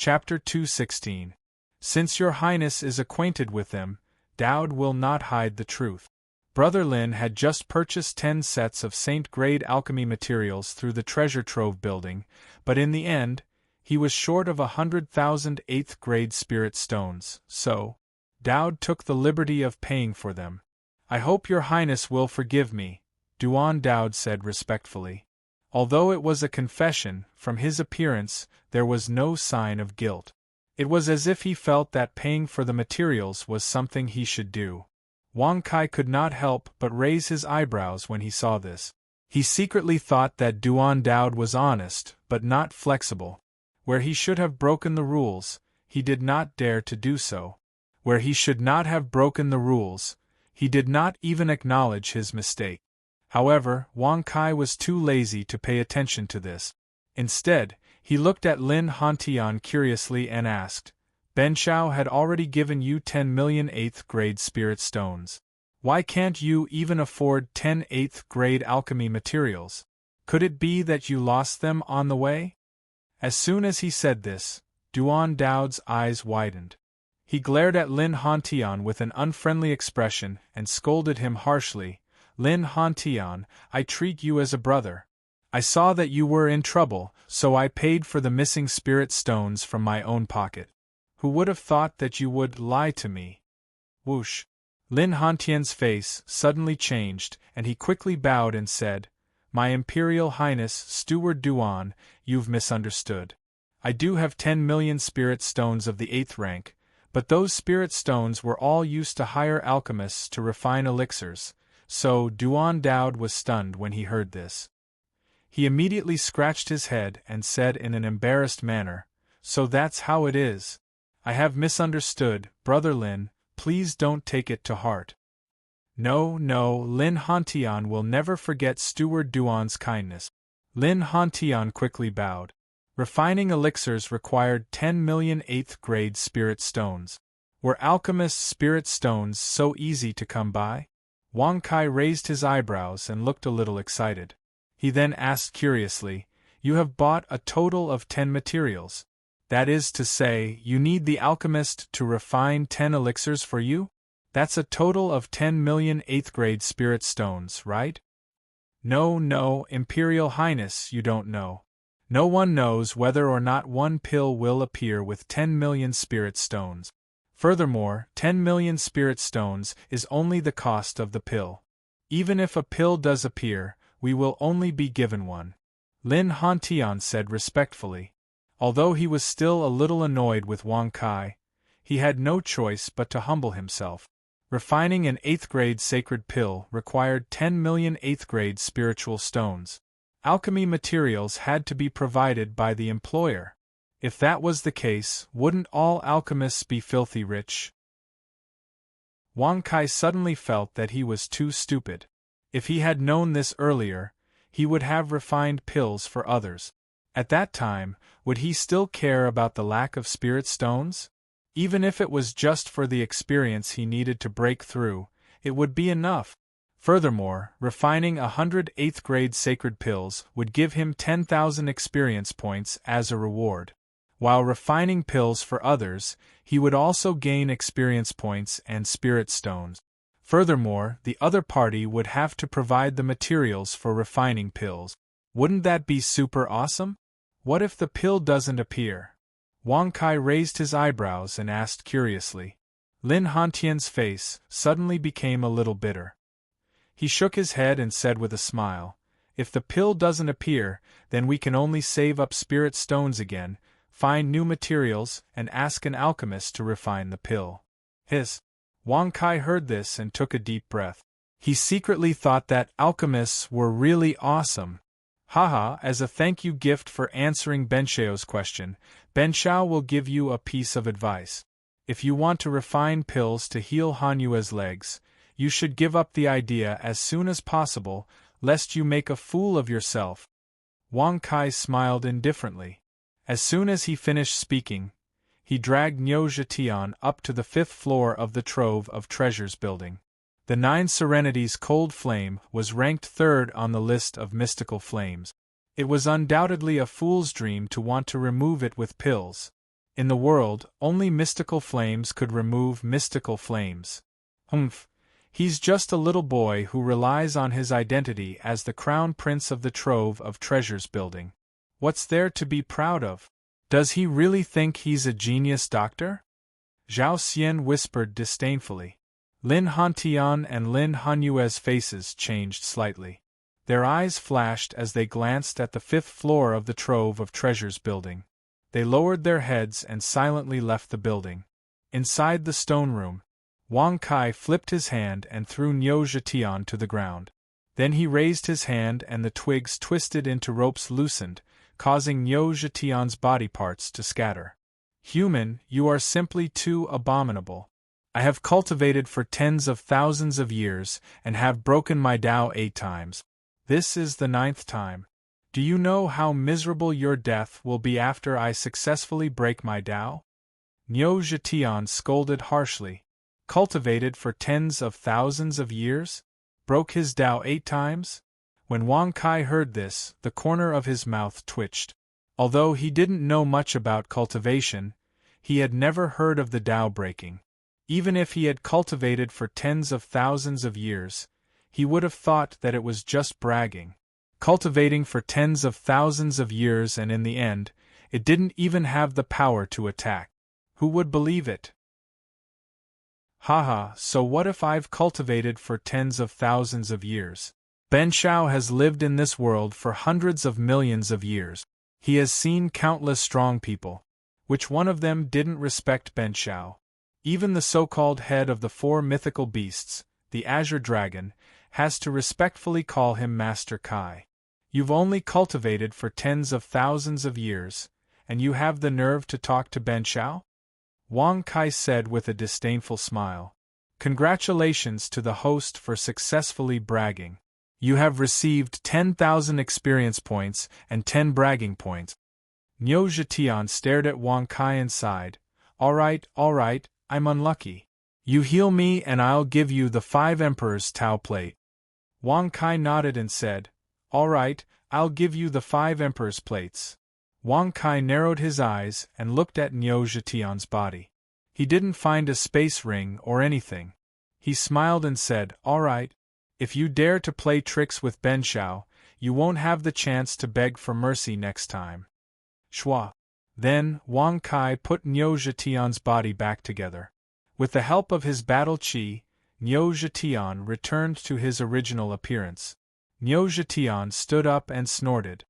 Chapter 216. Since your highness is acquainted with them, Dowd will not hide the truth. Brother Lin had just purchased 10 sets of Saint-grade alchemy materials through the treasure trove building, but in the end, he was short of 100,000 8th-grade spirit stones, so Dowd took the liberty of paying for them. I hope your highness will forgive me, Duan Dowd said respectfully. Although it was a confession, from his appearance, there was no sign of guilt. It was as if he felt that paying for the materials was something he should do. Wang Kai could not help but raise his eyebrows when he saw this. He secretly thought that Duan Dowd was honest, but not flexible. Where he should have broken the rules, he did not dare to do so. Where he should not have broken the rules, he did not even acknowledge his mistake. However, Wang Kai was too lazy to pay attention to this. Instead, he looked at Lin Hantian curiously and asked, Ben Shao had already given you 10 million 8th-grade spirit stones. Why can't you even afford 10 8th-grade alchemy materials? Could it be that you lost them on the way? As soon as he said this, Duan Dowd's eyes widened. He glared at Lin Hantian with an unfriendly expression and scolded him harshly. Lin Hantian, I treat you as a brother. I saw that you were in trouble, so I paid for the missing spirit stones from my own pocket. Who would have thought that you would lie to me? Whoosh! Lin Hantian's face suddenly changed, and he quickly bowed and said, My Imperial Highness Steward Duan, you've misunderstood. I do have 10 million spirit stones of the 8th rank, but those spirit stones were all used to hire alchemists to refine elixirs, so Duan Dowd was stunned when he heard this. He immediately scratched his head and said in an embarrassed manner, So that's how it is. I have misunderstood, Brother Lin, please don't take it to heart. No, Lin Hantian will never forget Steward Duan's kindness. Lin Hantian quickly bowed. Refining elixirs required 10 million 8th-grade spirit stones. Were alchemists' spirit stones so easy to come by? Wang Kai raised his eyebrows and looked a little excited. He then asked curiously, You have bought a total of 10 materials. That is to say, you need the alchemist to refine 10 elixirs for you? That's a total of 10 million 8th-grade spirit stones, right? No, Imperial Highness, you don't know. No one knows whether or not one pill will appear with 10 million spirit stones. Furthermore, 10 million spirit stones is only the cost of the pill. Even if a pill does appear, we will only be given one. Lin Hantian said respectfully. Although he was still a little annoyed with Wang Kai, he had no choice but to humble himself. Refining an 8th-grade sacred pill required 10 million 8th-grade spiritual stones. Alchemy materials had to be provided by the employer. If that was the case, wouldn't all alchemists be filthy rich? Wang Kai suddenly felt that he was too stupid. If he had known this earlier, he would have refined pills for others. At that time, would he still care about the lack of spirit stones? Even if it was just for the experience he needed to break through, it would be enough. Furthermore, refining 100 8th-grade sacred pills would give him 10,000 experience points as a reward. While refining pills for others, he would also gain experience points and spirit stones. Furthermore, the other party would have to provide the materials for refining pills. Wouldn't that be super awesome? What if the pill doesn't appear? Wang Kai raised his eyebrows and asked curiously. Lin Hantian's face suddenly became a little bitter. He shook his head and said with a smile, If the pill doesn't appear, then we can only save up spirit stones again, find new materials, and ask an alchemist to refine the pill. Wang Kai heard this and took a deep breath. He secretly thought that alchemists were really awesome. Haha, as a thank you gift for answering Ben Shao's question, Ben Shao will give you a piece of advice. If you want to refine pills to heal Han Yue's legs, you should give up the idea as soon as possible, lest you make a fool of yourself. Wang Kai smiled indifferently. As soon as he finished speaking, he dragged Niu Zhetian up to the 5th floor of the Trove of Treasures building. The 9 Serenity's cold flame was ranked 3rd on the list of mystical flames. It was undoubtedly a fool's dream to want to remove it with pills. In the world, only mystical flames could remove mystical flames. Humph. He's just a little boy who relies on his identity as the crown prince of the trove of treasures building. What's there to be proud of? Does he really think he's a genius doctor? Zhao Xian whispered disdainfully. Lin Hantian and Lin Hanyue's faces changed slightly. Their eyes flashed as they glanced at the 5th floor of the trove of treasures building. They lowered their heads and silently left the building. Inside the stone room, Wang Kai flipped his hand and threw Niu Zhetian to the ground. Then he raised his hand and the twigs twisted into ropes loosened, causing Niu Zhetian's body parts to scatter. Human, you are simply too abominable. I have cultivated for tens of thousands of years and have broken my Tao 8 times. This is the 9th time. Do you know how miserable your death will be after I successfully break my Tao? Niu Zhetian scolded harshly. Cultivated for tens of thousands of years? Broke his Tao 8 times? When Wang Kai heard this, the corner of his mouth twitched. Although he didn't know much about cultivation, he had never heard of the Tao breaking. Even if he had cultivated for tens of thousands of years, he would have thought that it was just bragging. Cultivating for tens of thousands of years and in the end, it didn't even have the power to attack. Who would believe it? Haha, so what if I've cultivated for tens of thousands of years? Ben Shao has lived in this world for hundreds of millions of years. He has seen countless strong people. Which one of them didn't respect Ben Shao? Even the so-called head of the 4 mythical beasts, the Azure Dragon, has to respectfully call him Master Kai. You've only cultivated for tens of thousands of years, and you have the nerve to talk to Ben Shao? Wang Kai said with a disdainful smile. Congratulations to the host for successfully bragging. You have received 10,000 experience points and 10 bragging points. Niu Zhetian stared at Wang Kai and sighed. All right, I'm unlucky. You heal me and I'll give you the 5 Emperor's Tao plate. Wang Kai nodded and said, all right, I'll give you the 5 Emperor's plates. Wang Kai narrowed his eyes and looked at Niu Zhetian's body. He didn't find a space ring or anything. He smiled and said, all right. If you dare to play tricks with Ben Shao, you won't have the chance to beg for mercy next time. Shua. Then, Wang Kai put Niu Zhetian's body back together. With the help of his battle chi, Niu Zhetian returned to his original appearance. Niu Zhetian stood up and snorted.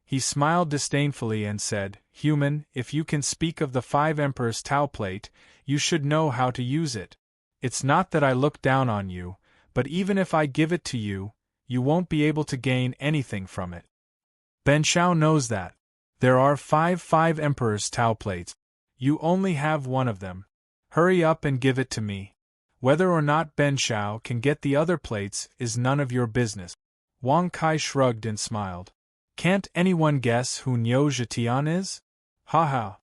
He smiled disdainfully and said, Human, if you can speak of the 5 Emperor's Tao plate, you should know how to use it. It's not that I look down on you, but even if I give it to you, you won't be able to gain anything from it. Ben Shao knows that. There are 5 Emperor's Tao plates. You only have one of them. Hurry up and give it to me. Whether or not Ben Shao can get the other plates is none of your business. Wang Kai shrugged and smiled. Can't anyone guess who Niu Zhetian is? Ha.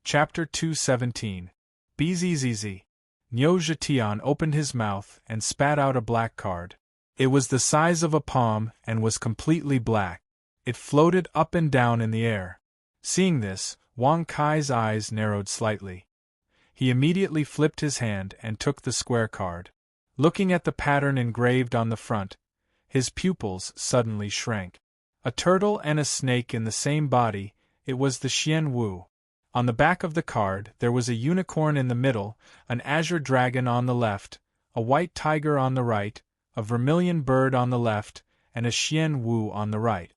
Chapter 217. Bzzz. Niu Zhetian opened his mouth and spat out a black card. It was the size of a palm and was completely black. It floated up and down in the air. Seeing this, Wang Kai's eyes narrowed slightly. He immediately flipped his hand and took the square card. Looking at the pattern engraved on the front, his pupils suddenly shrank. A turtle and a snake in the same body, it was the Xian Wu. On the back of the card there was a unicorn in the middle, an azure dragon on the left, a white tiger on the right, a vermilion bird on the left, and a Xian Wu on the right.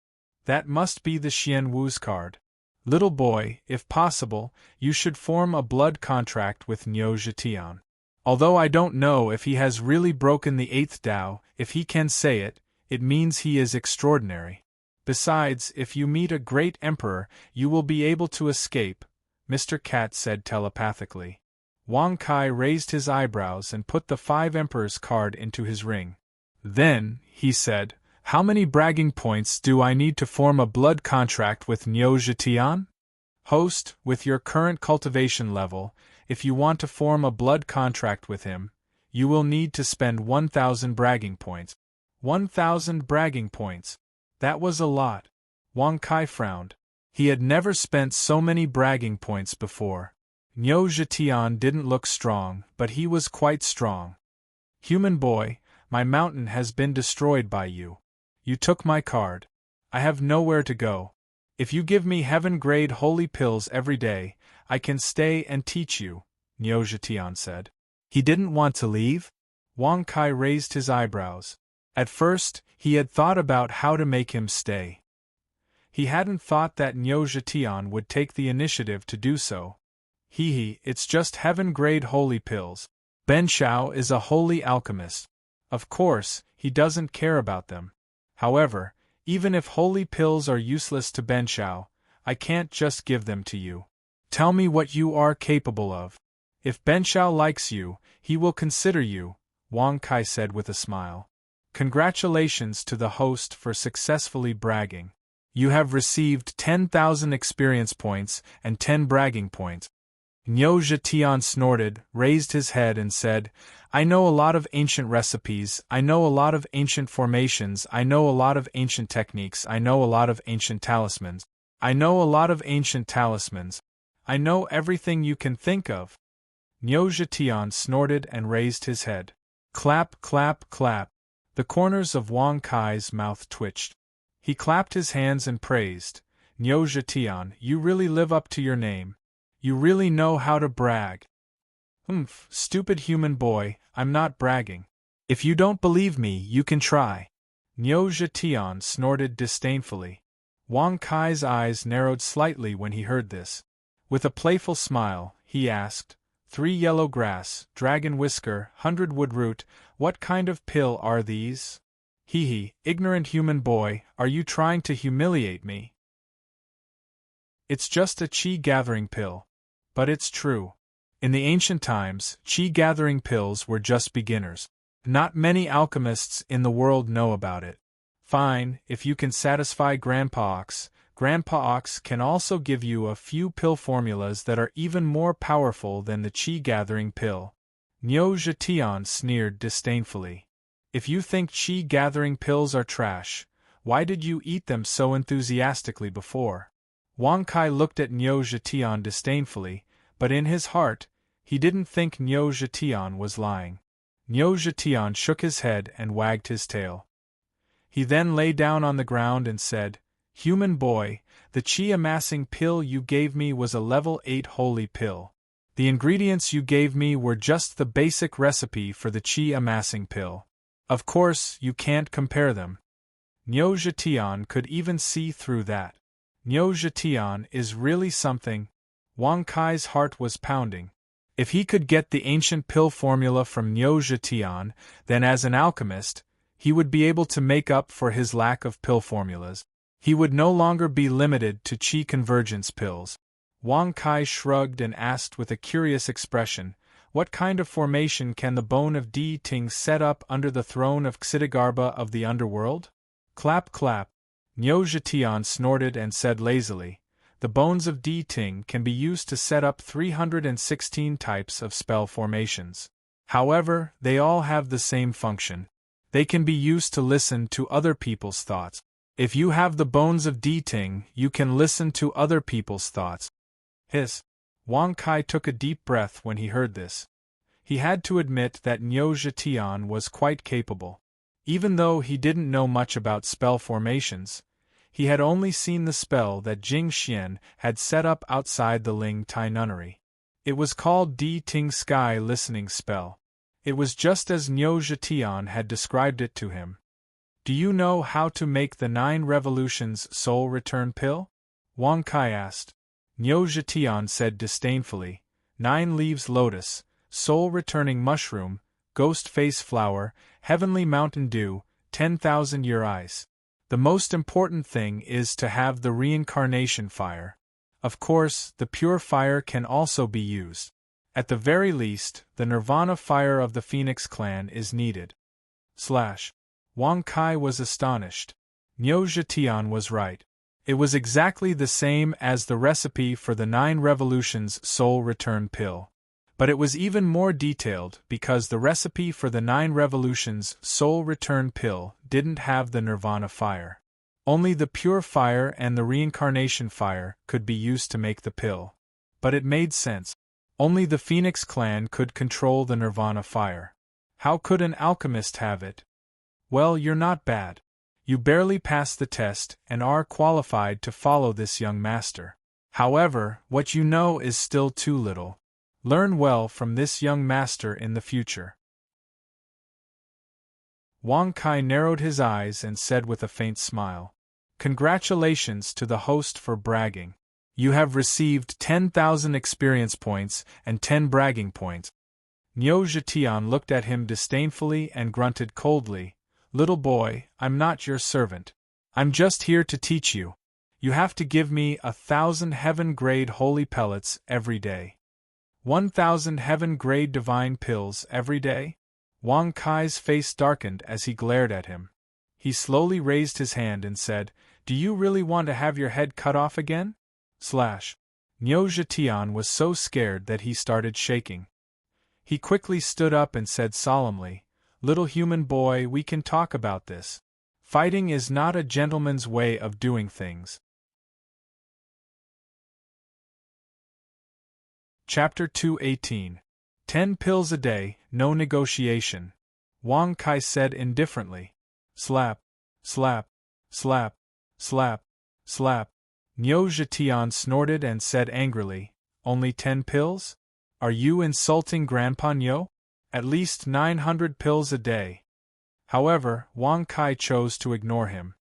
That must be the Xian Wu's card. Little boy, if possible, you should form a blood contract with Niu Zhetian. Although I don't know if he has really broken the 8th Tao, if he can say it, it means he is extraordinary. Besides, if you meet a great emperor, you will be able to escape, Mr. Cat said telepathically. Wang Kai raised his eyebrows and put the 5 Emperor's card into his ring. Then, he said, how many bragging points do I need to form a blood contract with Niu Zhetian? Host, with your current cultivation level, if you want to form a blood contract with him, you will need to spend 1,000 bragging points. 1,000 bragging points. That was a lot. Wang Kai frowned. He had never spent so many bragging points before. Niu Zhetian didn't look strong, but he was quite strong. Human boy, my mountain has been destroyed by you. You took my card. I have nowhere to go. If you give me heaven-grade holy pills every day, I can stay and teach you, Niu Zhetian said. He didn't want to leave? Wang Kai raised his eyebrows. At first, he had thought about how to make him stay. He hadn't thought that Niu Zhetian would take the initiative to do so. It's just heaven-grade holy pills. Ben Shao is a holy alchemist. Of course, he doesn't care about them. However, even if holy pills are useless to Ben Shao, I can't just give them to you. Tell me what you are capable of. If Ben Shao likes you, he will consider you, Wang Kai said with a smile. Congratulations to the host for successfully bragging. You have received 10,000 experience points and 10 bragging points. Niu Zhetian snorted, raised his head and said, I know a lot of ancient recipes, I know a lot of ancient formations, I know a lot of ancient techniques, I know a lot of ancient talismans. I know a lot of ancient talismans. I know everything you can think of. Niu Zhetian snorted and raised his head. Clap, clap, clap. The corners of Wang Kai's mouth twitched. He clapped his hands and praised, Niu Zhetian, you really live up to your name. You really know how to brag. Stupid human boy, I'm not bragging. If you don't believe me, you can try. Niu Zhetian snorted disdainfully. Wang Kai's eyes narrowed slightly when he heard this. With a playful smile, he asked, 3 yellow grass, dragon whisker, 100 woodroot, what kind of pill are these? Ignorant human boy, are you trying to humiliate me? It's just a qi-gathering pill. But it's true. In the ancient times, qi-gathering pills were just beginners. Not many alchemists in the world know about it. Fine, if you can satisfy Grandpa Ox, Grandpa Ox can also give you a few pill formulas that are even more powerful than the qi-gathering pill. Niu Zhetian sneered disdainfully. If you think qi-gathering pills are trash, why did you eat them so enthusiastically before? Wang Kai looked at Niu Zhetian disdainfully, but in his heart, he didn't think Niu Zhetian was lying. Niu Zhetian shook his head and wagged his tail. He then lay down on the ground and said, Human boy, the qi-amassing pill you gave me was a level 8 holy pill. The ingredients you gave me were just the basic recipe for the qi-amassing pill. Of course, you can't compare them. Niu Zhetian could even see through that. Niu Zhetian is really something. Wang Kai's heart was pounding. If he could get the ancient pill formula from Niu Zhetian, then as an alchemist, he would be able to make up for his lack of pill formulas. He would no longer be limited to qi convergence pills. Wang Kai shrugged and asked with a curious expression, what kind of formation can the bone of Di Ting set up under the throne of Xitigarbha of the underworld? Clap clap. Niu Zhetian snorted and said lazily, the bones of Di Ting can be used to set up 316 types of spell formations. However, they all have the same function. They can be used to listen to other people's thoughts. If you have the bones of Di Ting, you can listen to other people's thoughts. Wang Kai took a deep breath when he heard this. He had to admit that Niu Zhetian was quite capable. Even though he didn't know much about spell formations, he had only seen the spell that Jing Xian had set up outside the Ling Tai nunnery. It was called Di Ting Sky Listening Spell. It was just as Niu Zhetian had described it to him. Do you know how to make the 9 revolutions soul return pill? Wang Kai asked. Niu Zhetian said disdainfully, 9 leaves lotus, soul returning mushroom, ghost face flower, heavenly mountain dew, 10,000-year ice. The most important thing is to have the reincarnation fire. Of course, the pure fire can also be used. At the very least, the nirvana fire of the Phoenix clan is needed. Wang Kai was astonished. Niu Zhetian was right. It was exactly the same as the recipe for the 9 revolutions soul return pill. But it was even more detailed because the recipe for the 9 revolutions soul return pill didn't have the nirvana fire. Only the pure fire and the reincarnation fire could be used to make the pill. But it made sense. Only the Phoenix clan could control the Nirvana fire. How could an alchemist have it? Well, you're not bad. You barely passed the test and are qualified to follow this young master. However, what you know is still too little. Learn well from this young master in the future. Wang Kai narrowed his eyes and said with a faint smile, "Congratulations to the host for bragging. You have received 10,000 experience points and 10 bragging points." Niu Zhetian looked at him disdainfully and grunted coldly, "Little boy, I'm not your servant. I'm just here to teach you. You have to give me 1,000 heaven-grade holy pellets every day. 1,000 heaven-grade divine pills every day?" Wang Kai's face darkened as he glared at him. He slowly raised his hand and said, "Do you really want to have your head cut off again?" Niu Zhetian was so scared that he started shaking. He quickly stood up and said solemnly, "Little human boy, we can talk about this. Fighting is not a gentleman's way of doing things." Chapter 218. 10 pills a day, no negotiation. Wang Kai said indifferently. Slap, slap, slap, slap, slap. Niu Zhetian snorted and said angrily, "Only 10 pills? Are you insulting Grandpa Niu? At least 900 pills a day." However, Wang Kai chose to ignore him.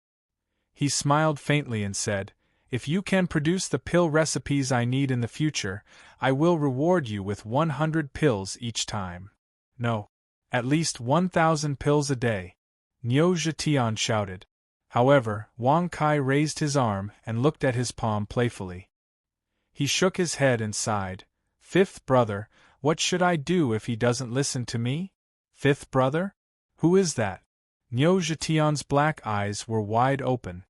He smiled faintly and said, "If you can produce the pill recipes I need in the future, I will reward you with 100 pills each time." "No. At least 1,000 pills a day," Niu Zhetian shouted. However, Wang Kai raised his arm and looked at his palm playfully. He shook his head and sighed. "Fifth brother, what should I do if he doesn't listen to me?" "Fifth brother? Who is that?" Niu Zhetian's black eyes were wide open.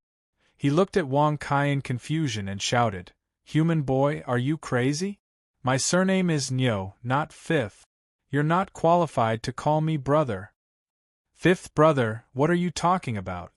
He looked at Wang Kai in confusion and shouted, "Human boy, are you crazy? My surname is Niu, not Fifth. You're not qualified to call me brother." "Fifth brother, what are you talking about?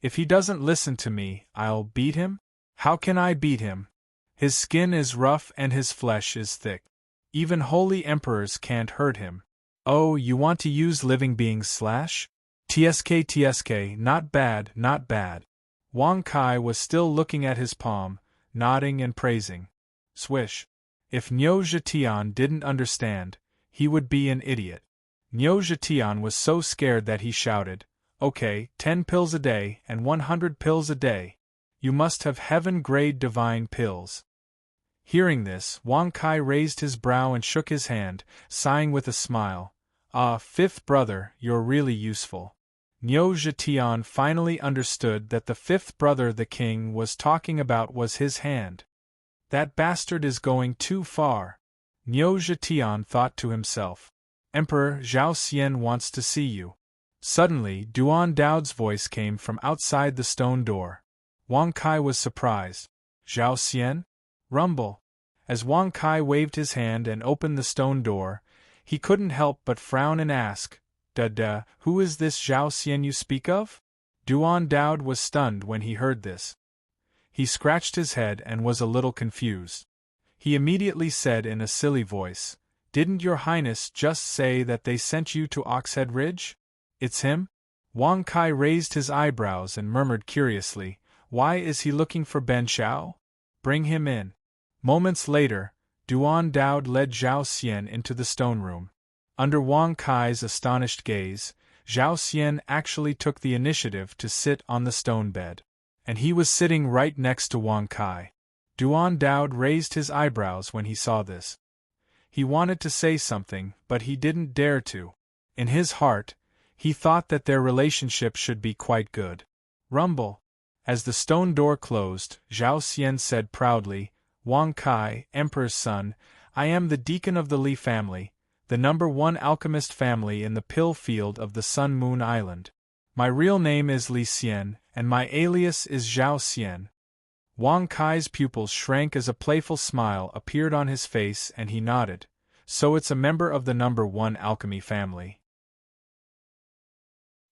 If he doesn't listen to me, I'll beat him?" "How can I beat him? His skin is rough and his flesh is thick. Even holy emperors can't hurt him." "Oh, you want to use living beings slash? TSK, not bad, not bad." Wang Kai was still looking at his palm, nodding and praising. Swish. If Niu Zhetian didn't understand, he would be an idiot. Niu Zhetian was so scared that he shouted, "Okay, 10 pills a day and 100 pills a day. You must have heaven-grade divine pills." Hearing this, Wang Kai raised his brow and shook his hand, sighing with a smile. "Ah, fifth brother, you're really useful." Niu Zhetian finally understood that the fifth brother the king was talking about was his hand. That bastard is going too far. Niu Zhetian thought to himself. "Emperor Zhao Xian wants to see you." Suddenly, Duan Dao's voice came from outside the stone door. Wang Kai was surprised. "Zhao Xian?" Rumble. As Wang Kai waved his hand and opened the stone door, he couldn't help but frown and ask, Who is this Zhao Xian you speak of?" Duan Dao was stunned when he heard this. He scratched his head and was a little confused. He immediately said in a silly voice, "Didn't your highness just say that they sent you to Oxhead Ridge? It's him?" Wang Kai raised his eyebrows and murmured curiously, "Why is he looking for Ben Xiao? Bring him in." Moments later, Duan Dao led Zhao Xian into the stone room. Under Wang Kai's astonished gaze, Zhao Xian actually took the initiative to sit on the stone bed. And he was sitting right next to Wang Kai. Duan Dao raised his eyebrows when he saw this. He wanted to say something, but he didn't dare to. In his heart, he thought that their relationship should be quite good. Rumble. As the stone door closed, Zhao Xian said proudly, "Wang Kai, Emperor's son, I am the deacon of the Li family, the #1 alchemist family in the pill field of the Sun Moon Island. My real name is Li Xian, and my alias is Zhao Xian." Wang Kai's pupils shrank as a playful smile appeared on his face and he nodded. "So it's a member of the #1 alchemy family."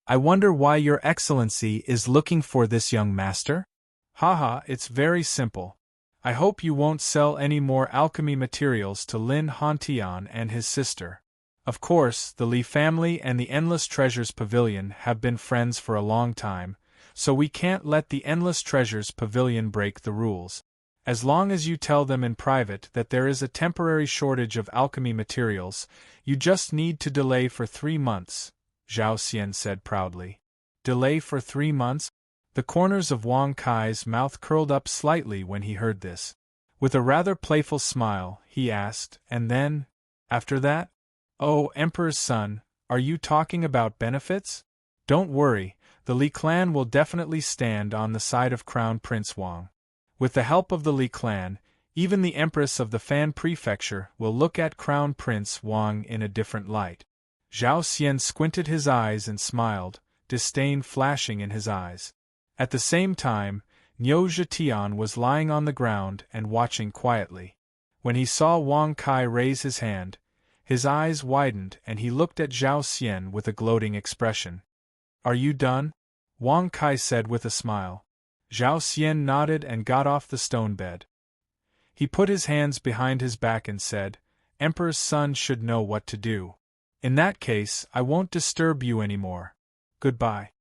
I wonder why Your Excellency is looking for this young master? Haha, it's very simple. I hope you won't sell any more alchemy materials to Lin Hantian and his sister. Of course, the Li family and the Endless Treasures Pavilion have been friends for a long time, so we can't let the Endless Treasures Pavilion break the rules. As long as you tell them in private that there is a temporary shortage of alchemy materials, you just need to delay for 3 months, Zhao Xian said proudly. Delay for 3 months? The corners of Wang Kai's mouth curled up slightly when he heard this. With a rather playful smile, he asked, and then, after that? Oh, Emperor's son, are you talking about benefits? Don't worry, the Li clan will definitely stand on the side of Crown Prince Wang. With the help of the Li clan, even the Empress of the Fan Prefecture will look at Crown Prince Wang in a different light. Zhao Xian squinted his eyes and smiled, disdain flashing in his eyes. At the same time, Niu Zhetian was lying on the ground and watching quietly. When he saw Wang Kai raise his hand, his eyes widened and he looked at Zhao Xian with a gloating expression. Are you done? Wang Kai said with a smile. Zhao Xian nodded and got off the stone bed. He put his hands behind his back and said, Emperor's son should know what to do. In that case, I won't disturb you anymore. Goodbye.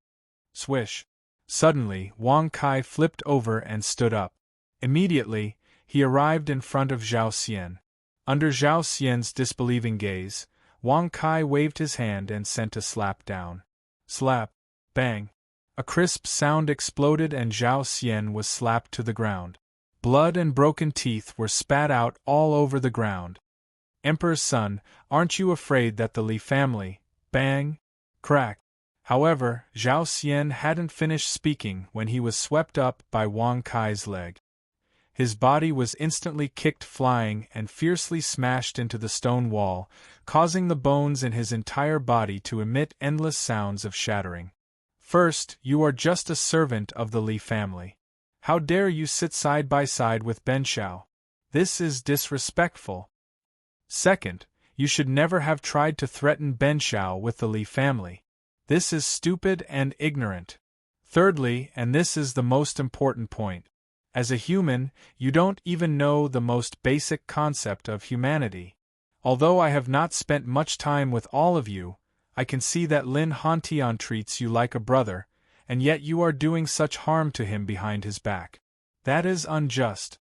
Swish. Suddenly, Wang Kai flipped over and stood up. Immediately, he arrived in front of Zhao Xian. Under Zhao Xian's disbelieving gaze, Wang Kai waved his hand and sent a slap down. Slap. Bang. A crisp sound exploded and Zhao Xian was slapped to the ground. Blood and broken teeth were spat out all over the ground. Emperor's son, aren't you afraid that the Li family, bang, crack? However, Zhao Xian hadn't finished speaking when he was swept up by Wang Kai's leg. His body was instantly kicked flying and fiercely smashed into the stone wall, causing the bones in his entire body to emit endless sounds of shattering. First, you are just a servant of the Li family. How dare you sit side by side with Ben Shao? This is disrespectful. Second, you should never have tried to threaten Ben Shao with the Li family. This is stupid and ignorant. Thirdly, and this is the most important point, as a human, you don't even know the most basic concept of humanity. Although I have not spent much time with all of you, I can see that Lin Hantian treats you like a brother, and yet you are doing such harm to him behind his back. That is unjust.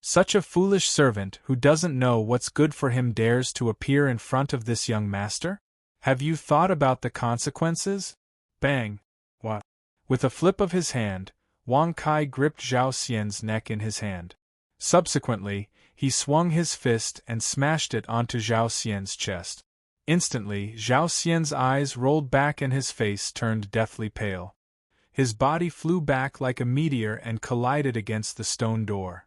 Such a foolish servant who doesn't know what's good for him dares to appear in front of this young master? Have you thought about the consequences? Bang! What? With a flip of his hand, Wang Kai gripped Zhao Xian's neck in his hand. Subsequently, he swung his fist and smashed it onto Zhao Xian's chest. Instantly, Zhao Xian's eyes rolled back and his face turned deathly pale. His body flew back like a meteor and collided against the stone door.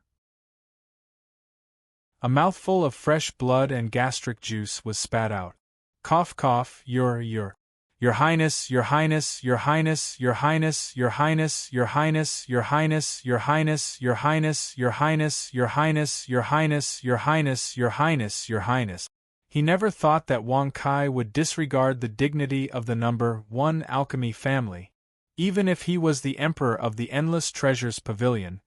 A mouthful of fresh blood and gastric juice was spat out. Cough cough, Your Highness, Your Highness, Your Highness, Your Highness, Your Highness, Your Highness, Your Highness, Your Highness, Your Highness, Your Highness, Your Highness, Your Highness, Your Highness, Your Highness, Your Highness. He never thought that Wang Kai would disregard the dignity of the number 1 alchemy family. Even if he was the emperor of the Endless Treasures Pavilion,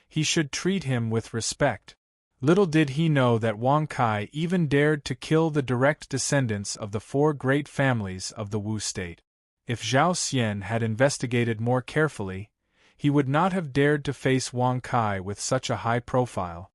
he should treat him with respect. Little did he know that Wang Kai even dared to kill the direct descendants of the 4 great families of the Wu state. If Zhao Xian had investigated more carefully, he would not have dared to face Wang Kai with such a high profile.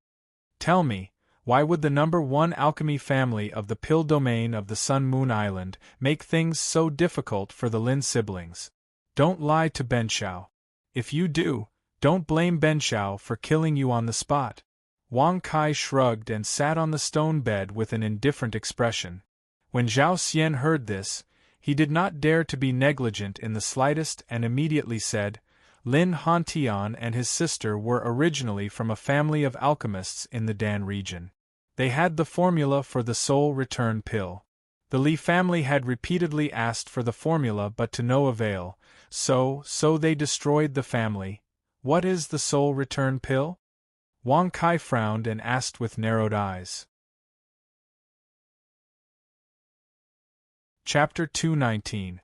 Tell me, why would the number 1 alchemy family of the Pill domain of the Sun Moon Island make things so difficult for the Lin siblings? Don't lie to Ben Shao. If you do, don't blame Ben Shao for killing you on the spot. Wang Kai shrugged and sat on the stone bed with an indifferent expression. When Zhao Xian heard this, he did not dare to be negligent in the slightest and immediately said, Lin Hantian and his sister were originally from a family of alchemists in the Dan region. They had the formula for the soul return pill. The Li family had repeatedly asked for the formula but to no avail, so they destroyed the family. What is the soul return pill? Wang Kai frowned and asked with narrowed eyes. Chapter 219.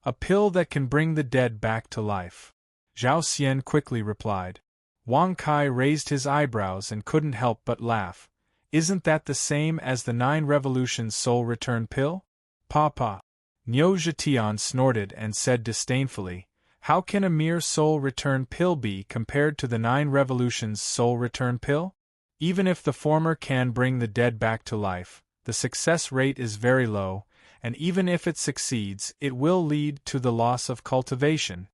A pill that can bring the dead back to life. Zhao Xian quickly replied. Wang Kai raised his eyebrows and couldn't help but laugh. Isn't that the same as the 9 Revolutions soul return pill? Papa. Niu Zhetian snorted and said disdainfully, how can a mere soul return pill be compared to the 9 Revolutions soul return pill? Even if the former can bring the dead back to life, the success rate is very low, and even if it succeeds, it will lead to the loss of cultivation.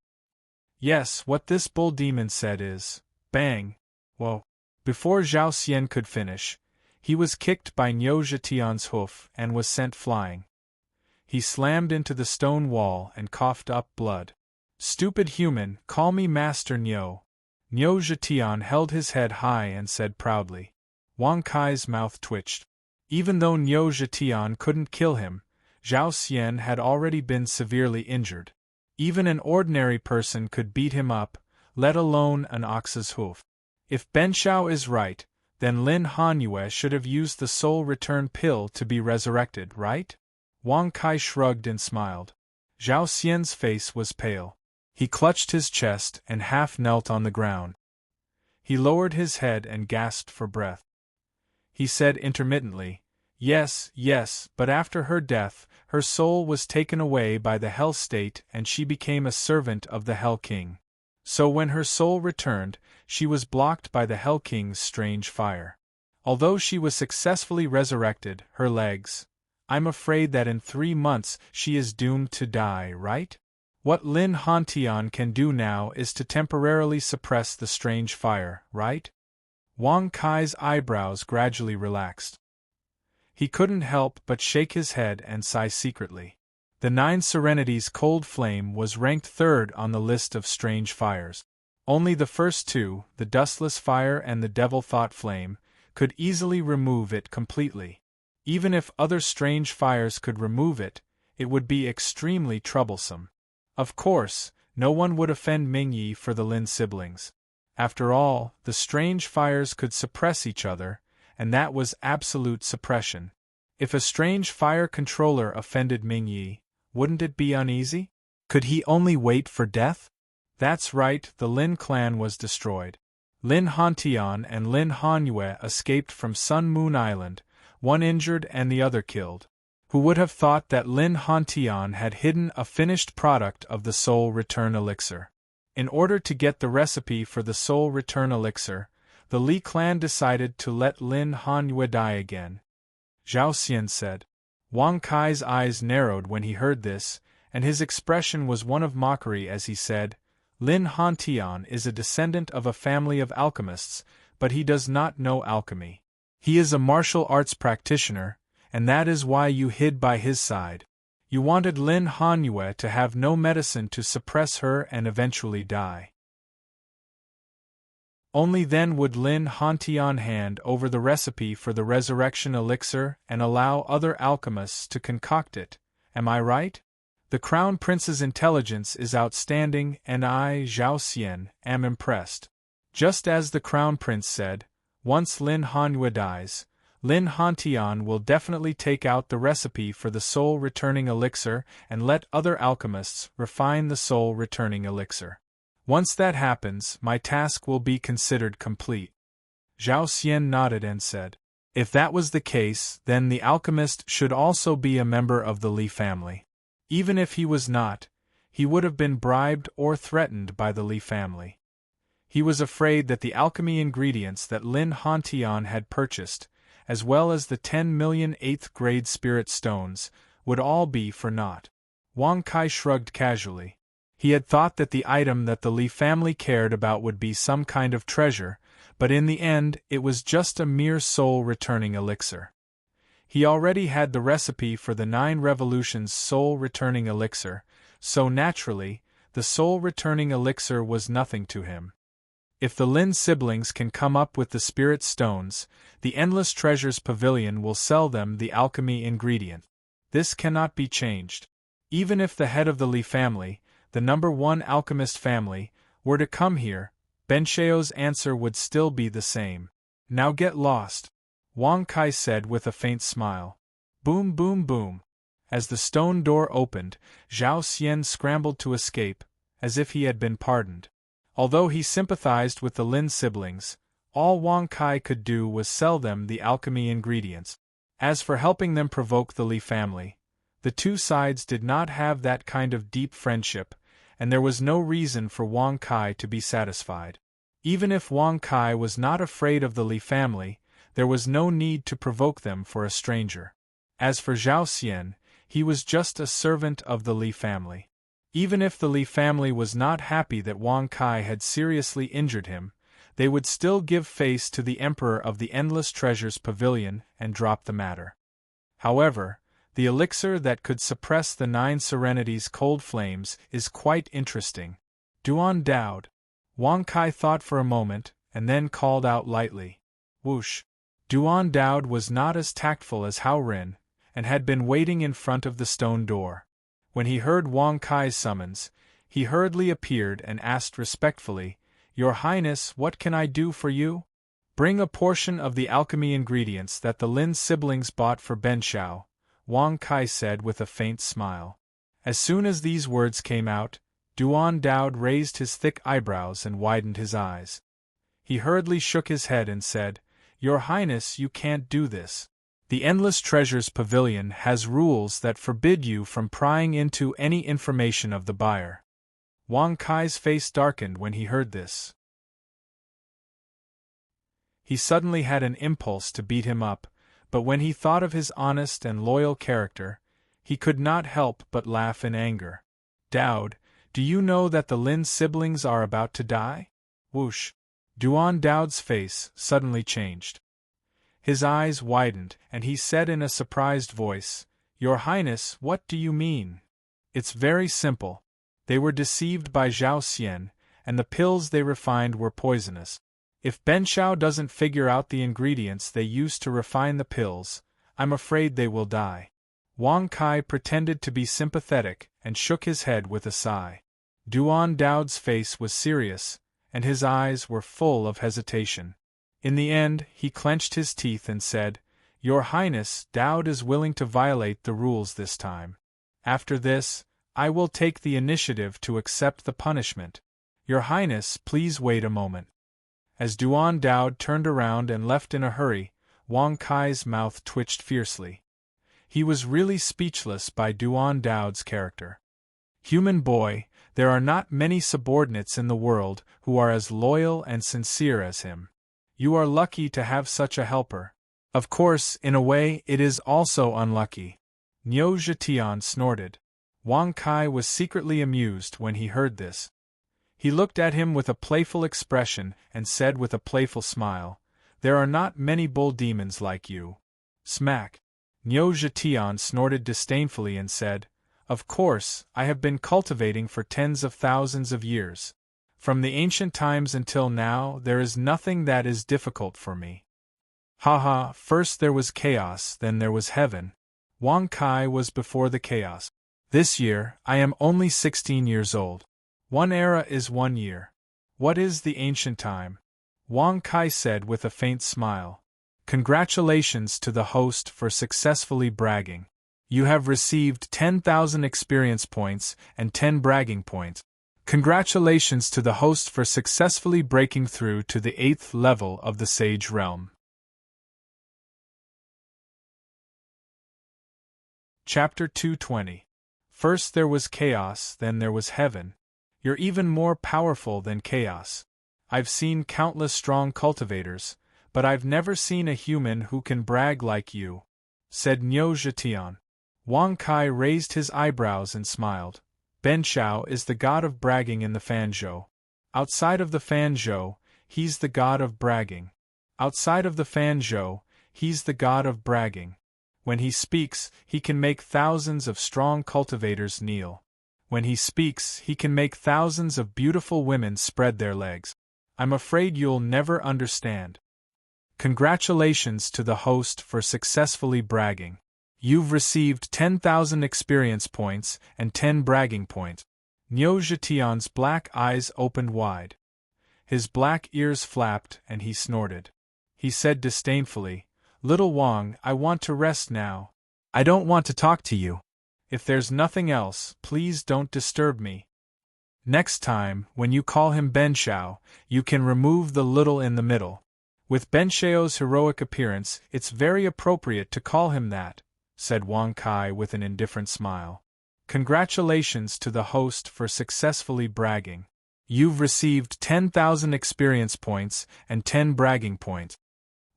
Yes, what this bull demon said is, bang! Whoa! Before Zhao Xian could finish, he was kicked by Niu Zhetian's hoof and was sent flying. He slammed into the stone wall and coughed up blood. Stupid human, call me Master Niu. Niu Zhetian held his head high and said proudly. Wang Kai's mouth twitched. Even though Niu Zhetian couldn't kill him, Zhao Xian had already been severely injured. Even an ordinary person could beat him up, let alone an ox's hoof. If Benshao is right, then Lin Hanyue should have used the soul return pill to be resurrected, right? Wang Kai shrugged and smiled. Zhao Xian's face was pale. He clutched his chest and half knelt on the ground. He lowered his head and gasped for breath. He said intermittently, yes, yes, but after her death, her soul was taken away by the Hell State and she became a servant of the Hell King. So when her soul returned, she was blocked by the Hell King's strange fire. Although she was successfully resurrected, her legs, I'm afraid that in 3 months she is doomed to die, right? What Lin Hantian can do now is to temporarily suppress the strange fire, right? Wang Kai's eyebrows gradually relaxed. He couldn't help but shake his head and sigh secretly. The 9 Serenity's cold flame was ranked 3rd on the list of strange fires. Only the first 2, the dustless fire and the devil thought flame, could easily remove it completely. Even if other strange fires could remove it, it would be extremely troublesome. Of course, no one would offend Mingyi for the Lin siblings. After all, the strange fires could suppress each other, and that was absolute suppression. If a strange fire controller offended Mingyi, wouldn't it be uneasy? Could he only wait for death? That's right, the Lin clan was destroyed. Lin Hantian and Lin Hanyue escaped from Sun Moon Island, one injured and the other killed. Who would have thought that Lin Hantian had hidden a finished product of the soul return elixir? In order to get the recipe for the soul return elixir, the Li clan decided to let Lin Hanyue die again. Zhao Xian said. Wang Kai's eyes narrowed when he heard this, and his expression was one of mockery as he said, Lin Hantian is a descendant of a family of alchemists, but he does not know alchemy. He is a martial arts practitioner, and that is why you hid by his side. You wanted Lin Hanyue to have no medicine to suppress her and eventually die. Only then would Lin Hantian hand over the recipe for the resurrection elixir and allow other alchemists to concoct it, am I right? The Crown Prince's intelligence is outstanding and I, Zhao Xian, am impressed. Just as the Crown Prince said, once Lin Hanyue dies, Lin Hantian will definitely take out the recipe for the soul-returning elixir and let other alchemists refine the soul-returning elixir. Once that happens, my task will be considered complete. Zhao Xian nodded and said, if that was the case, then the alchemist should also be a member of the Li family. Even if he was not, he would have been bribed or threatened by the Li family. He was afraid that the alchemy ingredients that Lin Hantian had purchased, as well as the 10 million 8th-grade spirit stones, would all be for naught. Wang Kai shrugged casually. He had thought that the item that the Li family cared about would be some kind of treasure, but in the end it was just a mere soul-returning elixir. He already had the recipe for the 9 Revolutions soul-returning elixir, so naturally, the soul-returning elixir was nothing to him. If the Lin siblings can come up with the spirit stones, the Endless Treasures Pavilion will sell them the alchemy ingredient. This cannot be changed. Even if the head of the Li family, the number 1 alchemist family, were to come here, Benshao's answer would still be the same. Now get lost, Wang Kai said with a faint smile. Boom boom boom. As the stone door opened, Zhao Xian scrambled to escape, as if he had been pardoned. Although he sympathized with the Lin siblings, all Wang Kai could do was sell them the alchemy ingredients. As for helping them provoke the Li family, the two sides did not have that kind of deep friendship, and there was no reason for Wang Kai to be satisfied. Even if Wang Kai was not afraid of the Li family, there was no need to provoke them for a stranger. As for Zhao Xian, he was just a servant of the Li family. Even if the Li family was not happy that Wang Kai had seriously injured him, they would still give face to the Emperor of the Endless Treasures Pavilion and drop the matter. However, the elixir that could suppress the 9 Serenity's cold flames is quite interesting. Duan Daod. Wang Kai thought for a moment, and then called out lightly. Whoosh! Duan Daod was not as tactful as Hao Rin, and had been waiting in front of the stone door. When he heard Wang Kai's summons, he hurriedly appeared and asked respectfully, "Your Highness, what can I do for you?" "Bring a portion of the alchemy ingredients that the Lin siblings bought for Ben Shao," Wang Kai said with a faint smile. As soon as these words came out, Duan Daod raised his thick eyebrows and widened his eyes. He hurriedly shook his head and said, "Your Highness, you can't do this. The Endless Treasures Pavilion has rules that forbid you from prying into any information of the buyer." Wang Kai's face darkened when he heard this. He suddenly had an impulse to beat him up, but when he thought of his honest and loyal character, he could not help but laugh in anger. "Daod, do you know that the Lin siblings are about to die?" Whoosh! Duan Daod's face suddenly changed. His eyes widened, and he said in a surprised voice, "Your Highness, what do you mean?" "It's very simple. They were deceived by Zhao Xian, and the pills they refined were poisonous. If Ben Shao doesn't figure out the ingredients they used to refine the pills, I'm afraid they will die." Wang Kai pretended to be sympathetic and shook his head with a sigh. Duan Daod's face was serious, and his eyes were full of hesitation. In the end, he clenched his teeth and said, "Your Highness, Daod is willing to violate the rules this time. After this, I will take the initiative to accept the punishment. Your Highness, please wait a moment." As Duan Daod turned around and left in a hurry, Wang Kai's mouth twitched fiercely. He was really speechless by Duan Daod's character. Human boy, there are not many subordinates in the world who are as loyal and sincere as him. You are lucky to have such a helper. Of course, in a way, it is also unlucky. Niu Zhetian snorted. Wang Kai was secretly amused when he heard this. He looked at him with a playful expression and said with a playful smile, "There are not many bull demons like you." Smack! Niu Zhetian snorted disdainfully and said, "Of course, I have been cultivating for tens of thousands of years. From the ancient times until now, there is nothing that is difficult for me." Haha, first there was chaos, then there was heaven. Wang Kai was before the chaos. This year, I am only 16 years old. One era is 1 year. What is the ancient time? Wang Kai said with a faint smile. Congratulations to the host for successfully bragging. You have received 10,000 experience points and 10 bragging points. Congratulations to the host for successfully breaking through to the 8th level of the Sage Realm. Chapter 220. First there was chaos, then there was heaven. You're even more powerful than chaos. I've seen countless strong cultivators, but I've never seen a human who can brag like you," said Niu Zhetian. Wang Kai raised his eyebrows and smiled. Ben Shao is the god of bragging in the Fanzhou. Outside of the Fanzhou, he's the god of bragging. Outside of the Fanzhou, he's the god of bragging. When he speaks, he can make thousands of strong cultivators kneel. When he speaks, he can make thousands of beautiful women spread their legs. I'm afraid you'll never understand. Congratulations to the host for successfully bragging. You've received 10,000 experience points and 10 bragging points. Niu Zhetian's black eyes opened wide. His black ears flapped and he snorted. He said disdainfully, "Little Wang, I want to rest now. I don't want to talk to you." If there's nothing else, please don't disturb me. Next time, when you call him Benshao, you can remove the little in the middle. With Benshao's heroic appearance, it's very appropriate to call him that, said Wang Kai with an indifferent smile. Congratulations to the host for successfully bragging. You've received 10,000 experience points and 10 bragging points.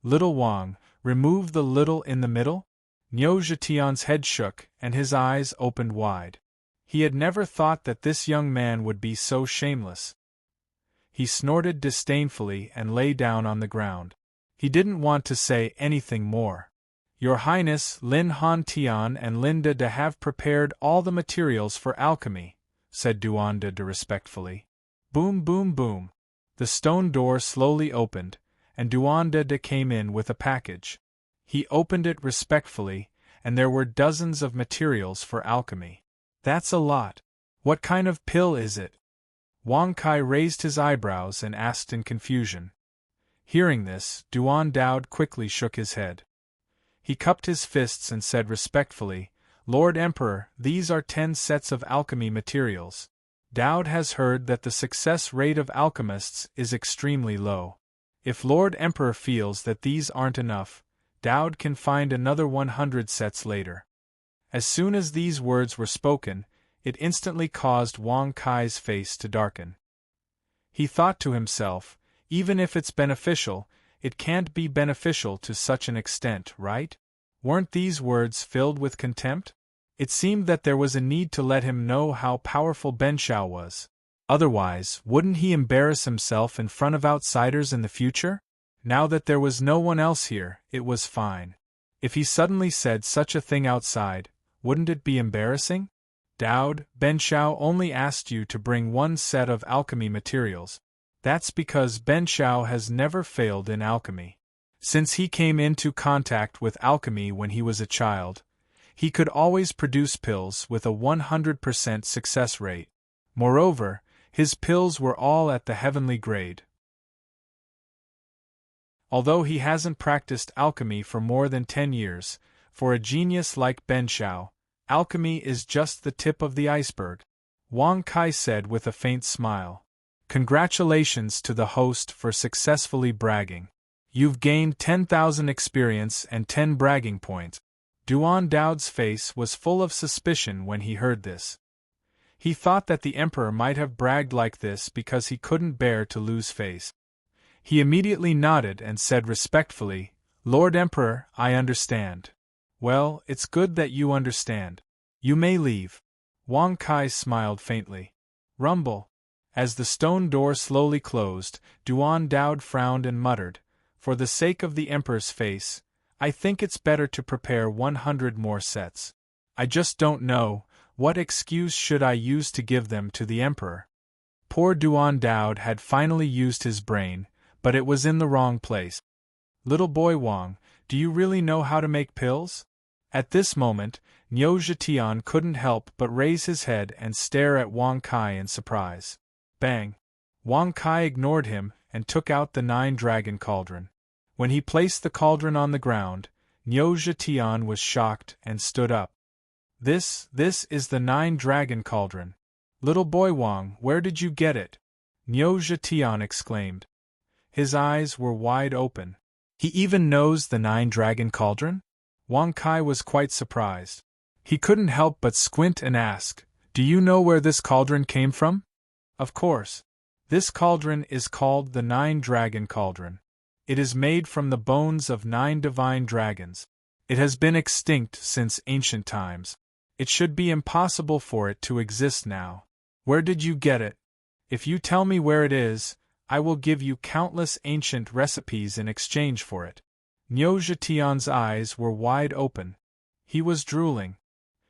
Little Wang, remove the little in the middle? Niu Zhetian's head shook and his eyes opened wide. He had never thought that this young man would be so shameless. He snorted disdainfully and lay down on the ground. He didn't want to say anything more. Your Highness Lin Han Tian and Linda De have prepared all the materials for alchemy, said Duanda De respectfully. Boom boom boom. The stone door slowly opened, and Duanda De came in with a package. He opened it respectfully, and there were dozens of materials for alchemy. That's a lot. What kind of pill is it? Wang Kai raised his eyebrows and asked in confusion. Hearing this, Duan Dao quickly shook his head. He cupped his fists and said respectfully, Lord Emperor, these are 10 sets of alchemy materials. Dowd has heard that the success rate of alchemists is extremely low. If Lord Emperor feels that these aren't enough, Dowd can find another 100 sets later. As soon as these words were spoken, it instantly caused Wang Kai's face to darken. He thought to himself, even if it's beneficial, it can't be beneficial to such an extent, right? Weren't these words filled with contempt? It seemed that there was a need to let him know how powerful Benshao was. Otherwise, wouldn't he embarrass himself in front of outsiders in the future? Now that there was no one else here, it was fine. If he suddenly said such a thing outside, wouldn't it be embarrassing? Dowd, Benshao only asked you to bring 1 set of alchemy materials. That's because Benshao has never failed in alchemy. Since he came into contact with alchemy when he was a child, he could always produce pills with a 100% success rate. Moreover, his pills were all at the heavenly grade. Although he hasn't practiced alchemy for more than 10 years, for a genius like Benshao, alchemy is just the tip of the iceberg. Wang Kai said with a faint smile. Congratulations to the host for successfully bragging. You've gained 10,000 experience and 10 bragging points. Duan Dowd's face was full of suspicion when he heard this. He thought that the emperor might have bragged like this because he couldn't bear to lose face. He immediately nodded and said respectfully, Lord Emperor, I understand. Well, it's good that you understand. You may leave. Wang Kai smiled faintly. Rumble. As the stone door slowly closed, Duan Dowd frowned and muttered, For the sake of the emperor's face, I think it's better to prepare 100 more sets. I just don't know, what excuse should I use to give them to the emperor? Poor Duan Dowd had finally used his brain, but it was in the wrong place. Little boy Wang, do you really know how to make pills? At this moment, Niu Zhetian couldn't help but raise his head and stare at Wang Kai in surprise. Bang! Wang Kai ignored him and took out the 9-dragon cauldron. When he placed the cauldron on the ground, Niu Zhetian was shocked and stood up. This is the 9-dragon cauldron. Little boy Wang, where did you get it? Niu Zhetian exclaimed. His eyes were wide open. He even knows the 9-dragon cauldron? Wang Kai was quite surprised. He couldn't help but squint and ask, Do you know where this cauldron came from? Of course. This cauldron is called the 9-dragon cauldron. It is made from the bones of 9 divine dragons. It has been extinct since ancient times. It should be impossible for it to exist now. Where did you get it? If you tell me where it is, I will give you countless ancient recipes in exchange for it. Niu Zhetian's eyes were wide open. He was drooling.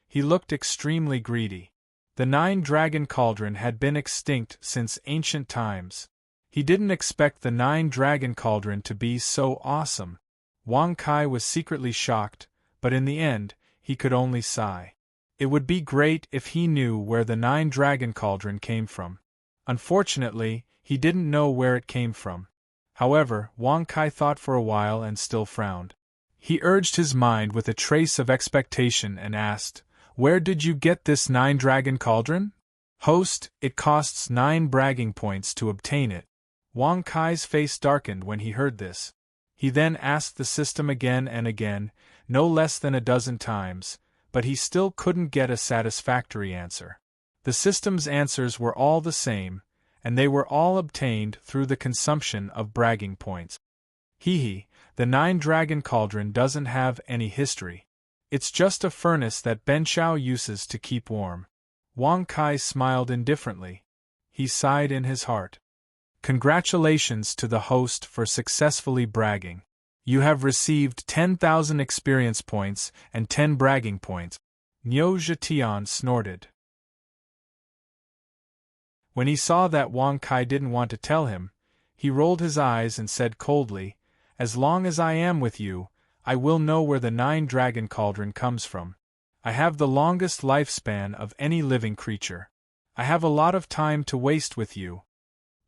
He looked extremely greedy. The 9-dragon cauldron had been extinct since ancient times. He didn't expect the 9-dragon cauldron to be so awesome. Wang Kai was secretly shocked, but in the end, he could only sigh. It would be great if he knew where the 9-dragon cauldron came from. Unfortunately, he didn't know where it came from. However, Wang Kai thought for a while and still frowned. He urged his mind with a trace of expectation and asked, Where did you get this 9-dragon cauldron? Host, it costs 9 bragging points to obtain it. Wang Kai's face darkened when he heard this. He then asked the system again and again, no less than a dozen times, but he still couldn't get a satisfactory answer. The system's answers were all the same, and they were all obtained through the consumption of bragging points. The 9-dragon cauldron doesn't have any history. It's just a furnace that Benshao uses to keep warm. Wang Kai smiled indifferently. He sighed in his heart. Congratulations to the host for successfully bragging. You have received 10,000 experience points and 10 bragging points. Niu Zhetian snorted. When he saw that Wang Kai didn't want to tell him, he rolled his eyes and said coldly, "As long as I am with you, I will know where the 9-dragon cauldron comes from. I have the longest lifespan of any living creature. I have a lot of time to waste with you."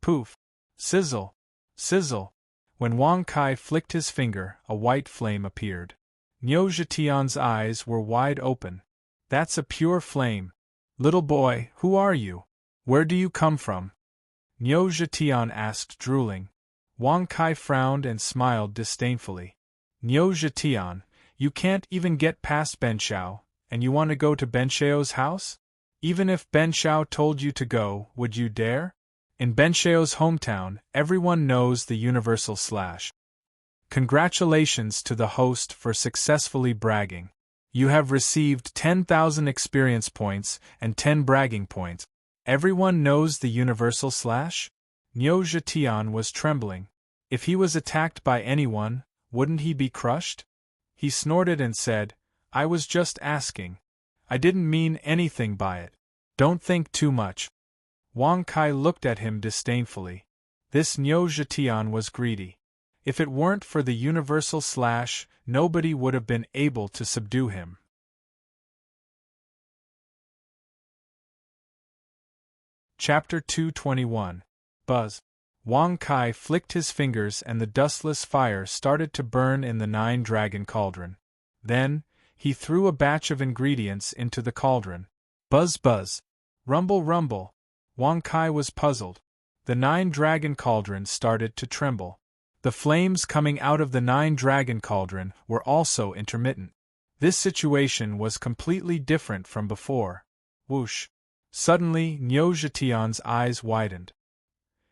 Poof! Sizzle! Sizzle! When Wang Kai flicked his finger, a white flame appeared. Niu Zhetian's eyes were wide open. "That's a pure flame. Little boy, who are you? Where do you come from?" Niu Zhetian asked, drooling. Wang Kai frowned and smiled disdainfully. "Niu Zhetian, you can't even get past Benshao, and you want to go to Benshao's house? Even if Benshao told you to go, would you dare? In Benshao's hometown, everyone knows the universal slash. Congratulations to the host for successfully bragging. You have received 10,000 experience points and 10 bragging points. Everyone knows the universal slash? Niu Zhetian was trembling. If he was attacked by anyone, wouldn't he be crushed? He snorted and said, "I was just asking. I didn't mean anything by it. Don't think too much." Wang Kai looked at him disdainfully. This Niu Zhetian was greedy. If it weren't for the universal slash, nobody would have been able to subdue him. Chapter 221. Buzz. Wang Kai flicked his fingers and the dustless fire started to burn in the 9-dragon cauldron. Then, he threw a batch of ingredients into the cauldron. Buzz buzz. Rumble rumble. Wang Kai was puzzled. The 9-dragon cauldron started to tremble. The flames coming out of the 9-dragon cauldron were also intermittent. This situation was completely different from before. Whoosh! Suddenly, Niu Zhetian's eyes widened.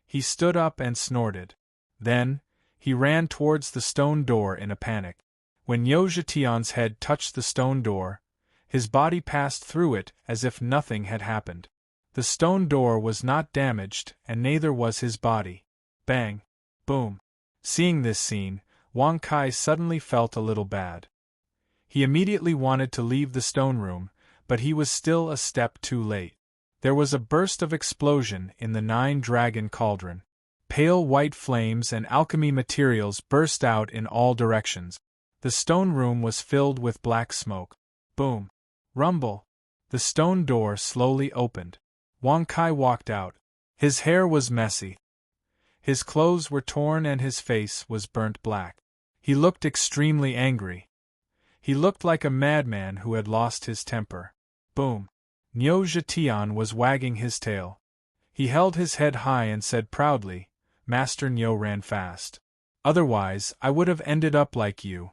He stood up and snorted. Then, he ran towards the stone door in a panic. When Niu Zhetian's head touched the stone door, his body passed through it as if nothing had happened. The stone door was not damaged, and neither was his body. Bang! Boom! Seeing this scene, Wang Kai suddenly felt a little bad. He immediately wanted to leave the stone room, but he was still a step too late. There was a burst of explosion in the 9-dragon cauldron. Pale white flames and alchemy materials burst out in all directions. The stone room was filled with black smoke. Boom! Rumble! The stone door slowly opened. Wang Kai walked out. His hair was messy. His clothes were torn and his face was burnt black. He looked extremely angry. He looked like a madman who had lost his temper. Boom! Niu Zhetian was wagging his tail. He held his head high and said proudly, "Master Niu ran fast. Otherwise, I would have ended up like you."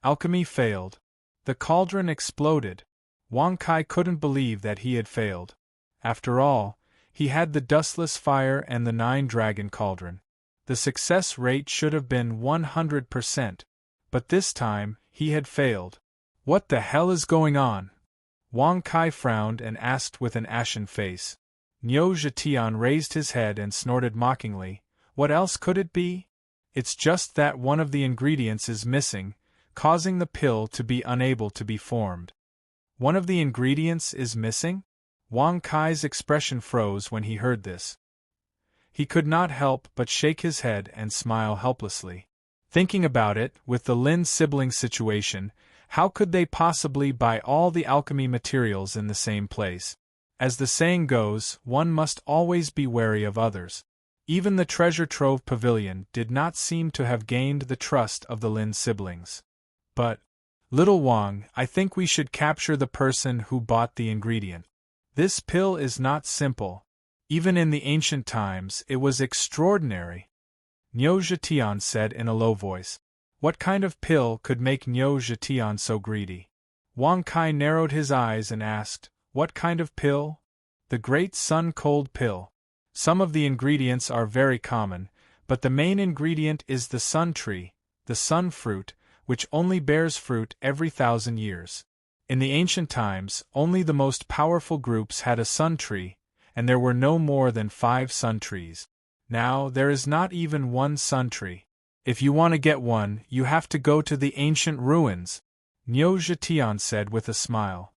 Alchemy failed. The cauldron exploded. Wang Kai couldn't believe that he had failed. After all, he had the dustless fire and the 9-dragon cauldron. The success rate should have been 100%, but this time, he had failed. What the hell is going on? Wang Kai frowned and asked with an ashen face. Niu Zhetian raised his head and snorted mockingly. What else could it be? It's just that one of the ingredients is missing, causing the pill to be unable to be formed. One of the ingredients is missing? Wang Kai's expression froze when he heard this. He could not help but shake his head and smile helplessly. Thinking about it, with the Lin sibling situation, how could they possibly buy all the alchemy materials in the same place? As the saying goes, one must always be wary of others. Even the treasure trove pavilion did not seem to have gained the trust of the Lin siblings. But, Little Wang, I think we should capture the person who bought the ingredient. This pill is not simple. Even in the ancient times, it was extraordinary. Niu Zhetian said in a low voice. What kind of pill could make Niu Zhetian so greedy? Wang Kai narrowed his eyes and asked, What kind of pill? The Great Sun Cold Pill. Some of the ingredients are very common, but the main ingredient is the sun tree, the sun fruit, which only bears fruit every 1,000 years. In the ancient times, only the most powerful groups had a sun tree, and there were no more than 5 sun trees. Now, there is not even one sun tree. If you want to get one, you have to go to the ancient ruins, Niu Zhetian said with a smile.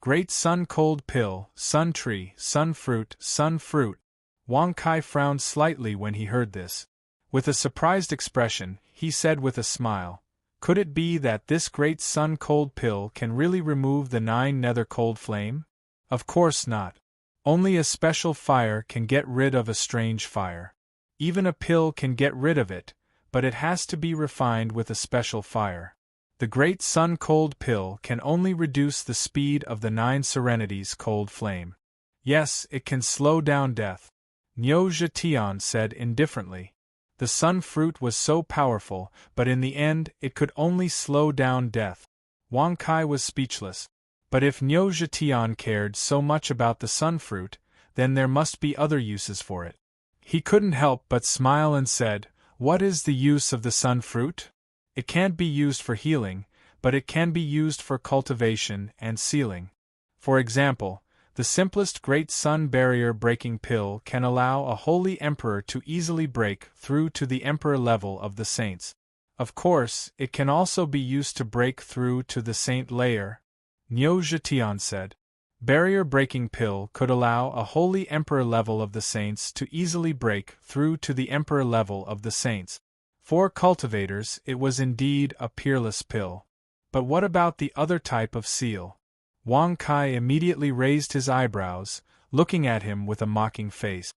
Great Sun Cold Pill, Sun Tree, Sun Fruit, Sun Fruit. Wang Kai frowned slightly when he heard this. With a surprised expression, he said with a smile, Could it be that this Great Sun Cold Pill can really remove the 9 nether cold flame? Of course not. Only a special fire can get rid of a strange fire. Even a pill can get rid of it, but it has to be refined with a special fire. The Great Sun Cold Pill can only reduce the speed of the 9 serenities cold flame. Yes, it can slow down death, Niu Zhetian said indifferently. The sun fruit was so powerful, but in the end it could only slow down death. Wang Kai was speechless. But if Niu Zhetian cared so much about the sun fruit, then there must be other uses for it. He couldn't help but smile and said, What is the use of the sun fruit? It can't be used for healing, but it can be used for cultivation and sealing. For example, the simplest Great Sun Barrier breaking pill can allow a holy emperor to easily break through to the emperor level of the saints. Of course, it can also be used to break through to the saint layer, Niu Zhetian said. Barrier breaking pill could allow a holy emperor level of the saints to easily break through to the emperor level of the saints. For cultivators, it was indeed a peerless pill. But what about the other type of seal? Wang Kai immediately raised his eyebrows, looking at him with a mocking face.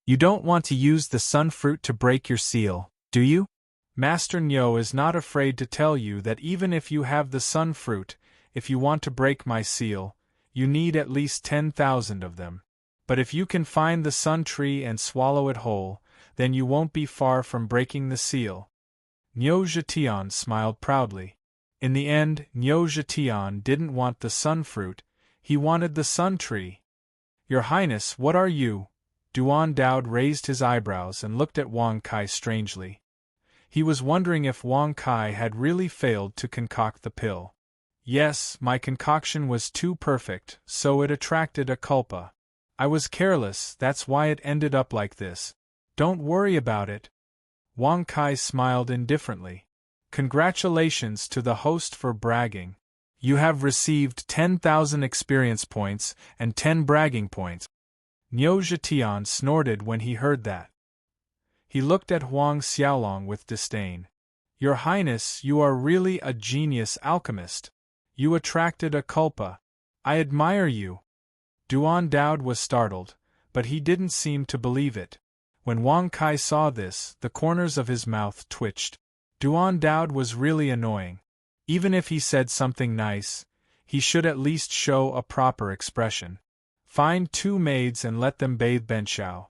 You don't want to use the sun fruit to break your seal, do you? Master Niu is not afraid to tell you that even if you have the sun fruit, if you want to break my seal, you need at least 10,000 of them. But if you can find the sun tree and swallow it whole, then you won't be far from breaking the seal. Niu Zhetian smiled proudly. In the end, Niu Zhetian didn't want the sun fruit, he wanted the sun tree. Your Highness, what are you? Duan Daod raised his eyebrows and looked at Wang Kai strangely. He was wondering if Wang Kai had really failed to concoct the pill. Yes, my concoction was too perfect, so it attracted a culpa. I was careless, that's why it ended up like this. Don't worry about it. Wang Kai smiled indifferently. Congratulations to the host for bragging. You have received 10,000 experience points and 10 bragging points. Niu Zhetian snorted when he heard that. He looked at Huang Xiaolong with disdain. Your Highness, you are really a genius alchemist. You attracted a culpa. I admire you. Duan Daod was startled, but he didn't seem to believe it. When Wang Kai saw this, the corners of his mouth twitched. Duan Daod was really annoying. Even if he said something nice, he should at least show a proper expression. Find 2 maids and let them bathe Benshao.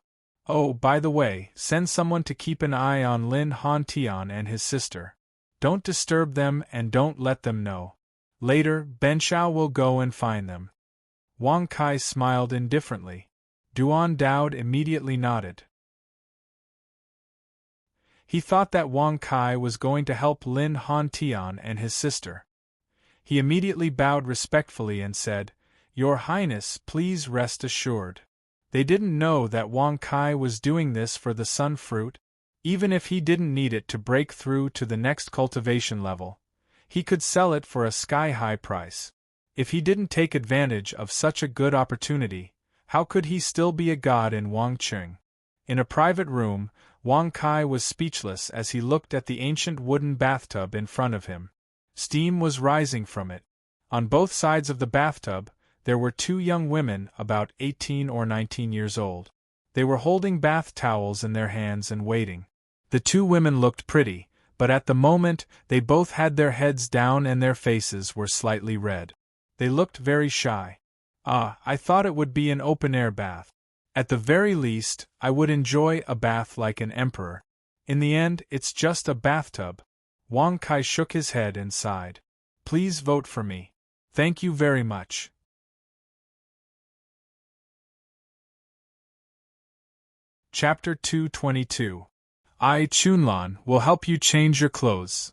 Oh, by the way, send someone to keep an eye on Lin Hantian and his sister. Don't disturb them and don't let them know. Later, Benshao will go and find them. Wang Kai smiled indifferently. Duan Daod immediately nodded. He thought that Wang Kai was going to help Lin Hantian and his sister. He immediately bowed respectfully and said, Your Highness, please rest assured. They didn't know that Wang Kai was doing this for the sun fruit. Even if he didn't need it to break through to the next cultivation level, he could sell it for a sky-high price. If he didn't take advantage of such a good opportunity, how could he still be a god in Wangqing? In a private room, Wang Kai was speechless as he looked at the ancient wooden bathtub in front of him. Steam was rising from it. On both sides of the bathtub, there were 2 young women about 18 or 19 years old. They were holding bath towels in their hands and waiting. The 2 women looked pretty, but at the moment they both had their heads down and their faces were slightly red. They looked very shy. "Ah, I thought it would be an open-air bath. At the very least, I would enjoy a bath like an emperor. In the end, it's just a bathtub." Wang Kai shook his head and sighed. "Please vote for me. Thank you very much." Chapter 222. I, Chunlan, will help you change your clothes.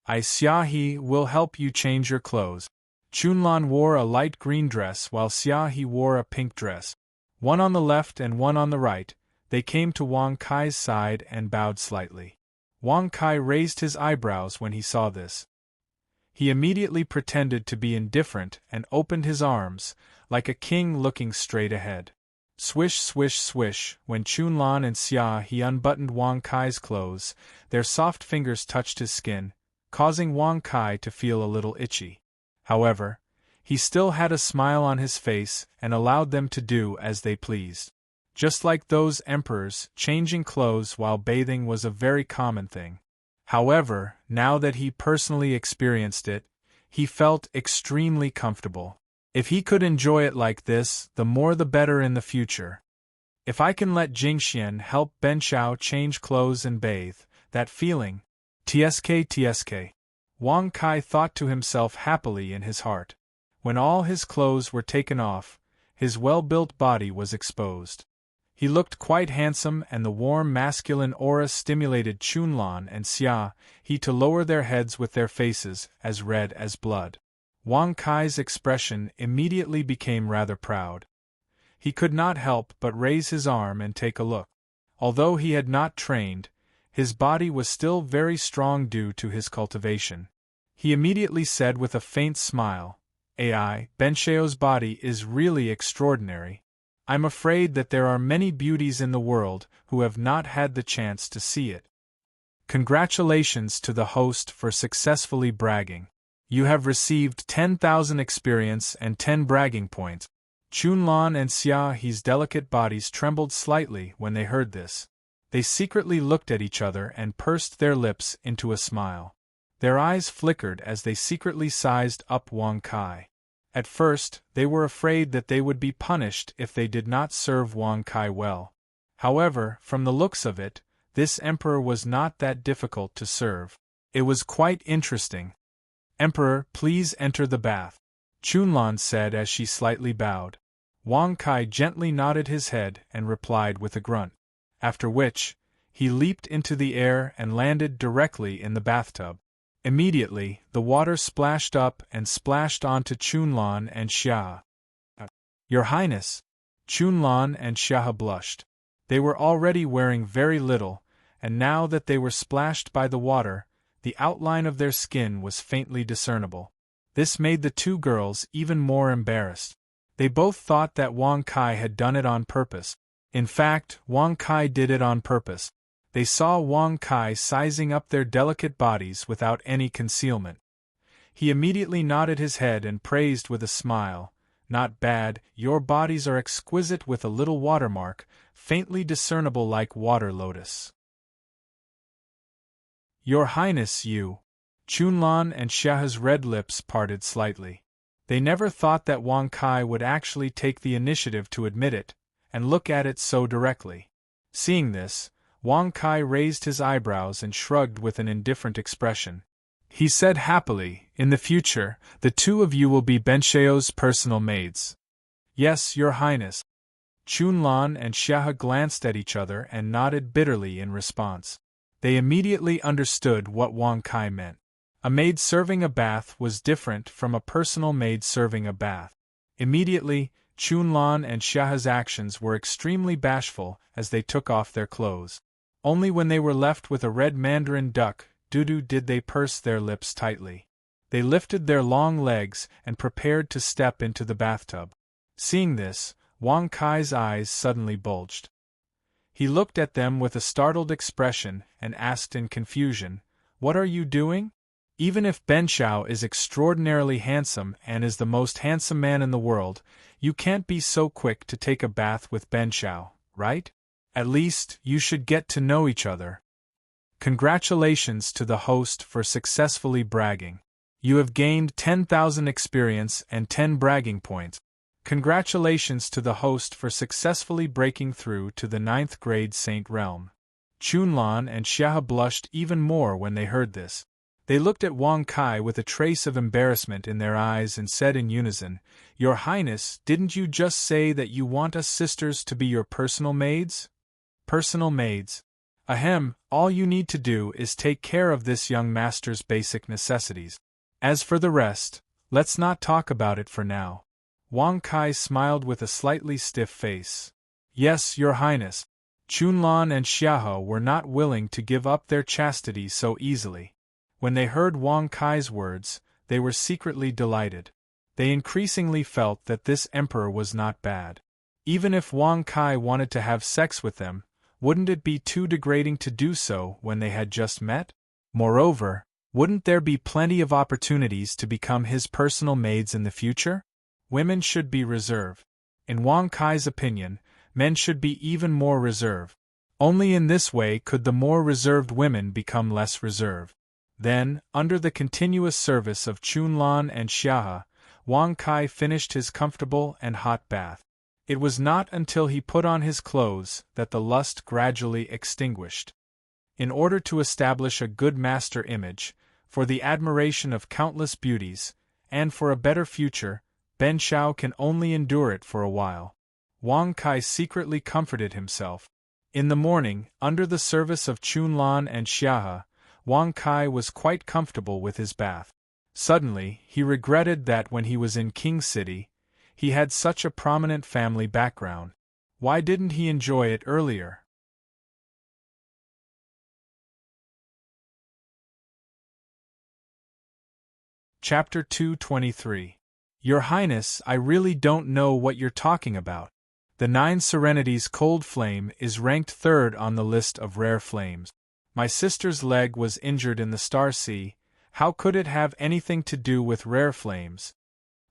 I, Xiaohe, will help you change your clothes. Chunlan wore a light green dress while Xiaohe wore a pink dress. One on the left and one on the right, they came to Wang Kai's side and bowed slightly. Wang Kai raised his eyebrows when he saw this. He immediately pretended to be indifferent and opened his arms, like a king looking straight ahead. Swish, swish, swish, when Chunlan and Xiaohe unbuttoned Wang Kai's clothes, their soft fingers touched his skin, causing Wang Kai to feel a little itchy. However, he still had a smile on his face and allowed them to do as they pleased. Just like those emperors, changing clothes while bathing was a very common thing. However, now that he personally experienced it, he felt extremely comfortable. If he could enjoy it like this, the more the better in the future. If I can let Jingxian help Ben Xiao change clothes and bathe, that feeling. Tsk. Wang Kai thought to himself happily in his heart. When all his clothes were taken off, his well-built body was exposed. He looked quite handsome, and the warm masculine aura stimulated Chunlan and Xiaohe to lower their heads with their faces as red as blood. Wang Kai's expression immediately became rather proud. He could not help but raise his arm and take a look. Although he had not trained, his body was still very strong due to his cultivation. He immediately said with a faint smile, "Ai, Benxiao's body is really extraordinary. I'm afraid that there are many beauties in the world who have not had the chance to see it." Congratulations to the host for successfully bragging. You have received 10,000 experience and 10 bragging points. Chunlan and Xiaohe's delicate bodies trembled slightly when they heard this. They secretly looked at each other and pursed their lips into a smile. Their eyes flickered as they secretly sized up Wang Kai. At first, they were afraid that they would be punished if they did not serve Wang Kai well. However, from the looks of it, this emperor was not that difficult to serve. It was quite interesting. "Emperor, please enter the bath," Chunlan said as she slightly bowed. Wang Kai gently nodded his head and replied with a grunt. After which, he leaped into the air and landed directly in the bathtub. Immediately, the water splashed up and splashed onto Chunlan and Xiaohe. "Your Highness!" Chunlan and Xiaohe blushed. They were already wearing very little, and now that they were splashed by the water, the outline of their skin was faintly discernible. This made the two girls even more embarrassed. They both thought that Wang Kai had done it on purpose. In fact, Wang Kai did it on purpose. They saw Wang Kai sizing up their delicate bodies without any concealment. He immediately nodded his head and praised with a smile, "Not bad, your bodies are exquisite with a little watermark, faintly discernible like water lotus." "Your Highness, you." Chunlan and Xiaohe's red lips parted slightly. They never thought that Wang Kai would actually take the initiative to admit it, and look at it so directly. Seeing this, Wang Kai raised his eyebrows and shrugged with an indifferent expression. He said happily, "In the future, the two of you will be Benxiao's personal maids." "Yes, Your Highness." Chunlan and Xiaohe glanced at each other and nodded bitterly in response. They immediately understood what Wang Kai meant. A maid serving a bath was different from a personal maid serving a bath. Immediately, Chunlan and Xiaohe's actions were extremely bashful as they took off their clothes. Only when they were left with a red mandarin duck, did they purse their lips tightly. They lifted their long legs and prepared to step into the bathtub. Seeing this, Wang Kai's eyes suddenly bulged. He looked at them with a startled expression and asked in confusion, "What are you doing? Even if Benxiao is extraordinarily handsome and is the most handsome man in the world, you can't be so quick to take a bath with Benxiao, right? At least, you should get to know each other." Congratulations to the host for successfully bragging. You have gained 10,000 experience and 10 bragging points. Congratulations to the host for successfully breaking through to the 9th grade Saint Realm. Chunlan and Xia blushed even more when they heard this. They looked at Wang Kai with a trace of embarrassment in their eyes and said in unison, "Your Highness, didn't you just say that you want us sisters to be your personal maids?" Personal maids. Ahem, all you need to do is take care of this young master's basic necessities. As for the rest, let's not talk about it for now. Wang Kai smiled with a slightly stiff face. Yes, Your Highness. Chunlan and Xiaohe were not willing to give up their chastity so easily. When they heard Wang Kai's words, they were secretly delighted. They increasingly felt that this emperor was not bad. Even if Wang Kai wanted to have sex with them, wouldn't it be too degrading to do so when they had just met? Moreover, wouldn't there be plenty of opportunities to become his personal maids in the future? Women should be reserved. In Wang Kai's opinion, men should be even more reserved. Only in this way could the more reserved women become less reserved. Then, under the continuous service of Chunlan and Xiaohe, Wang Kai finished his comfortable and hot bath. It was not until he put on his clothes that the lust gradually extinguished. In order to establish a good master image, for the admiration of countless beauties, and for a better future, Ben Shao can only endure it for a while. Wang Kai secretly comforted himself. In the morning, under the service of Chunlan and Xiaohe, Wang Kai was quite comfortable with his bath. Suddenly, he regretted that when he was in King City, he had such a prominent family background. Why didn't he enjoy it earlier? Chapter 223. Your Highness, I really don't know what you're talking about. The 9 Serenity's cold flame is ranked 3rd on the list of rare flames. My sister's leg was injured in the Star Sea. How could it have anything to do with rare flames?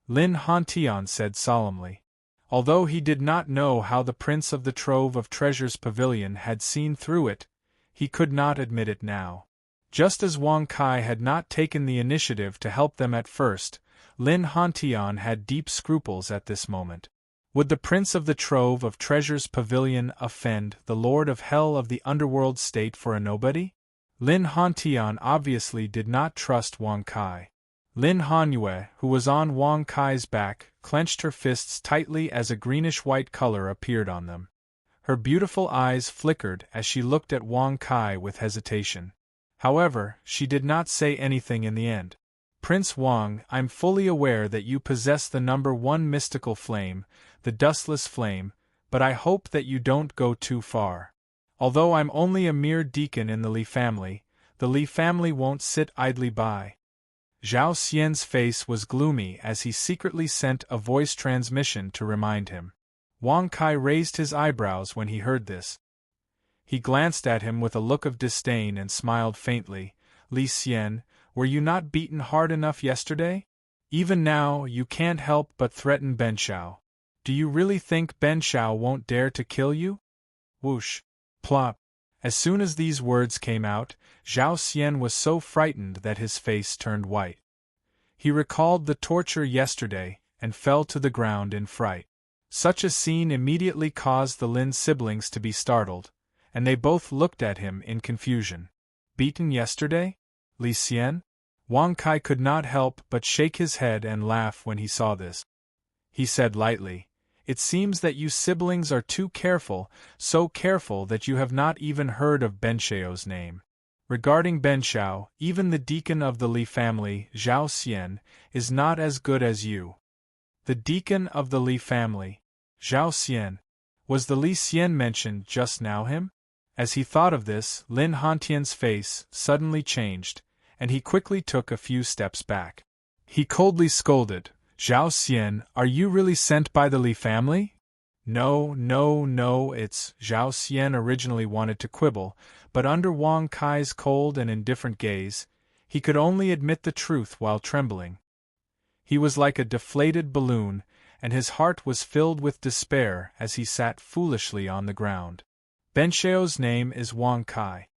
Lin Hantian said solemnly. Although he did not know how the Prince of the Trove of Treasures Pavilion had seen through it, he could not admit it now. Just as Wang Kai had not taken the initiative to help them at first, Lin Hantian had deep scruples at this moment. Would the Prince of the Trove of Treasures Pavilion offend the Lord of Hell of the Underworld State for a nobody? Lin Hantian obviously did not trust Wang Kai. Lin Hanyue, who was on Wang Kai's back, clenched her fists tightly as a greenish-white color appeared on them. Her beautiful eyes flickered as she looked at Wang Kai with hesitation. However, she did not say anything in the end. Prince Wang, I'm fully aware that you possess the number 1 mystical flame, the dustless flame, but I hope that you don't go too far. Although I'm only a mere deacon in the Li family, the Li family won't sit idly by. Zhao Xian's face was gloomy as he secretly sent a voice transmission to remind him. Wang Kai raised his eyebrows when he heard this. He glanced at him with a look of disdain and smiled faintly. Li Xian, were you not beaten hard enough yesterday? Even now, you can't help but threaten Ben Shao. Do you really think Ben Shao won't dare to kill you? Whoosh! Plop! As soon as these words came out, Zhao Xian was so frightened that his face turned white. He recalled the torture yesterday, and fell to the ground in fright. Such a scene immediately caused the Lin siblings to be startled, and they both looked at him in confusion. Beaten yesterday? Li Xian? Wang Kai could not help but shake his head and laugh when he saw this. He said lightly, It seems that you siblings are too careful, so careful that you have not even heard of Ben Shao's name. Regarding Ben Shao, even the deacon of the Li family, Zhao Xian, is not as good as you. The deacon of the Li family, Zhao Xian. Was the Li Xian mentioned just now him? As he thought of this, Lin Hantian's face suddenly changed, and he quickly took a few steps back. He coldly scolded, Zhao Xian, are you really sent by the Li family? No, it's Zhao Xian originally wanted to quibble, but under Wang Kai's cold and indifferent gaze, he could only admit the truth while trembling. He was like a deflated balloon, and his heart was filled with despair as he sat foolishly on the ground. Ben Shao's name is Wang Kai.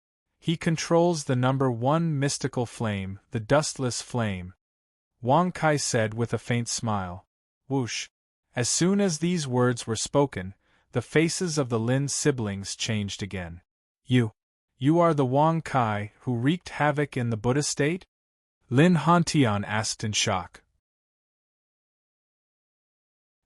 He controls the number one mystical flame, the dustless flame," Wang Kai said with a faint smile. Whoosh! As soon as these words were spoken, the faces of the Lin siblings changed again. You are the Wang Kai who wreaked havoc in the Buddha state?" Lin Hantian asked in shock.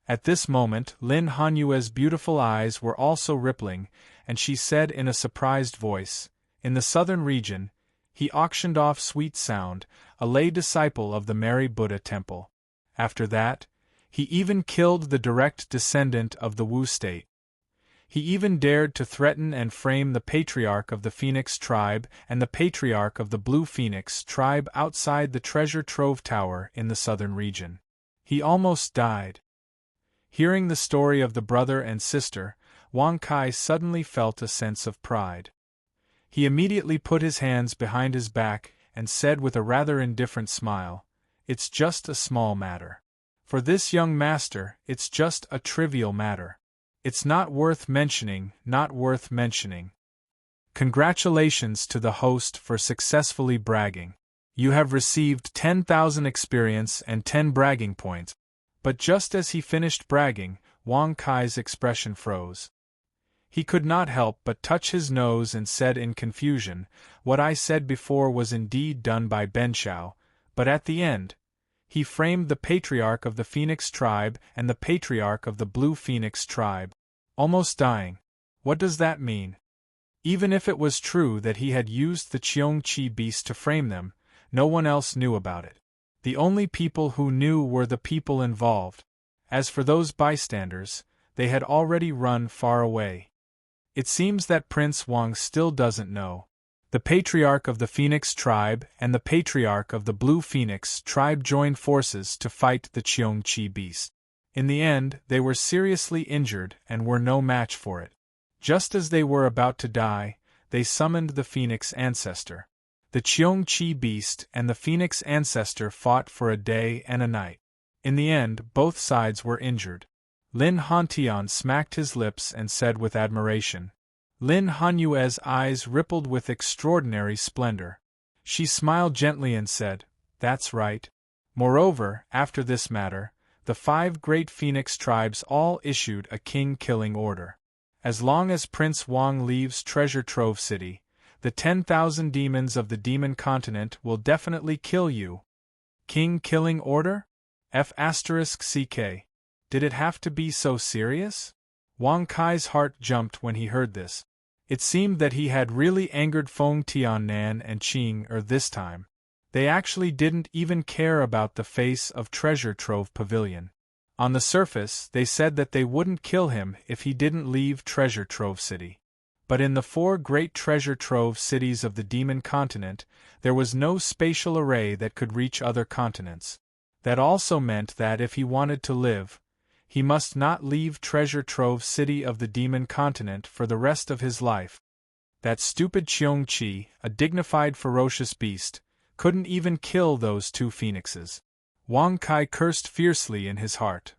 At this moment, Lin Hanyue's beautiful eyes were also rippling, and she said in a surprised voice, "In the southern region, he auctioned off Sweet Sound, a lay disciple of the Mary Buddha temple. After that, he even killed the direct descendant of the Wu state. He even dared to threaten and frame the patriarch of the Phoenix tribe and the patriarch of the Blue Phoenix tribe outside the treasure trove tower in the southern region. He almost died." Hearing the story of the brother and sister, Wang Kai suddenly felt a sense of pride. He immediately put his hands behind his back and said with a rather indifferent smile, "It's just a small matter. For this young master, it's just a trivial matter. It's not worth mentioning, not worth mentioning." Congratulations to the host for successfully bragging. You have received 10,000 experience and 10 bragging points. But just as he finished bragging, Wang Kai's expression froze. He could not help but touch his nose and said in confusion, "What I said before was indeed done by Benshao, but at the end, he framed the patriarch of the Phoenix tribe and the patriarch of the Blue Phoenix tribe." Almost dying. What does that mean? Even if it was true that he had used the Cheongqi beast to frame them, no one else knew about it. The only people who knew were the people involved. As for those bystanders, they had already run far away. It seems that Prince Wang still doesn't know. The patriarch of the Phoenix tribe and the patriarch of the Blue Phoenix tribe joined forces to fight the Cheongqi beast. In the end, they were seriously injured and were no match for it. Just as they were about to die, they summoned the Phoenix ancestor. The Cheongqi beast and the Phoenix ancestor fought for a day and a night. In the end, both sides were injured. Lin Hantian smacked his lips and said with admiration. Lin Hanyue's eyes rippled with extraordinary splendor. She smiled gently and said, "That's right. Moreover, after this matter, the 5 great Phoenix tribes all issued a king-killing order. As long as Prince Wang leaves Treasure Trove City, the 10,000 demons of the demon continent will definitely kill you." King-killing order? F***CK. Did it have to be so serious? Wang Kai's heart jumped when he heard this. It seemed that he had really angered Feng Tiannan and Qing this time. They actually didn't even care about the face of Treasure Trove Pavilion. On the surface, they said that they wouldn't kill him if he didn't leave Treasure Trove City. But in the 4 great treasure trove cities of the demon continent, there was no spatial array that could reach other continents. That also meant that if he wanted to live, he must not leave Treasure Trove City of the demon continent for the rest of his life. That stupid Cheongqi, a dignified ferocious beast, couldn't even kill those 2 phoenixes. Wang Kai cursed fiercely in his heart.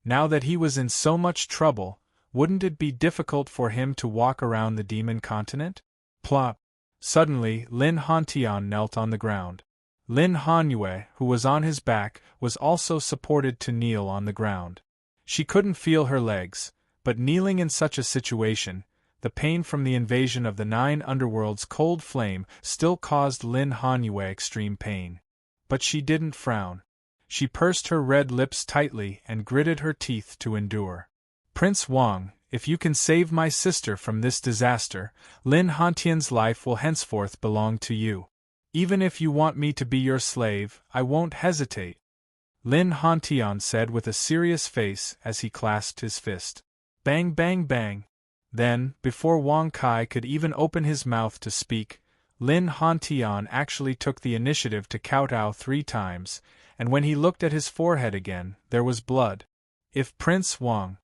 Now that he was in so much trouble, wouldn't it be difficult for him to walk around the demon continent? Plop! Suddenly, Lin Hantian knelt on the ground. Lin Hanyue, who was on his back, was also supported to kneel on the ground. She couldn't feel her legs, but kneeling in such a situation, the pain from the invasion of the 9 underworld's cold flame still caused Lin Hanyue extreme pain. But she didn't frown. She pursed her red lips tightly and gritted her teeth to endure. "Prince Wang, if you can save my sister from this disaster, Lin Hantian's life will henceforth belong to you. Even if you want me to be your slave, I won't hesitate," Lin Hantian said with a serious face as he clasped his fist. Bang bang bang. Then, before Wang Kai could even open his mouth to speak, Lin Hantian actually took the initiative to kowtow 3 times, and when he looked at his forehead again, there was blood. If Prince Wang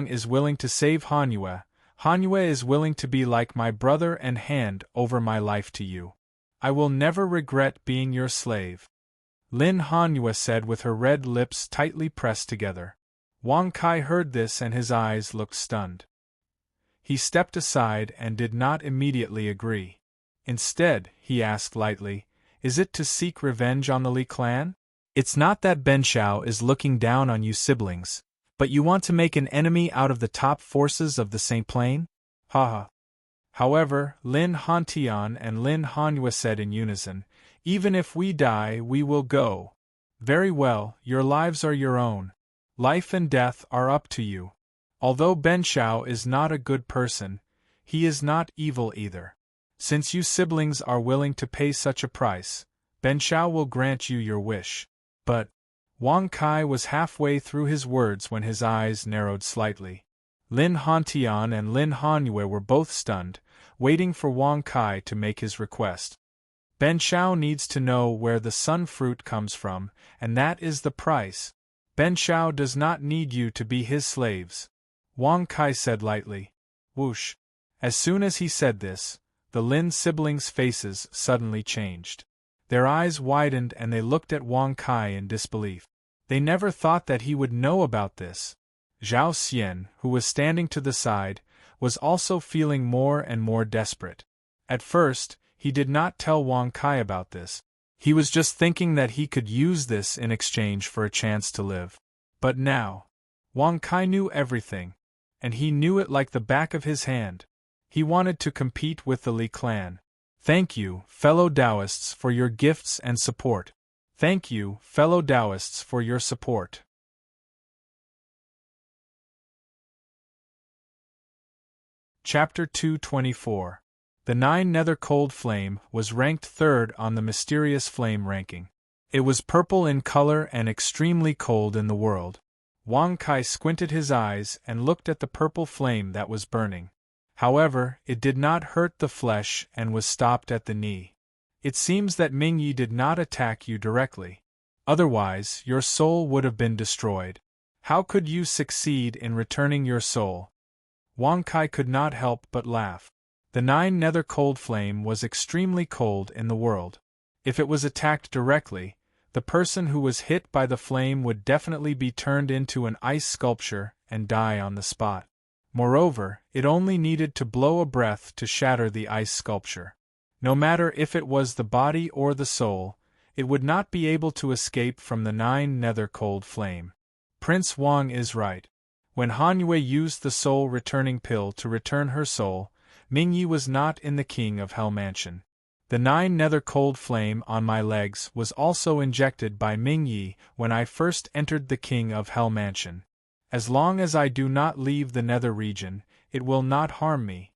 is willing to save Hanyue, Hanyue is willing to be like my brother and hand over my life to you. I will never regret being your slave," Lin Hanyue said with her red lips tightly pressed together. Wang Kai heard this and his eyes looked stunned. He stepped aside and did not immediately agree. Instead, he asked lightly, "Is it to seek revenge on the Li clan? It's not that Ben Shao is looking down on you siblings, but you want to make an enemy out of the top forces of the St. Plain? Haha." However, Lin Hantian and Lin Hanyue said in unison, "Even if we die, we will go." "Very well, your lives are your own. Life and death are up to you. Although Ben Shao is not a good person, he is not evil either. Since you siblings are willing to pay such a price, Ben Shao will grant you your wish." But Wang Kai was halfway through his words when his eyes narrowed slightly. Lin Hantian and Lin Hanyue were both stunned, waiting for Wang Kai to make his request. "Ben Shao needs to know where the sun fruit comes from, and that is the price. Ben Shao does not need you to be his slaves," Wang Kai said lightly. Whoosh! As soon as he said this, the Lin siblings' faces suddenly changed. Their eyes widened and they looked at Wang Kai in disbelief. They never thought that he would know about this. Zhao Xian, who was standing to the side, was also feeling more and more desperate. At first, he did not tell Wang Kai about this. He was just thinking that he could use this in exchange for a chance to live. But now, Wang Kai knew everything, and he knew it like the back of his hand. He wanted to compete with the Li clan. "Thank you, fellow Taoists, for your gifts and support. Thank you, fellow Taoists, for your support." Chapter 224. The 9 Nether Cold Flame was ranked 3rd on the mysterious flame ranking. It was purple in color and extremely cold in the world. Wang Kai squinted his eyes and looked at the purple flame that was burning. However, it did not hurt the flesh and was stopped at the knee. "It seems that Mingyi did not attack you directly. Otherwise, your soul would have been destroyed. How could you succeed in returning your soul?" Wang Kai could not help but laugh. The 9 Nether Cold Flame was extremely cold in the world. If it was attacked directly, the person who was hit by the flame would definitely be turned into an ice sculpture and die on the spot. Moreover, it only needed to blow a breath to shatter the ice sculpture. No matter if it was the body or the soul, it would not be able to escape from the 9 Nether Cold Flame. Prince Wang is right. When Hanyue used the soul-returning pill to return her soul, Mingyi was not in the King of Hell Mansion. The 9 Nether Cold Flame on my legs was also injected by Mingyi when I first entered the King of Hell Mansion. As long as I do not leave the Nether region, it will not harm me,"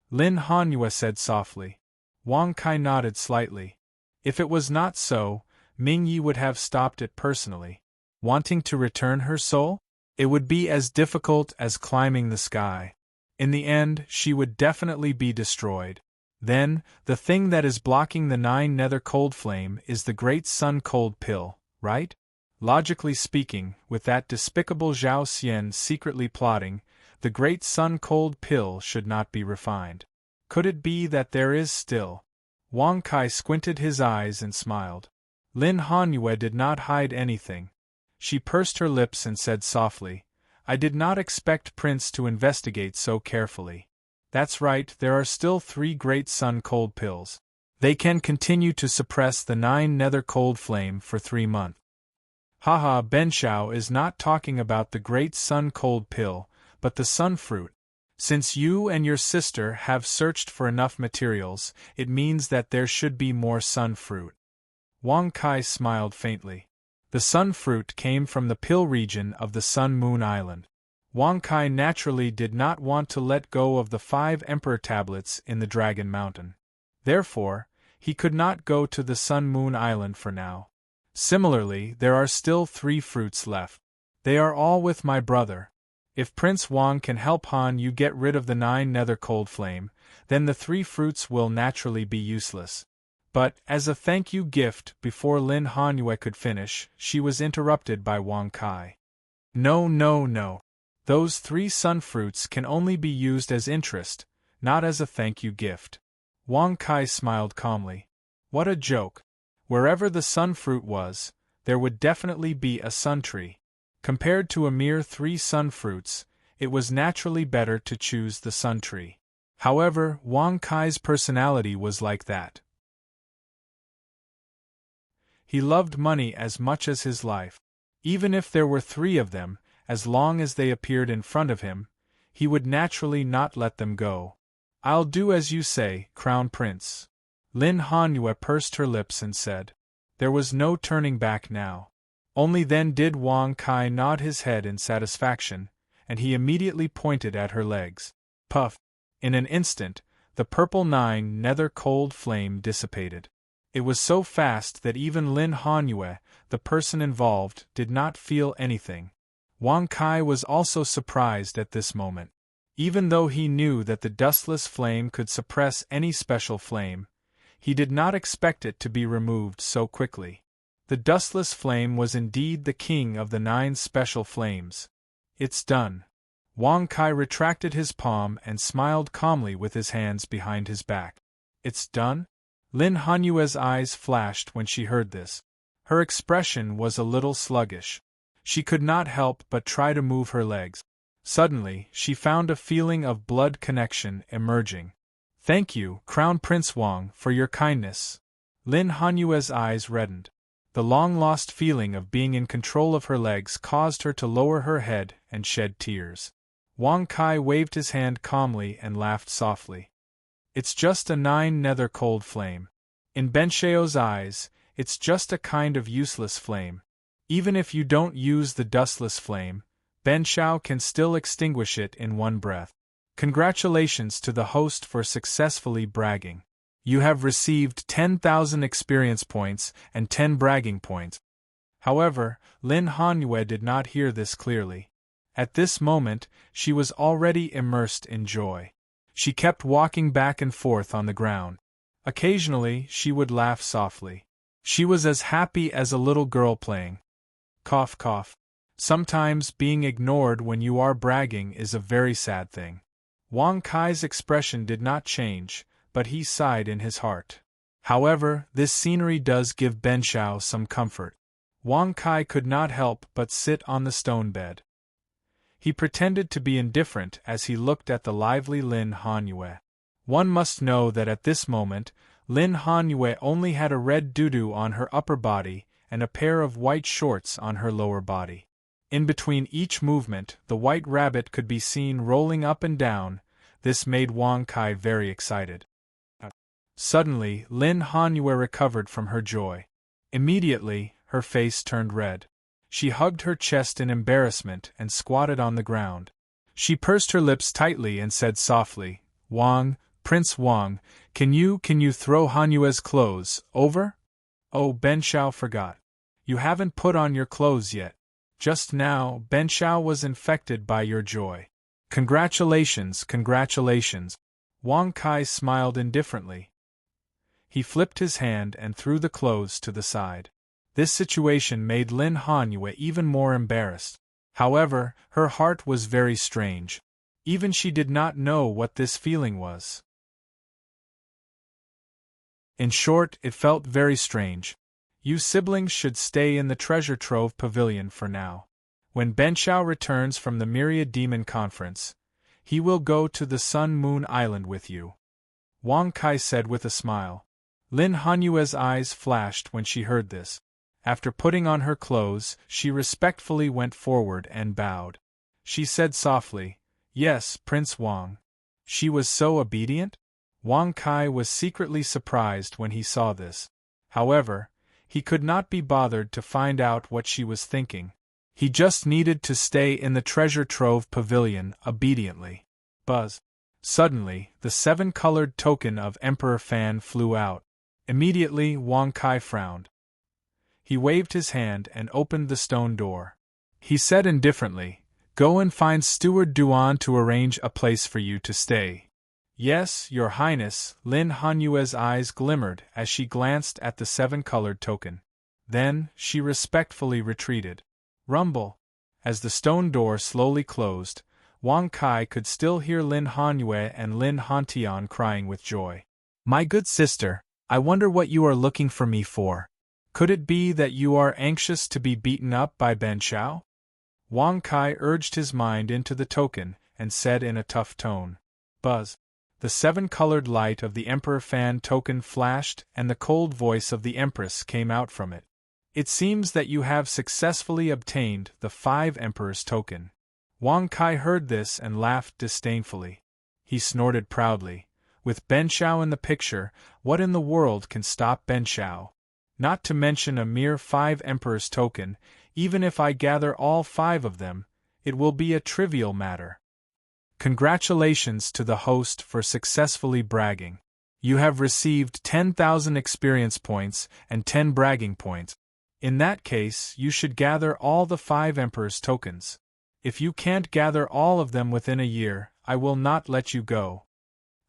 Lin Hanyue said softly. Wang Kai nodded slightly. If it was not so, Mingyi would have stopped it personally. Wanting to return her soul? It would be as difficult as climbing the sky. In the end, she would definitely be destroyed. Then, the thing that is blocking the 9 Nether Cold Flame is the Great Sun Cold Pill, right? Logically speaking, with that despicable Zhao Xian secretly plotting, the Great Sun Cold Pill should not be refined. Could it be that there is still? Wang Kai squinted his eyes and smiled. Lin Hanyue did not hide anything. She pursed her lips and said softly, "I did not expect Prince to investigate so carefully. That's right, there are still 3 Great Sun Cold Pills. They can continue to suppress the 9 Nether Cold Flame for 3 months. Haha, Ben Shao is not talking about the Great Sun Cold Pill, but the Sun Fruit. Since you and your sister have searched for enough materials, it means that there should be more Sun Fruit." Wang Kai smiled faintly. The Sun Fruit came from the Pill region of the Sun Moon Island. Wang Kai naturally did not want to let go of the 5 Emperor Tablets in the Dragon Mountain. Therefore, he could not go to the Sun Moon Island for now. Similarly, there are still 3 fruits left. They are all with my brother. If Prince Wang can help Han you get rid of the 9 Nether Cold Flame, then the 3 fruits will naturally be useless. But, as a thank you gift, before Lin Hanyue could finish, she was interrupted by Wang Kai. No, no, no. Those 3 sun fruits can only be used as interest, not as a thank you gift. Wang Kai smiled calmly. What a joke. Wherever the sun fruit was, there would definitely be a sun tree. Compared to a mere 3 sun fruits, it was naturally better to choose the sun tree. However, Wang Kai's personality was like that. He loved money as much as his life. Even if there were 3 of them, as long as they appeared in front of him, he would naturally not let them go. "I'll do as you say, Crown Prince." Lin Hanyue pursed her lips and said. There was no turning back now. Only then did Wang Kai nod his head in satisfaction, and he immediately pointed at her legs. Puff! In an instant, the purple 9 nether cold flame dissipated. It was so fast that even Lin Hanyue, the person involved, did not feel anything. Wang Kai was also surprised at this moment. Even though he knew that the dustless flame could suppress any special flame, he did not expect it to be removed so quickly. The dustless flame was indeed the king of the 9 special flames. It's done. Wang Kai retracted his palm and smiled calmly with his hands behind his back. It's done? Lin Hanyue's eyes flashed when she heard this. Her expression was a little sluggish. She could not help but try to move her legs. Suddenly, she found a feeling of blood connection emerging. Thank you, Crown Prince Wang, for your kindness. Lin Hanyue's eyes reddened. The long-lost feeling of being in control of her legs caused her to lower her head and shed tears. Wang Kai waved his hand calmly and laughed softly. It's just a 9 nether cold flame. In Benshio's eyes, it's just a kind of useless flame. Even if you don't use the dustless flame, Benshao can still extinguish it in one breath. Congratulations to the host for successfully bragging. You have received 10,000 experience points and 10 bragging points. However, Lin Hanyue did not hear this clearly. At this moment, she was already immersed in joy. She kept walking back and forth on the ground. Occasionally, she would laugh softly. She was as happy as a little girl playing. Cough, cough. Sometimes being ignored when you are bragging is a very sad thing. Wang Kai's expression did not change, but he sighed in his heart. However, this scenery does give Benshao some comfort. Wang Kai could not help but sit on the stone bed. He pretended to be indifferent as he looked at the lively Lin Hanyue. One must know that at this moment, Lin Hanyue only had a red doo-doo on her upper body and a pair of white shorts on her lower body. In between each movement, the white rabbit could be seen rolling up and down. This made Wang Kai very excited. Suddenly, Lin Hanyue recovered from her joy. Immediately, her face turned red. She hugged her chest in embarrassment and squatted on the ground. She pursed her lips tightly and said softly, Wang, Prince Wang, can you throw Hanyue's clothes over? Oh, Benshao forgot. You haven't put on your clothes yet. Just now, Benshao was infected by your joy. Congratulations, congratulations. Wang Kai smiled indifferently. He flipped his hand and threw the clothes to the side. This situation made Lin Hanyue even more embarrassed. However, her heart was very strange. Even she did not know what this feeling was. In short, it felt very strange. You siblings should stay in the treasure trove pavilion for now. When Benshao returns from the Myriad Demon Conference, he will go to the Sun Moon Island with you. Wang Kai said with a smile. Lin Hanyue's eyes flashed when she heard this. After putting on her clothes, she respectfully went forward and bowed. She said softly, Yes, Prince Wang. She was so obedient? Wang Kai was secretly surprised when he saw this. However, he could not be bothered to find out what she was thinking. He just needed to stay in the treasure trove pavilion obediently. Buzz. Suddenly, the 7-colored token of Emperor Fan flew out. Immediately, Wang Kai frowned. He waved his hand and opened the stone door. He said indifferently, Go and find Steward Duan to arrange a place for you to stay. Yes, Your Highness. Lin Hanyue's eyes glimmered as she glanced at the 7-colored token. Then, she respectfully retreated. Rumble. As the stone door slowly closed, Wang Kai could still hear Lin Hanyue and Lin Hantian crying with joy. My good sister, I wonder what you are looking for me for. Could it be that you are anxious to be beaten up by Benshao? Wang Kai urged his mind into the token, and said in a tough tone. Buzz. The seven-colored light of the Emperor Fan token flashed, and the cold voice of the Empress came out from it. It seems that you have successfully obtained the 5 Emperors token. Wang Kai heard this and laughed disdainfully. He snorted proudly. With Ben Shao in the picture, what in the world can stop Ben Shao? Not to mention a mere 5 Emperors token, even if I gather all 5 of them, it will be a trivial matter. Congratulations to the host for successfully bragging. You have received 10,000 experience points and 10 bragging points. In that case, you should gather all the 5 Emperor's tokens. If you can't gather all of them within a year, I will not let you go.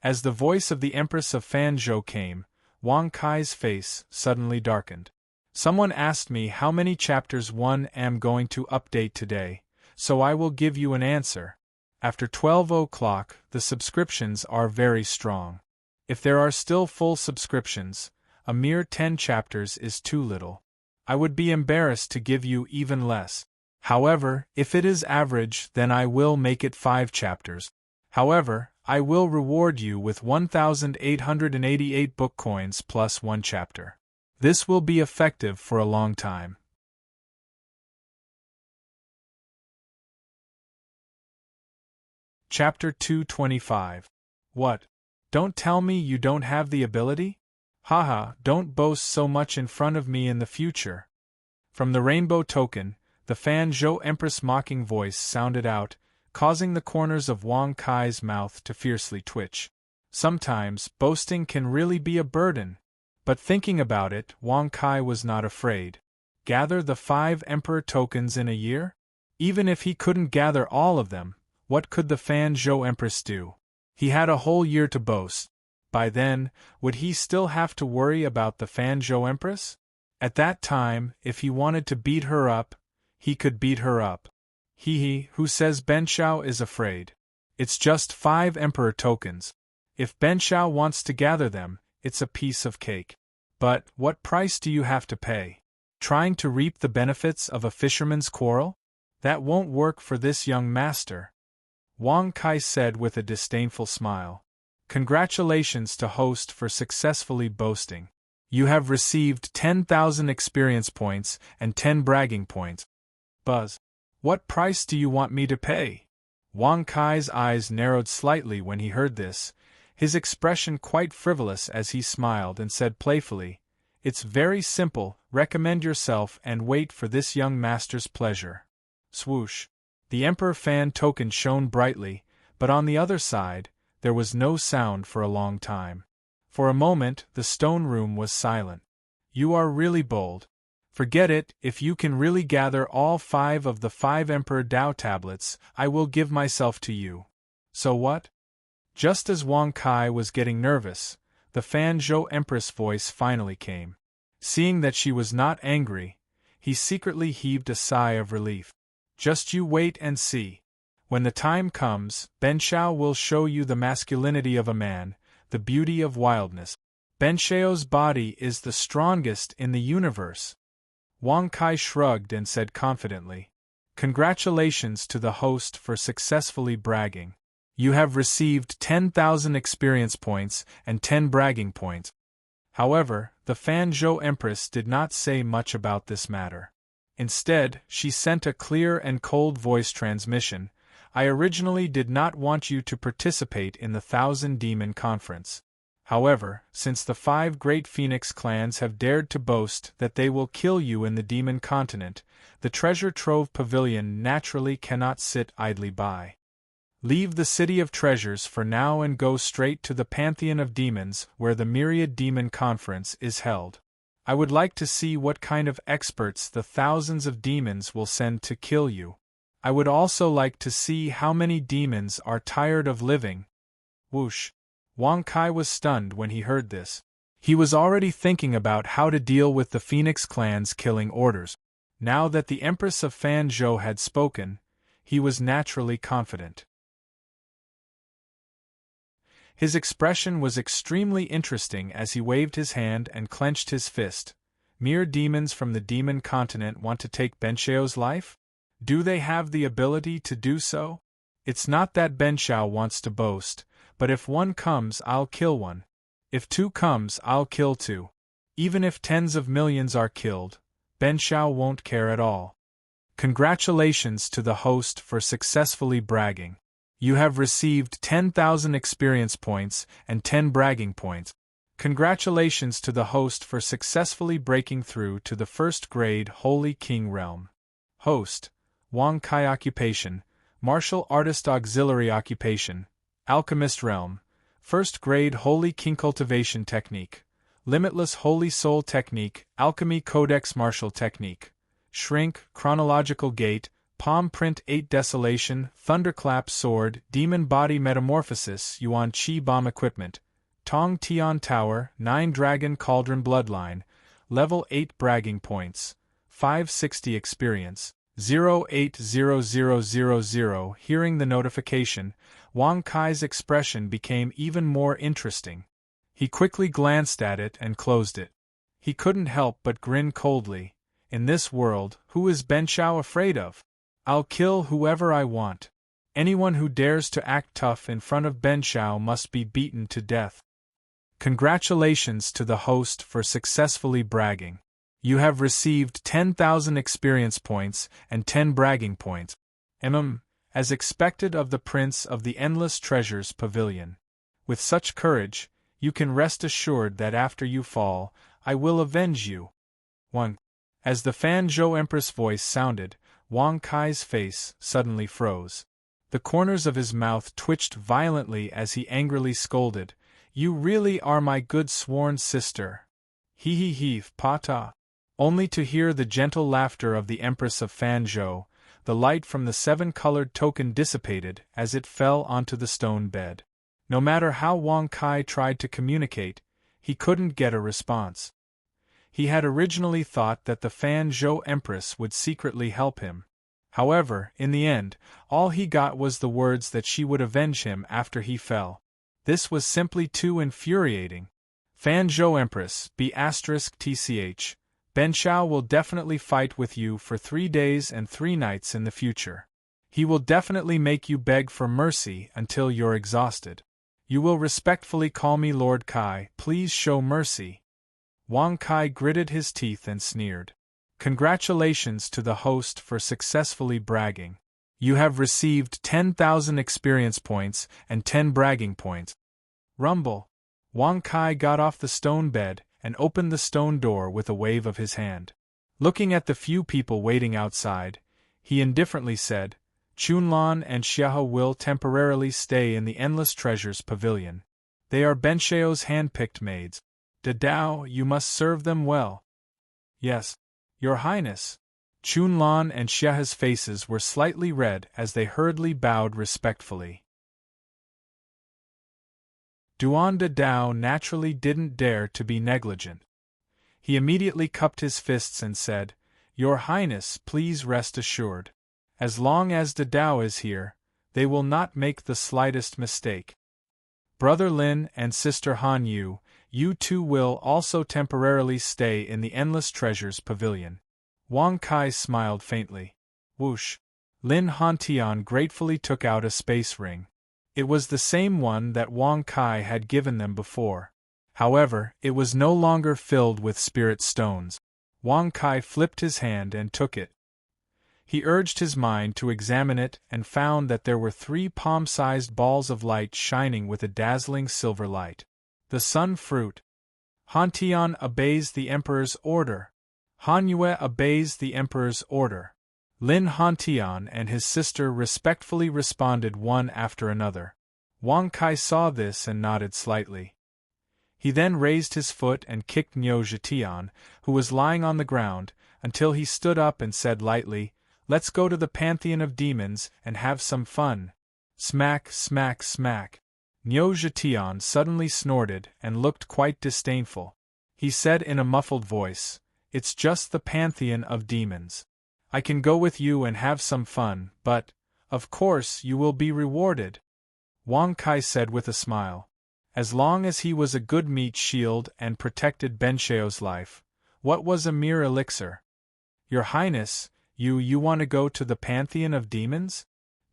As the voice of the Empress of Fanzhou came, Wang Kai's face suddenly darkened. Someone asked me how many chapters 1 am going to update today, so I will give you an answer. After 12 o'clock, the subscriptions are very strong. If there are still full subscriptions, a mere 10 chapters is too little. I would be embarrassed to give you even less. However, if it is average, then I will make it 5 chapters. However, I will reward you with 1,888 book coins plus 1 chapter. This will be effective for a long time. Chapter 225. What? Don't tell me you don't have the ability? Haha, don't boast so much in front of me in the future. From the rainbow token, the Fanzhou Empress' mocking voice sounded out, causing the corners of Wang Kai's mouth to fiercely twitch. Sometimes, boasting can really be a burden. But thinking about it, Wang Kai was not afraid. Gather the 5 Emperor tokens in a year? Even if he couldn't gather all of them, what could the Fanzhou Empress do? He had a whole year to boast. By then, would he still have to worry about the Fanzhou Empress? At that time, if he wanted to beat her up, he could beat her up. Who says Ben Shao is afraid? It's just 5 Emperor tokens. If Ben Shao wants to gather them, it's a piece of cake. But, what price do you have to pay? Trying to reap the benefits of a fisherman's quarrel? That won't work for this young master. Wang Kai said with a disdainful smile. Congratulations to host for successfully boasting. You have received 10,000 experience points and 10 bragging points. Buzz. What price do you want me to pay? Wang Kai's eyes narrowed slightly when he heard this, his expression quite frivolous as he smiled and said playfully, It's very simple, recommend yourself and wait for this young master's pleasure. Swoosh. The Emperor Fan token shone brightly, but on the other side, there was no sound for a long time. For a moment, the stone room was silent. You are really bold. Forget it, if you can really gather all 5 of the 5 Emperor Dao tablets, I will give myself to you. So what? Just as Wang Kai was getting nervous, the Fanzhou Empress' voice finally came. Seeing that she was not angry, he secretly heaved a sigh of relief. Just you wait and see. When the time comes, Ben Shao will show you the masculinity of a man, the beauty of wildness. Ben Shao's body is the strongest in the universe. Wang Kai shrugged and said confidently, Congratulations to the host for successfully bragging. You have received 10,000 experience points and 10 bragging points. However, the Fanzhou Empress did not say much about this matter. Instead, she sent a clear and cold voice transmission. I originally did not want you to participate in the 1,000 Demon Conference. However, since the 5 great Phoenix clans have dared to boast that they will kill you in the Demon Continent, the Treasure Trove Pavilion naturally cannot sit idly by. Leave the City of Treasures for now and go straight to the Pantheon of Demons where the Myriad Demon Conference is held. I would like to see what kind of experts the thousands of demons will send to kill you. I would also like to see how many demons are tired of living. Whoosh. Wang Kai was stunned when he heard this. He was already thinking about how to deal with the Phoenix clan's killing orders. Now that the Empress of Fanzhou had spoken, he was naturally confident. His expression was extremely interesting as he waved his hand and clenched his fist. Mere demons from the demon continent want to take Ben Shao's life? Do they have the ability to do so? It's not that Benshao wants to boast, but if one comes, I'll kill one. If two comes, I'll kill two. Even if tens of millions are killed, Benshao won't care at all. Congratulations to the host for successfully bragging. You have received 10,000 experience points and 10 bragging points. Congratulations to the host for successfully breaking through to the first grade Holy King realm. Host: Wang Kai occupation, martial artist auxiliary occupation, alchemist realm, first grade Holy King cultivation technique, limitless Holy Soul technique, alchemy codex martial technique. Shrink, chronological gate, palm print 8 desolation, thunderclap sword, demon body metamorphosis, yuan chi bomb equipment, Tong Tian tower, 9 dragon cauldron bloodline, level 8 bragging points, 560 experience, 080000. Hearing the notification, Wang Kai's expression became even more interesting. He quickly glanced at it and closed it. He couldn't help but grin coldly. In this world, who is Benshao afraid of? I'll kill whoever I want. Anyone who dares to act tough in front of Benshao must be beaten to death. Congratulations to the host for successfully bragging. You have received 10,000 experience points and 10 bragging points. As expected of the Prince of the Endless Treasures Pavilion. With such courage, you can rest assured that after you fall, I will avenge you. 1. As the Fan Zhou Empress voice sounded, Wang Kai's face suddenly froze. The corners of his mouth twitched violently as he angrily scolded, "You really are my good sworn sister. He, pata." Only to hear the gentle laughter of the Empress of Fan Zhou, the light from the 7-colored token dissipated as it fell onto the stone bed. No matter how Wang Kai tried to communicate, he couldn't get a response. He had originally thought that the Fan Zhou Empress would secretly help him. However, in the end, all he got was the words that she would avenge him after he fell. This was simply too infuriating. Fan Zhou Empress, B*TCH, Benshao will definitely fight with you for 3 days and 3 nights in the future. He will definitely make you beg for mercy until you're exhausted. You will respectfully call me Lord Kai, please show mercy. Wang Kai gritted his teeth and sneered. Congratulations to the host for successfully bragging. You have received 10,000 experience points and 10 bragging points. Rumble. Wang Kai got off the stone bed and opened the stone door with a wave of his hand. Looking at the few people waiting outside, he indifferently said, Chunlan and Xiaohe will temporarily stay in the Endless Treasures Pavilion. They are Benshao's hand-picked maids. Dadao, you must serve them well. Yes, Your Highness. Chunlan and Xiaohe's faces were slightly red as they hurriedly bowed respectfully. Duan Dadao naturally didn't dare to be negligent. He immediately cupped his fists and said, Your Highness, please rest assured. As long as Dadao is here, they will not make the slightest mistake. Brother Lin and Sister Han Yu, you two will also temporarily stay in the Endless Treasures Pavilion. Wang Kai smiled faintly. Whoosh! Lin Hantian gratefully took out a space ring. It was the same one that Wang Kai had given them before. However, it was no longer filled with spirit stones. Wang Kai flipped his hand and took it. He urged his mind to examine it and found that there were 3 palm-sized balls of light shining with a dazzling silver light. The Sun Fruit. Hantian obeys the Emperor's order. Han Yue obeys the Emperor's order. Lin Hantian and his sister respectfully responded one after another. Wang Kai saw this and nodded slightly. He then raised his foot and kicked Niu Zhetian, who was lying on the ground, until he stood up and said lightly, Let's go to the Pantheon of Demons and have some fun. Smack, smack, smack. Niu Zhetian suddenly snorted and looked quite disdainful. He said in a muffled voice, It's just the Pantheon of Demons. I can go with you and have some fun, but, of course, you will be rewarded. Wang Kai said with a smile. As long as he was a good meat shield and protected Benshao's life, what was a mere elixir? Your Highness, You want to go to the pantheon of demons?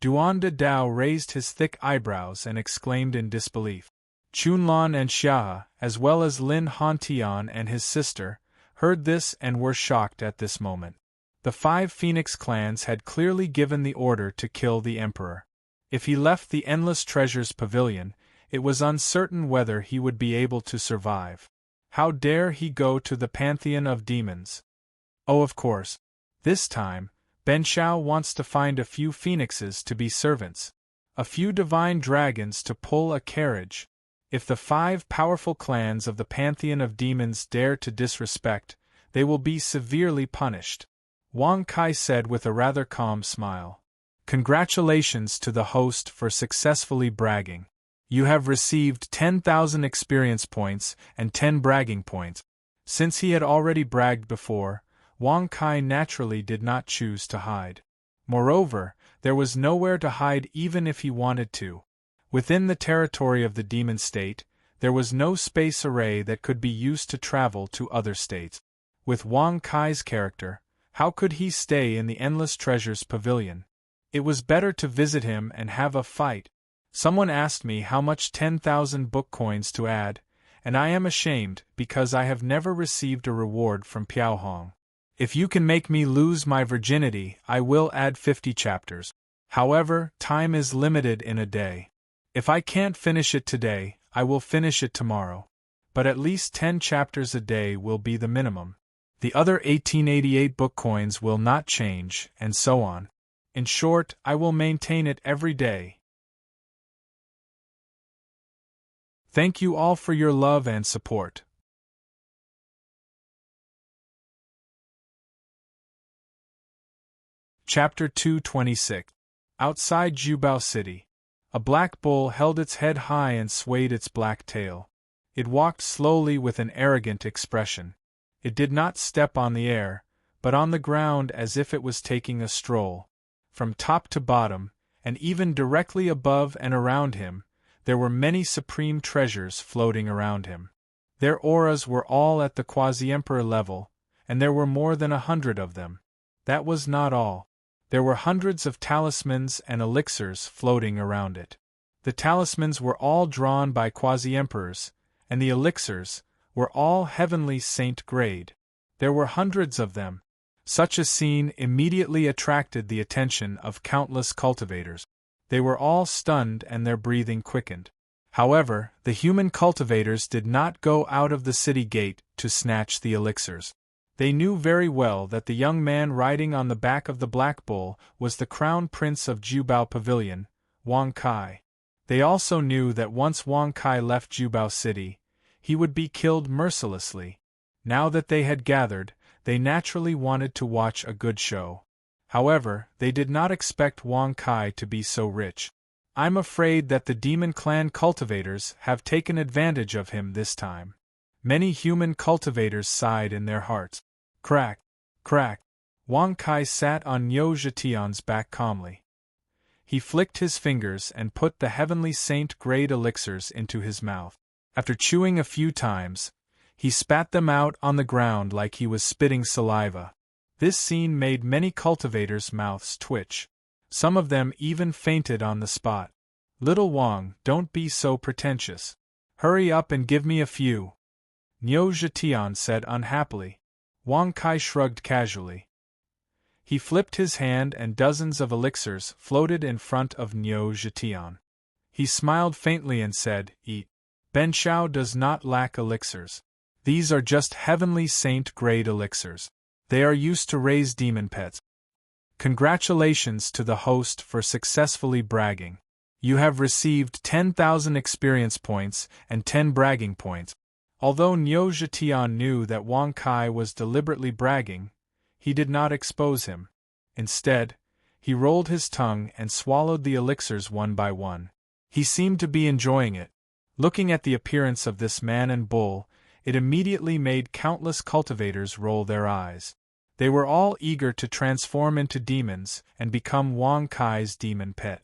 Duan de Dao raised his thick eyebrows and exclaimed in disbelief. Chunlan and Xia, as well as Lin Hantian and his sister, heard this and were shocked at this moment. The 5 Phoenix clans had clearly given the order to kill the emperor. If he left the Endless Treasures Pavilion, it was uncertain whether he would be able to survive. How dare he go to the pantheon of demons? Oh, of course. This time, Ben Shao wants to find a few phoenixes to be servants, a few divine dragons to pull a carriage. If the 5 powerful clans of the pantheon of demons dare to disrespect, they will be severely punished. Wang Kai said with a rather calm smile. Congratulations to the host for successfully bragging. You have received 10,000 experience points and 10 bragging points. Since he had already bragged before, Wang Kai naturally did not choose to hide. Moreover, there was nowhere to hide even if he wanted to. Within the territory of the demon state, there was no space array that could be used to travel to other states. With Wang Kai's character, how could he stay in the Endless Treasures Pavilion? It was better to visit him and have a fight. Someone asked me how much 10,000 book coins to add, and I am ashamed because I have never received a reward from Piaohong. If you can make me lose my virginity, I will add 50 chapters. However, time is limited in a day. If I can't finish it today, I will finish it tomorrow. But at least 10 chapters a day will be the minimum. The other 1888 book coins will not change, and so on. In short, I will maintain it every day. Thank you all for your love and support. Chapter 226. Outside Jubao City. A black bull held its head high and swayed its black tail. It walked slowly with an arrogant expression. It did not step on the air, but on the ground as if it was taking a stroll. From top to bottom, and even directly above and around him, there were many supreme treasures floating around him. Their auras were all at the quasi-emperor level, and there were more than 100 of them. That was not all. There were hundreds of talismans and elixirs floating around it. The talismans were all drawn by quasi-emperors, and the elixirs were all heavenly saint grade. There were hundreds of them. Such a scene immediately attracted the attention of countless cultivators. They were all stunned and their breathing quickened. However, the human cultivators did not go out of the city gate to snatch the elixirs. They knew very well that the young man riding on the back of the Black Bull was the crown prince of Jubao Pavilion, Wang Kai. They also knew that once Wang Kai left Jubao City, he would be killed mercilessly. Now that they had gathered, they naturally wanted to watch a good show. However, they did not expect Wang Kai to be so rich. I'm afraid that the Demon Clan cultivators have taken advantage of him this time. Many human cultivators sighed in their hearts. Crack, crack. Wang Kai sat on Niu Zhetian's back calmly. He flicked his fingers and put the heavenly saint-grade elixirs into his mouth. After chewing a few times, he spat them out on the ground like he was spitting saliva. This scene made many cultivators' mouths twitch. Some of them even fainted on the spot. Little Wang, don't be so pretentious. Hurry up and give me a few. Niu Zhetian said unhappily. Wang Kai shrugged casually. He flipped his hand and dozens of elixirs floated in front of Niu Zhetian. He smiled faintly and said, Eat. Ben Shao does not lack elixirs. These are just heavenly saint-grade elixirs. They are used to raise demon pets. Congratulations to the host for successfully bragging. You have received 10,000 experience points and 10 bragging points. Although Niu Zhetian knew that Wang Kai was deliberately bragging, he did not expose him. Instead, he rolled his tongue and swallowed the elixirs one by one. He seemed to be enjoying it. Looking at the appearance of this man and bull, it immediately made countless cultivators roll their eyes. They were all eager to transform into demons and become Wang Kai's demon pet.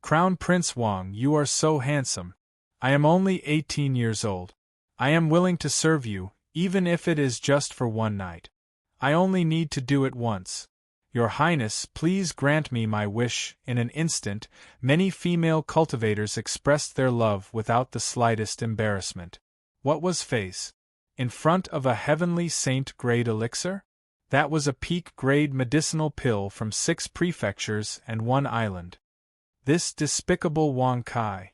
Crown Prince Wang, you are so handsome. I am only 18 years old. I am willing to serve you, even if it is just for one night. I only need to do it once. Your Highness, please grant me my wish. In an instant, many female cultivators expressed their love without the slightest embarrassment. What was face? In front of a heavenly saint-grade elixir? That was a peak-grade medicinal pill from 6 prefectures and 1 island. This despicable Wang Kai.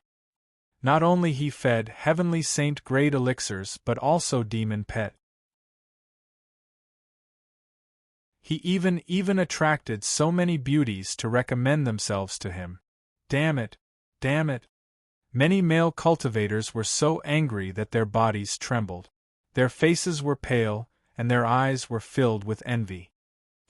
Not only he fed heavenly saint-grade elixirs but also demon pet. He even attracted so many beauties to recommend themselves to him. Damn it! Damn it! Many male cultivators were so angry that their bodies trembled. Their faces were pale, and their eyes were filled with envy.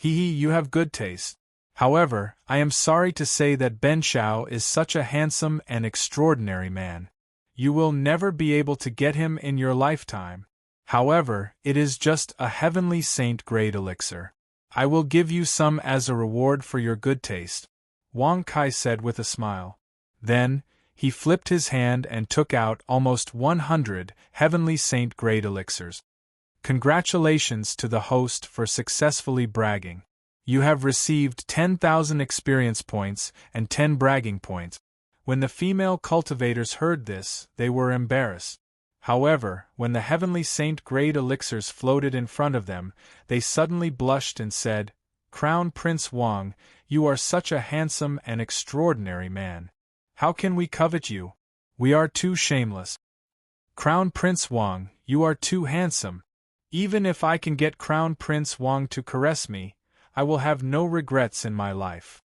You have good taste. However, I am sorry to say that Ben Shao is such a handsome and extraordinary man. You will never be able to get him in your lifetime. However, it is just a heavenly saint-grade elixir. I will give you some as a reward for your good taste, Wang Kai said with a smile. Then, he flipped his hand and took out almost 100 heavenly saint-grade elixirs. Congratulations to the host for successfully bragging. You have received 10,000 experience points and 10 bragging points. When the female cultivators heard this, they were embarrassed. However, when the heavenly saint-grade elixirs floated in front of them, they suddenly blushed and said, "Crown Prince Wang, you are such a handsome and extraordinary man. How can we covet you? We are too shameless. Crown Prince Wang, you are too handsome. Even if I can get Crown Prince Wang to caress me, I will have no regrets in my life."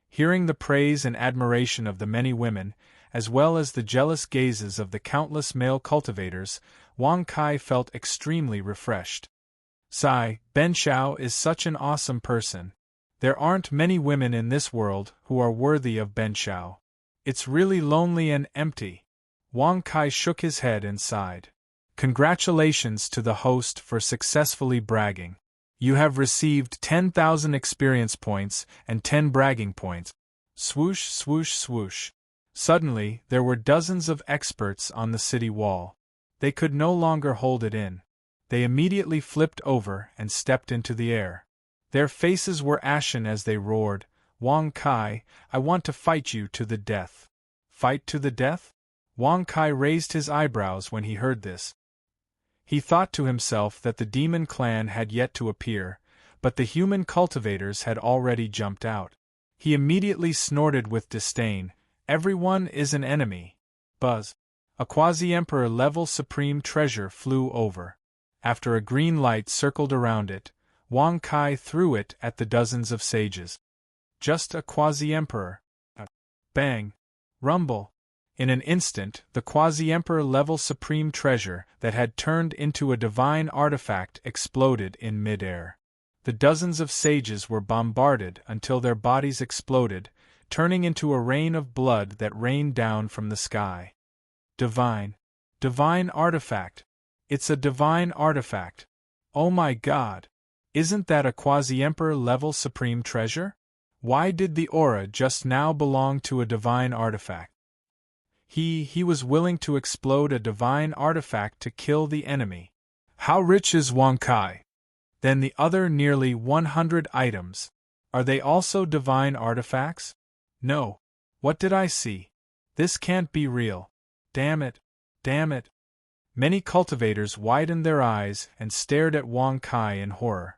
Hearing the praise and admiration of the many women, as well as the jealous gazes of the countless male cultivators, Wang Kai felt extremely refreshed. Sigh, Ben Shao is such an awesome person. There aren't many women in this world who are worthy of Ben Shao. It's really lonely and empty. Wang Kai shook his head and sighed. Congratulations to the host for successfully bragging. You have received 10,000 experience points and 10 bragging points. Swoosh, swoosh, swoosh. Suddenly, there were dozens of experts on the city wall. They could no longer hold it in. They immediately flipped over and stepped into the air. Their faces were ashen as they roared, "Wang Kai, I want to fight you to the death." Fight to the death? Wang Kai raised his eyebrows when he heard this. He thought to himself that the demon clan had yet to appear, but the human cultivators had already jumped out. He immediately snorted with disdain, "Everyone is an enemy." Buzz. A quasi-emperor level supreme treasure flew over. After a green light circled around it, Wang Kai threw it at the dozens of sages. Just a quasi-emperor. Bang. Rumble. In an instant, the quasi-emperor level supreme treasure that had turned into a divine artifact exploded in mid-air. The dozens of sages were bombarded until their bodies exploded, turning into a rain of blood that rained down from the sky. Divine. Divine artifact. It's a divine artifact. Oh my God. Isn't that a quasi-emperor level supreme treasure? Why did the aura just now belong to a divine artifact? He was willing to explode a divine artifact to kill the enemy. How rich is Wang Kai? Then the other nearly 100 items. Are they also divine artifacts? No. What did I see? This can't be real. Damn it. Damn it. Many cultivators widened their eyes and stared at Wang Kai in horror.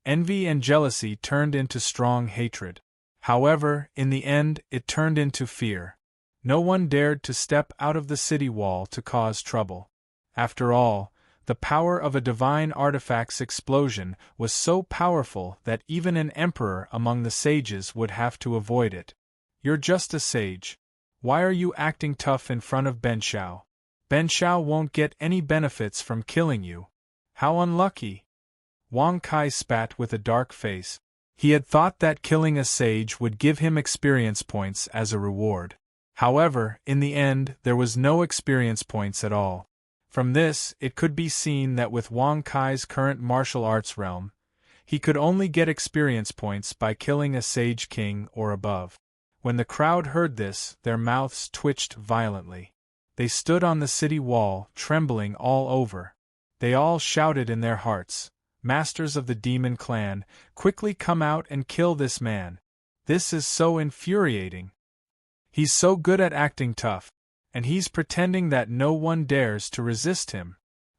Envy and jealousy turned into strong hatred. However, in the end, it turned into fear. No one dared to step out of the city wall to cause trouble. After all, the power of a divine artifact's explosion was so powerful that even an emperor among the sages would have to avoid it. You're just a sage. Why are you acting tough in front of Ben Shao? Ben Shao won't get any benefits from killing you. How unlucky! Wang Kai spat with a dark face. He had thought that killing a sage would give him experience points as a reward. However, in the end, there was no experience points at all. From this, it could be seen that with Wang Kai's current martial arts realm, he could only get experience points by killing a sage king or above. When the crowd heard this, their mouths twitched violently. They stood on the city wall, trembling all over. They all shouted in their hearts, masters of the demon clan, quickly come out and kill this man. This is so infuriating. He's so good at acting tough, and he's pretending that no one dares to resist him.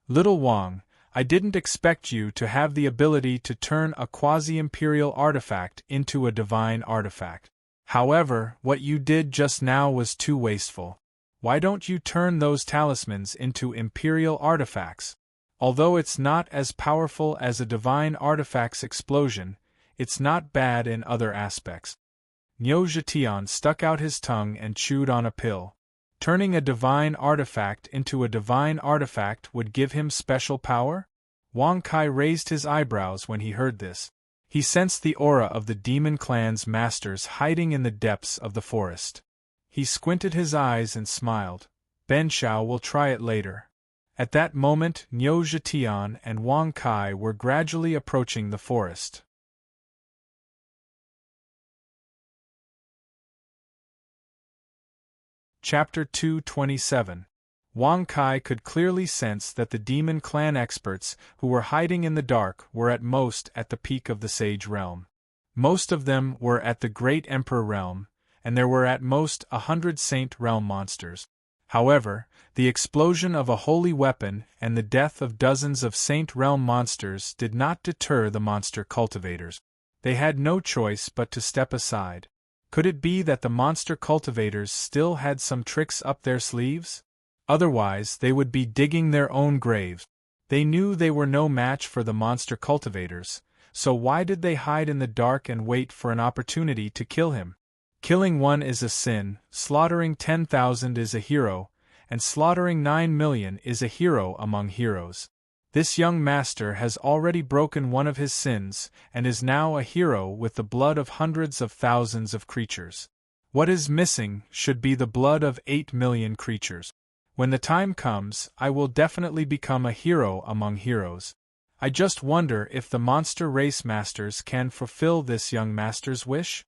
Little Wang, I didn't expect you to have the ability to turn a quasi-imperial artifact into a divine artifact. However, what you did just now was too wasteful. Why don't you turn those talismans into imperial artifacts? Although it's not as powerful as a divine artifact's explosion, it's not bad in other aspects. Niu Zhetian stuck out his tongue and chewed on a pill. Turning a divine artifact into a divine artifact would give him special power? Wang Kai raised his eyebrows when he heard this. He sensed the aura of the demon clan's masters hiding in the depths of the forest. He squinted his eyes and smiled. Ben Shao will try it later. At that moment, Niu Zhetian and Wang Kai were gradually approaching the forest. Chapter 227. Wang Kai could clearly sense that the demon clan experts who were hiding in the dark were at most at the peak of the Sage Realm. Most of them were at the Great Emperor Realm, and there were at most 100 Saint Realm monsters. However, the explosion of a holy weapon and the death of dozens of Saint Realm monsters did not deter the monster cultivators. They had no choice but to step aside. Could it be that the monster cultivators still had some tricks up their sleeves? Otherwise, they would be digging their own graves. They knew they were no match for the monster cultivators, so why did they hide in the dark and wait for an opportunity to kill him? Killing one is a sin, slaughtering 10,000 is a hero, and slaughtering 9 million is a hero among heroes. This young master has already broken one of his sins, and is now a hero with the blood of hundreds of thousands of creatures. What is missing should be the blood of 8 million creatures. When the time comes, I will definitely become a hero among heroes. I just wonder if the monster race masters can fulfill this young master's wish?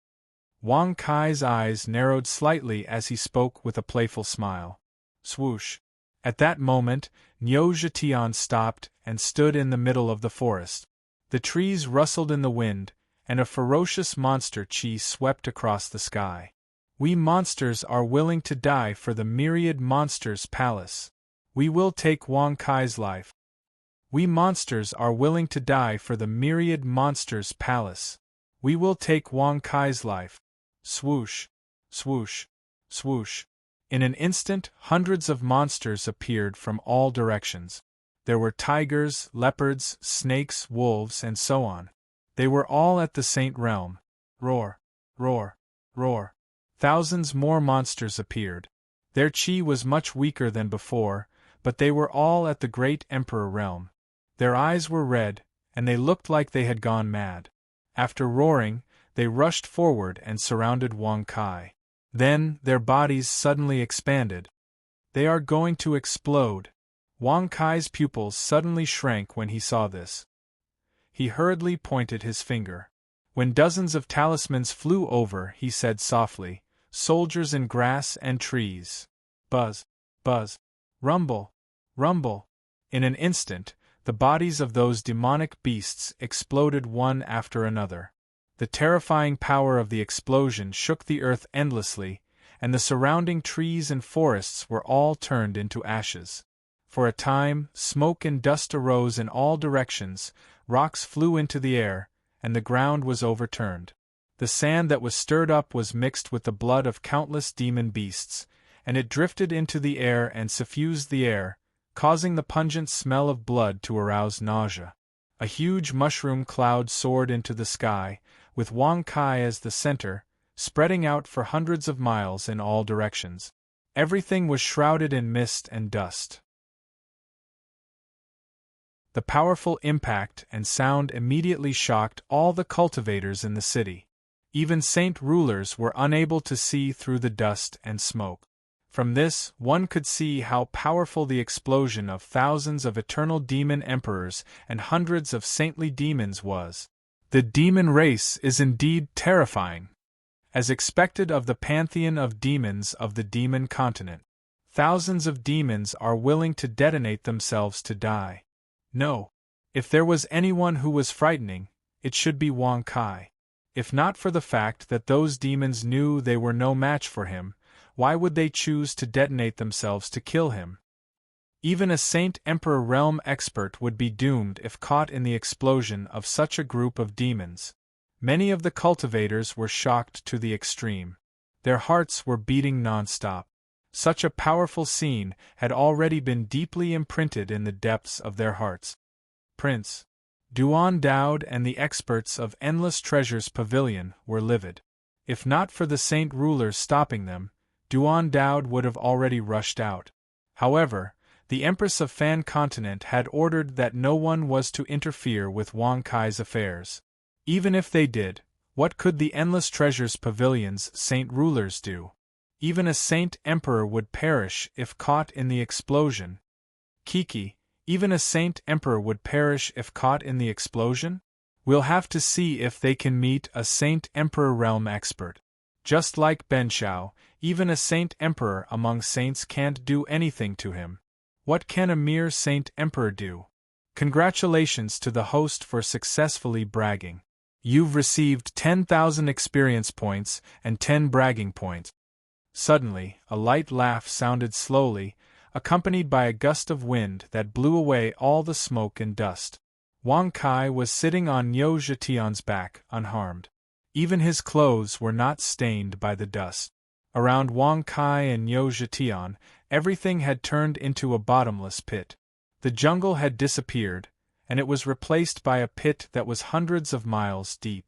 Wang Kai's eyes narrowed slightly as he spoke with a playful smile. Swoosh! At that moment, Niu Zhetian stopped and stood in the middle of the forest. The trees rustled in the wind, and a ferocious monster chi swept across the sky. We monsters are willing to die for the myriad monsters' palace. We will take Wang Kai's life. We monsters are willing to die for the myriad monsters' palace. We will take Wang Kai's life. Swoosh! Swoosh! Swoosh! In an instant, hundreds of monsters appeared from all directions. There were tigers, leopards, snakes, wolves, and so on. They were all at the Saint Realm. Roar! Roar! Roar! Thousands more monsters appeared. Their chi was much weaker than before, but they were all at the Great Emperor Realm. Their eyes were red, and they looked like they had gone mad. After roaring, they rushed forward and surrounded Wang Kai. Then, their bodies suddenly expanded. They are going to explode. Wang Kai's pupils suddenly shrank when he saw this. He hurriedly pointed his finger. When dozens of talismans flew over, he said softly, "Soldiers in grass and trees. Buzz, buzz, rumble, rumble." In an instant, the bodies of those demonic beasts exploded one after another. The terrifying power of the explosion shook the earth endlessly, and the surrounding trees and forests were all turned into ashes. For a time, smoke and dust arose in all directions, rocks flew into the air, and the ground was overturned. The sand that was stirred up was mixed with the blood of countless demon beasts, and it drifted into the air and suffused the air, causing the pungent smell of blood to arouse nausea. A huge mushroom cloud soared into the sky, with Wang Kai as the center, spreading out for hundreds of miles in all directions. Everything was shrouded in mist and dust. The powerful impact and sound immediately shocked all the cultivators in the city. Even saint rulers were unable to see through the dust and smoke. From this, one could see how powerful the explosion of thousands of eternal demon emperors and hundreds of saintly demons was. The demon race is indeed terrifying. As expected of the pantheon of demons of the demon continent, thousands of demons are willing to detonate themselves to die. No, If there was anyone who was frightening, it should be Wang Kai. If not for the fact that those demons knew they were no match for him, why would they choose to detonate themselves to kill him? Even a Saint Emperor realm expert would be doomed if caught in the explosion of such a group of demons. Many of the cultivators were shocked to the extreme. Their hearts were beating non-stop. Such a powerful scene had already been deeply imprinted in the depths of their hearts. Prince Duan Daud and the experts of Endless Treasures Pavilion were livid. If not for the saint rulers stopping them, Duan Daud would have already rushed out. However, the Empress of Fan Continent had ordered that no one was to interfere with Wang Kai's affairs. Even if they did, what could the Endless Treasures Pavilion's saint rulers do? Even a saint emperor would perish if caught in the explosion. Kiki, even a saint emperor would perish if caught in the explosion? We'll have to see if they can meet a saint emperor realm expert. Just like Benshao, even a saint emperor among saints can't do anything to him. What can a mere saint emperor do? Congratulations to the host for successfully bragging. You've received 10,000 experience points and 10 bragging points. Suddenly, a light laugh sounded slowly, accompanied by a gust of wind that blew away all the smoke and dust. Wang Kai was sitting on Niu Zhetian's back, unharmed. Even his clothes were not stained by the dust. Around Wang Kai and Niu Zhetian, everything had turned into a bottomless pit. The jungle had disappeared, and it was replaced by a pit that was hundreds of miles deep.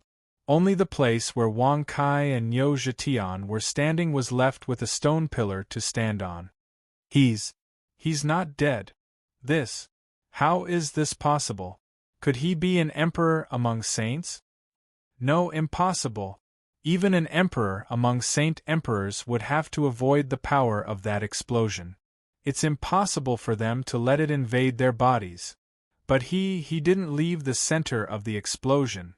Only the place where Wang Kai and Niu Zhetian were standing was left with a stone pillar to stand on. He's not dead. How is this possible? Could he be an emperor among saints? No, impossible. Even an emperor among saint emperors would have to avoid the power of that explosion. It's impossible for them to let it invade their bodies. But he didn't leave the center of the explosion.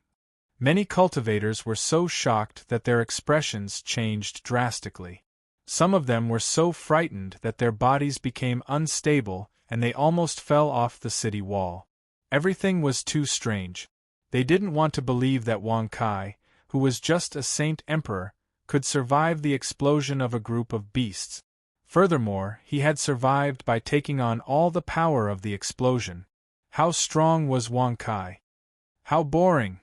Many cultivators were so shocked that their expressions changed drastically. Some of them were so frightened that their bodies became unstable and they almost fell off the city wall. Everything was too strange. They didn't want to believe that Wang Kai, who was just a saint emperor, could survive the explosion of a group of beasts. Furthermore, he had survived by taking on all the power of the explosion. How strong was Wang Kai? How boring!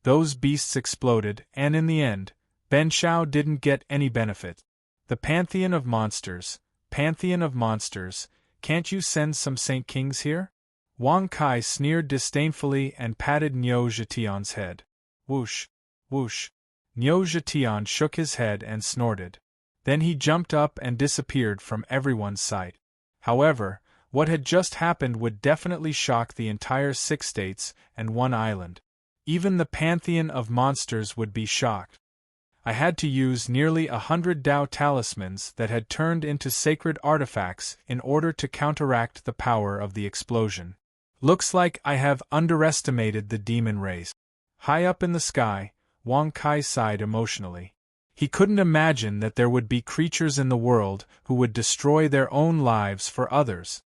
Those beasts exploded, and in the end, Benshao didn't get any benefit. The Pantheon of Monsters, can't you send some Saint Kings here? Wang Kai sneered disdainfully and patted Niu Zhetian's head. Whoosh, whoosh. Niu Zhetian shook his head and snorted. Then he jumped up and disappeared from everyone's sight. However, what had just happened would definitely shock the entire 6 states and 1 island. Even the Pantheon of Monsters would be shocked. I had to use nearly 100 Dao talismans that had turned into sacred artifacts in order to counteract the power of the explosion. Looks like I have underestimated the demon race. High up in the sky, Wang Kai sighed emotionally. He couldn't imagine that there would be creatures in the world who would destroy their own lives for others.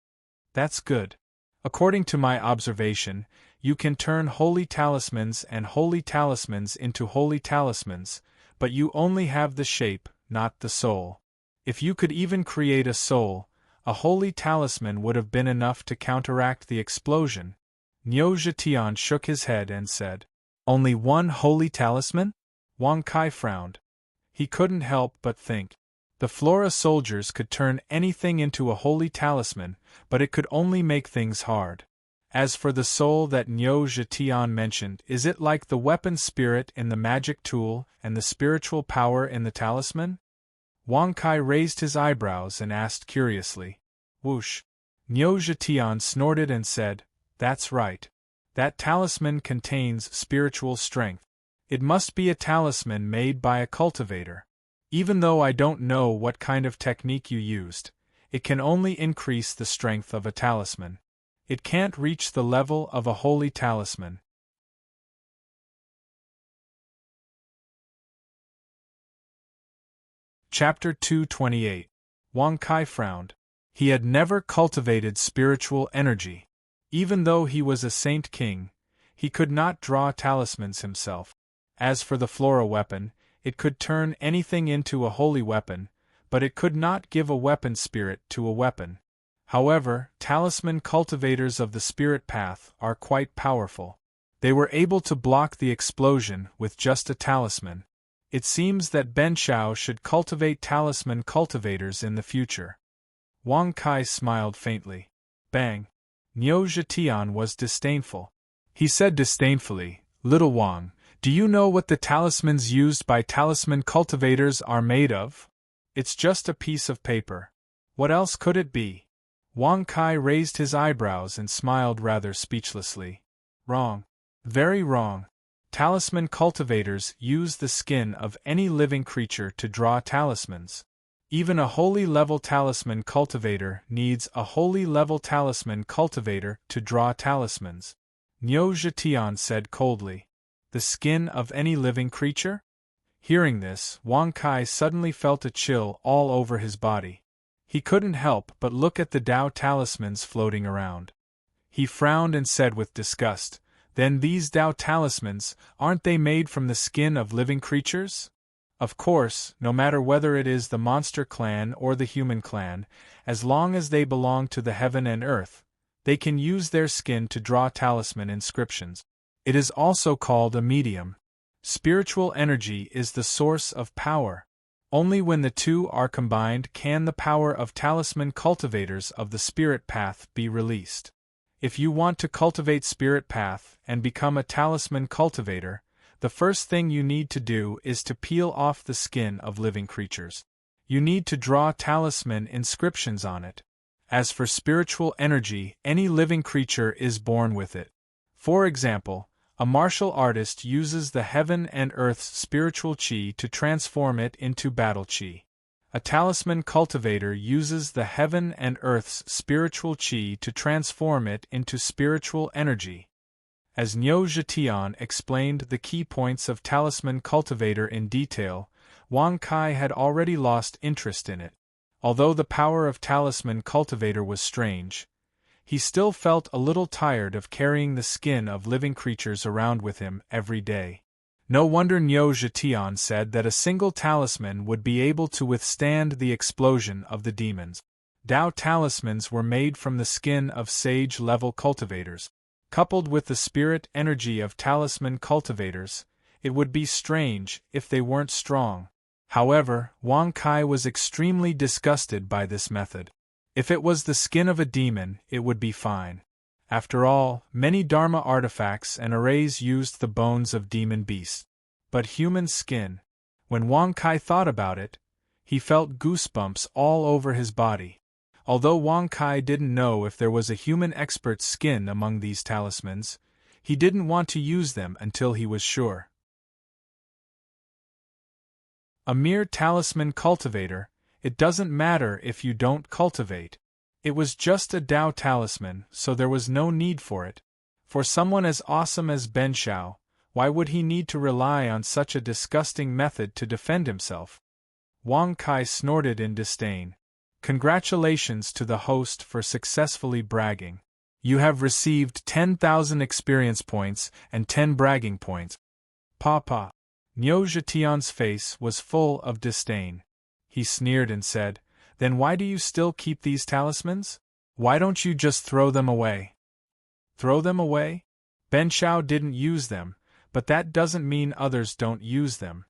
That's good. According to my observation, you can turn holy talismans and holy talismans into holy talismans, but you only have the shape, not the soul. If you could even create a soul, a holy talisman would have been enough to counteract the explosion. Niu Zhetian shook his head and said, Only one holy talisman? Wang Kai frowned. He couldn't help but think. The Flora soldiers could turn anything into a holy talisman, but it could only make things hard. As for the soul that Niu Zhetian mentioned, is it like the weapon spirit in the magic tool and the spiritual power in the talisman? Wang Kai raised his eyebrows and asked curiously. Whoosh. Niu Zhetian snorted and said, That's right. That talisman contains spiritual strength. It must be a talisman made by a cultivator. Even though I don't know what kind of technique you used, it can only increase the strength of a talisman. It can't reach the level of a holy talisman. Chapter 228. Wang Kai frowned. He had never cultivated spiritual energy. Even though he was a saint king, he could not draw talismans himself. As for the flora weapon, it could turn anything into a holy weapon, but it could not give a weapon spirit to a weapon. However, talisman cultivators of the spirit path are quite powerful. They were able to block the explosion with just a talisman. It seems that Ben Shao should cultivate talisman cultivators in the future. Wang Kai smiled faintly. Bang! Niu Zhetian was disdainful. He said disdainfully, "Little Wang, do you know what the talismans used by talisman cultivators are made of? It's just a piece of paper. What else could it be?" Wang Kai raised his eyebrows and smiled rather speechlessly. Wrong. Very wrong. Talisman cultivators use the skin of any living creature to draw talismans. Even a holy level talisman cultivator needs a holy level talisman cultivator to draw talismans. Niu Zhetian said coldly. The skin of any living creature? Hearing this, Wang Kai suddenly felt a chill all over his body. He couldn't help but look at the Tao talismans floating around. He frowned and said with disgust, "Then these Tao talismans, aren't they made from the skin of living creatures?" Of course, no matter whether it is the monster clan or the human clan, as long as they belong to the heaven and earth, they can use their skin to draw talisman inscriptions. It is also called a medium. Spiritual energy is the source of power. Only when the two are combined can the power of talisman cultivators of the spirit path be released. If you want to cultivate spirit path and become a talisman cultivator, the first thing you need to do is to peel off the skin of living creatures. You need to draw talisman inscriptions on it. As for spiritual energy, any living creature is born with it. For example, a martial artist uses the heaven and earth's spiritual chi to transform it into battle chi. A talisman cultivator uses the heaven and earth's spiritual chi to transform it into spiritual energy. As Niu Zhetian explained the key points of talisman cultivator in detail, Wang Kai had already lost interest in it. Although the power of talisman cultivator was strange, he still felt a little tired of carrying the skin of living creatures around with him every day. No wonder Niu Zhetian said that a single talisman would be able to withstand the explosion of the demons. Tao talismans were made from the skin of sage-level cultivators. Coupled with the spirit energy of talisman cultivators, it would be strange if they weren't strong. However, Wang Kai was extremely disgusted by this method. If it was the skin of a demon, it would be fine. After all, many Dharma artifacts and arrays used the bones of demon beasts. But human skin. When Wang Kai thought about it, he felt goosebumps all over his body. Although Wang Kai didn't know if there was a human expert's skin among these talismans, he didn't want to use them until he was sure. A mere talisman cultivator, it doesn't matter if you don't cultivate. It was just a Tao talisman, so there was no need for it. For someone as awesome as Ben Shao, why would he need to rely on such a disgusting method to defend himself? Wang Kai snorted in disdain. Congratulations to the host for successfully bragging. You have received 10,000 experience points and 10 bragging points. Papa. Niu Zhetian's face was full of disdain. He sneered and said, "Then why do you still keep these talismans? Why don't you just throw them away?" Throw them away? Ben Shao didn't use them, but that doesn't mean others don't use them.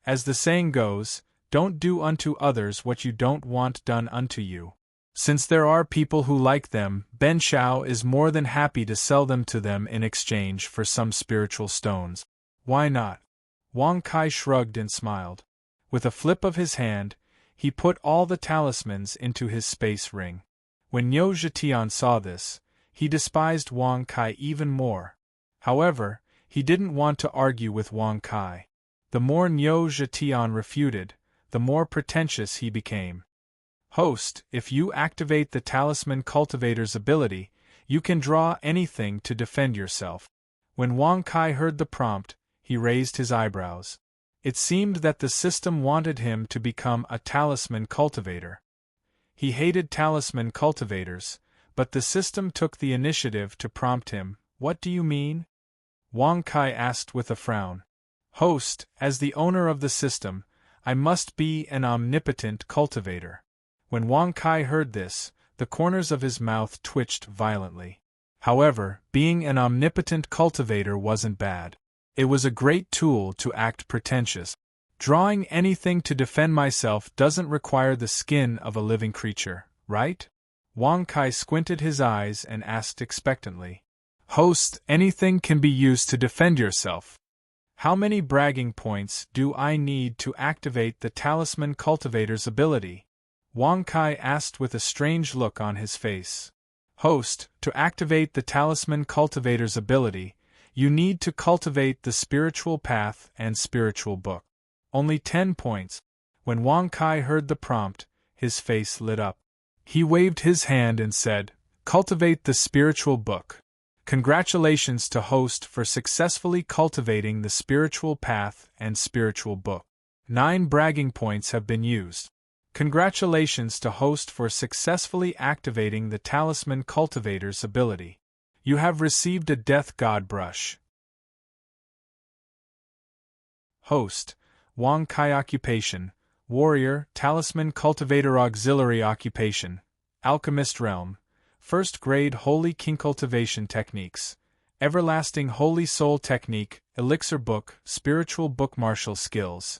As the saying goes, don't do unto others what you don't want done unto you. Since there are people who like them, Ben Shao is more than happy to sell them to them in exchange for some spiritual stones. Why not? Wang Kai shrugged and smiled. With a flip of his hand, he put all the talismans into his space ring. When Niu Zhetian saw this, he despised Wang Kai even more. However, he didn't want to argue with Wang Kai. The more Niu Zhetian refuted, the more pretentious he became. Host, if you activate the talisman cultivator's ability, you can draw anything to defend yourself. When Wang Kai heard the prompt, he raised his eyebrows. It seemed that the system wanted him to become a talisman cultivator. He hated talisman cultivators, but the system took the initiative to prompt him. What do you mean? Wang Kai asked with a frown. Host, as the owner of the system, I must be an omnipotent cultivator. When Wang Kai heard this, the corners of his mouth twitched violently. However, being an omnipotent cultivator wasn't bad. It was a great tool to act pretentious. Drawing anything to defend myself doesn't require the skin of a living creature, right? Wang Kai squinted his eyes and asked expectantly. Host, anything can be used to defend yourself. How many bragging points do I need to activate the talisman cultivator's ability? Wang Kai asked with a strange look on his face. Host, to activate the talisman cultivator's ability, you need to cultivate the spiritual path and spiritual book. Only 10 points. When Wang Kai heard the prompt, his face lit up. He waved his hand and said, Cultivate the spiritual book. Congratulations to host for successfully cultivating the spiritual path and spiritual book. 9 bragging points have been used. Congratulations to host for successfully activating the talisman cultivator's ability. You have received a death god brush. Host, Wang Kai occupation, warrior, talisman cultivator auxiliary occupation, alchemist realm, first grade holy king cultivation techniques, everlasting holy soul technique, elixir book, spiritual book martial skills.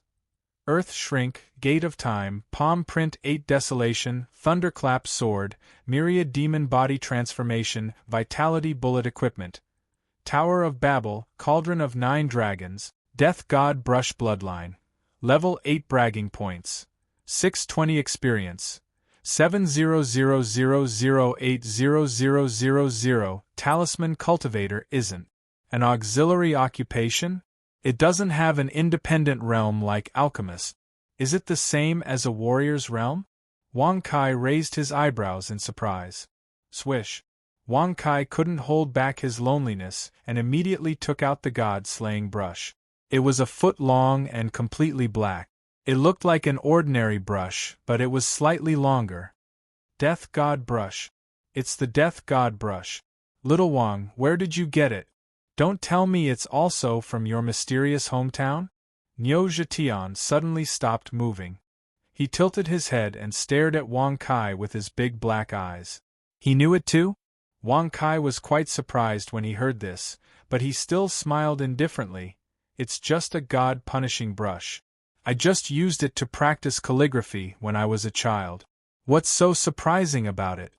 Earth Shrink, Gate of Time, Palm Print 8 Desolation, Thunderclap Sword, Myriad Demon Body Transformation, Vitality Bullet Equipment. Tower of Babel, Cauldron of 9 Dragons, Death God Brush Bloodline. Level 8 Bragging Points. 620 Experience. 700080000. Talisman Cultivator isn't an auxiliary occupation? It doesn't have an independent realm like alchemist. Is it the same as a warrior's realm? Wang Kai raised his eyebrows in surprise. Swish. Wang Kai couldn't hold back his loneliness and immediately took out the god-slaying brush. It was a foot long and completely black. It looked like an ordinary brush, but it was slightly longer. Death God Brush. It's the Death God Brush. Little Wang, where did you get it? Don't tell me it's also from your mysterious hometown? Niu Zhetian suddenly stopped moving. He tilted his head and stared at Wang Kai with his big black eyes. He knew it too? Wang Kai was quite surprised when he heard this, but he still smiled indifferently. It's just a god-punishing brush. I just used it to practice calligraphy when I was a child. What's so surprising about it?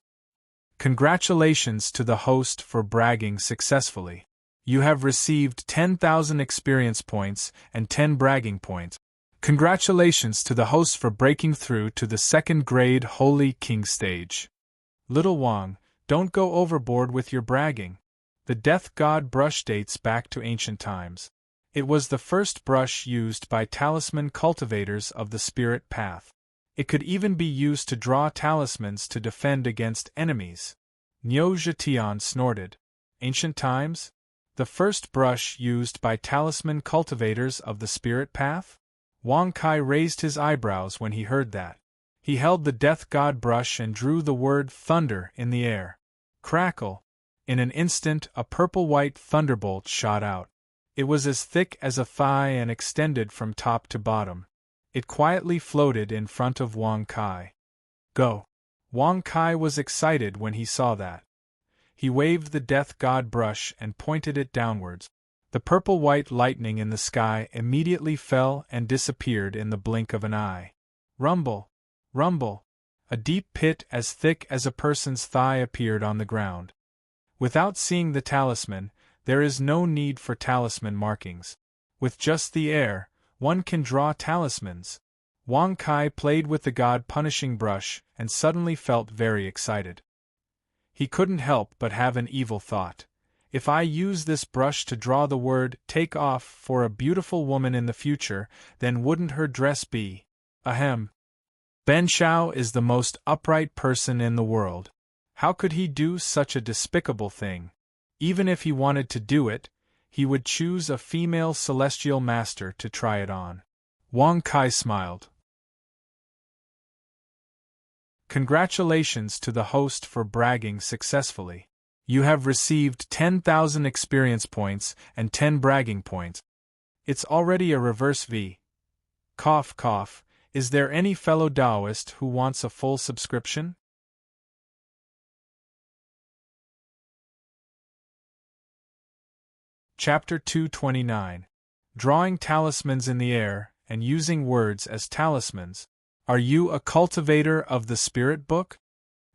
Congratulations to the host for bragging successfully. You have received 10,000 experience points and 10 bragging points. Congratulations to the host for breaking through to the 2nd grade Holy King stage. Little Wang, don't go overboard with your bragging. The Death God brush dates back to ancient times. It was the first brush used by talisman cultivators of the spirit path. It could even be used to draw talismans to defend against enemies. Niu Zhetian snorted. Ancient times? The first brush used by talisman cultivators of the spirit path? Wang Kai raised his eyebrows when he heard that. He held the Death God brush and drew the word thunder in the air. Crackle! In an instant, a purple-white thunderbolt shot out. It was as thick as a thigh and extended from top to bottom. It quietly floated in front of Wang Kai. Go! Wang Kai was excited when he saw that. He waved the Death God brush and pointed it downwards. The purple-white lightning in the sky immediately fell and disappeared in the blink of an eye. Rumble! Rumble! A deep pit as thick as a person's thigh appeared on the ground. Without seeing the talisman, there is no need for talisman markings. With just the air, one can draw talismans. Wang Kai played with the god-punishing brush and suddenly felt very excited. He couldn't help but have an evil thought. If I use this brush to draw the word "take off" for a beautiful woman in the future, then wouldn't her dress be? Ahem. Ben Shao is the most upright person in the world. How could he do such a despicable thing? Even if he wanted to do it, he would choose a female celestial master to try it on. Wang Kai smiled. Congratulations to the host for bragging successfully. You have received 10,000 experience points and 10 bragging points. It's already a reverse V. Cough, cough. Is there any fellow Taoist who wants a full subscription? Chapter 229. Drawing talismans in the air and using words as talismans. Are you a cultivator of the spirit book?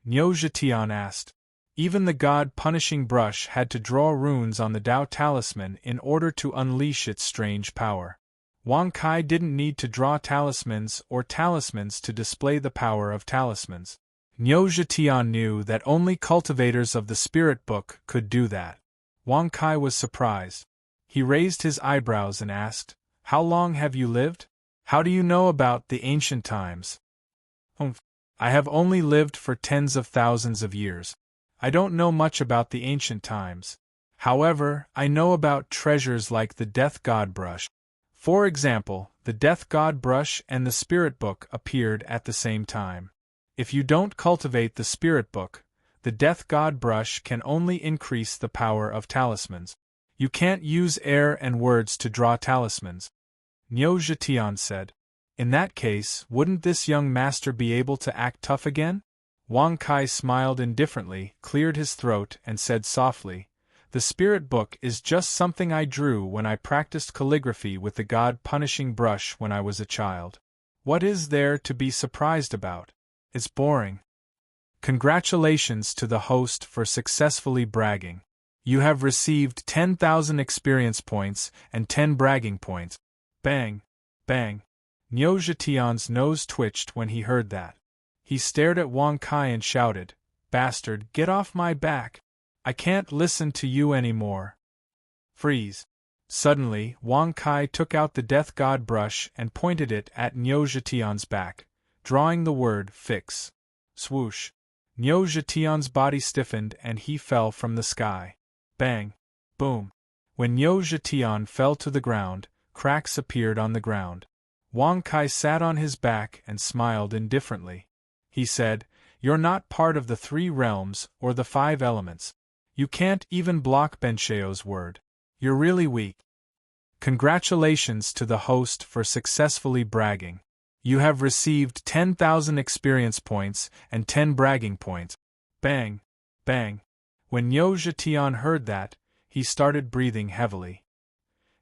Niu Zhetian asked. Even the god-punishing brush had to draw runes on the Tao talisman in order to unleash its strange power. Wang Kai didn't need to draw talismans or talismans to display the power of talismans. Niu Zhetian knew that only cultivators of the spirit book could do that. Wang Kai was surprised. He raised his eyebrows and asked, "How long have you lived? How do you know about the ancient times?" I have only lived for tens of thousands of years. I don't know much about the ancient times. However, I know about treasures like the Death God brush. For example, the Death God brush and the Spirit Book appeared at the same time. If you don't cultivate the Spirit Book, the Death God brush can only increase the power of talismans. You can't use air and words to draw talismans. Niu Zhetian said. In that case, wouldn't this young master be able to act tough again? Wang Kai smiled indifferently, cleared his throat, and said softly, "The spirit book is just something I drew when I practiced calligraphy with the god-punishing brush when I was a child. What is there to be surprised about? It's boring." Congratulations to the host for successfully bragging. You have received 10,000 experience points and 10 bragging points. Bang! Bang! Niu Zhetian's nose twitched when he heard that. He stared at Wang Kai and shouted, "Bastard, get off my back! I can't listen to you anymore." Freeze! Suddenly, Wang Kai took out the Death God brush and pointed it at Niu Zhetian's back, drawing the word "fix." Swoosh! Niu Zhetian's body stiffened and he fell from the sky. Bang! Boom! When Niu Zhetian fell to the ground, cracks appeared on the ground. Wang Kai sat on his back and smiled indifferently. He said, "You're not part of the 3 realms or the 5 elements. You can't even block Bencheo's word. You're really weak." Congratulations to the host for successfully bragging. You have received 10,000 experience points and 10 bragging points. Bang! Bang! When Niu Zhetian heard that, he started breathing heavily.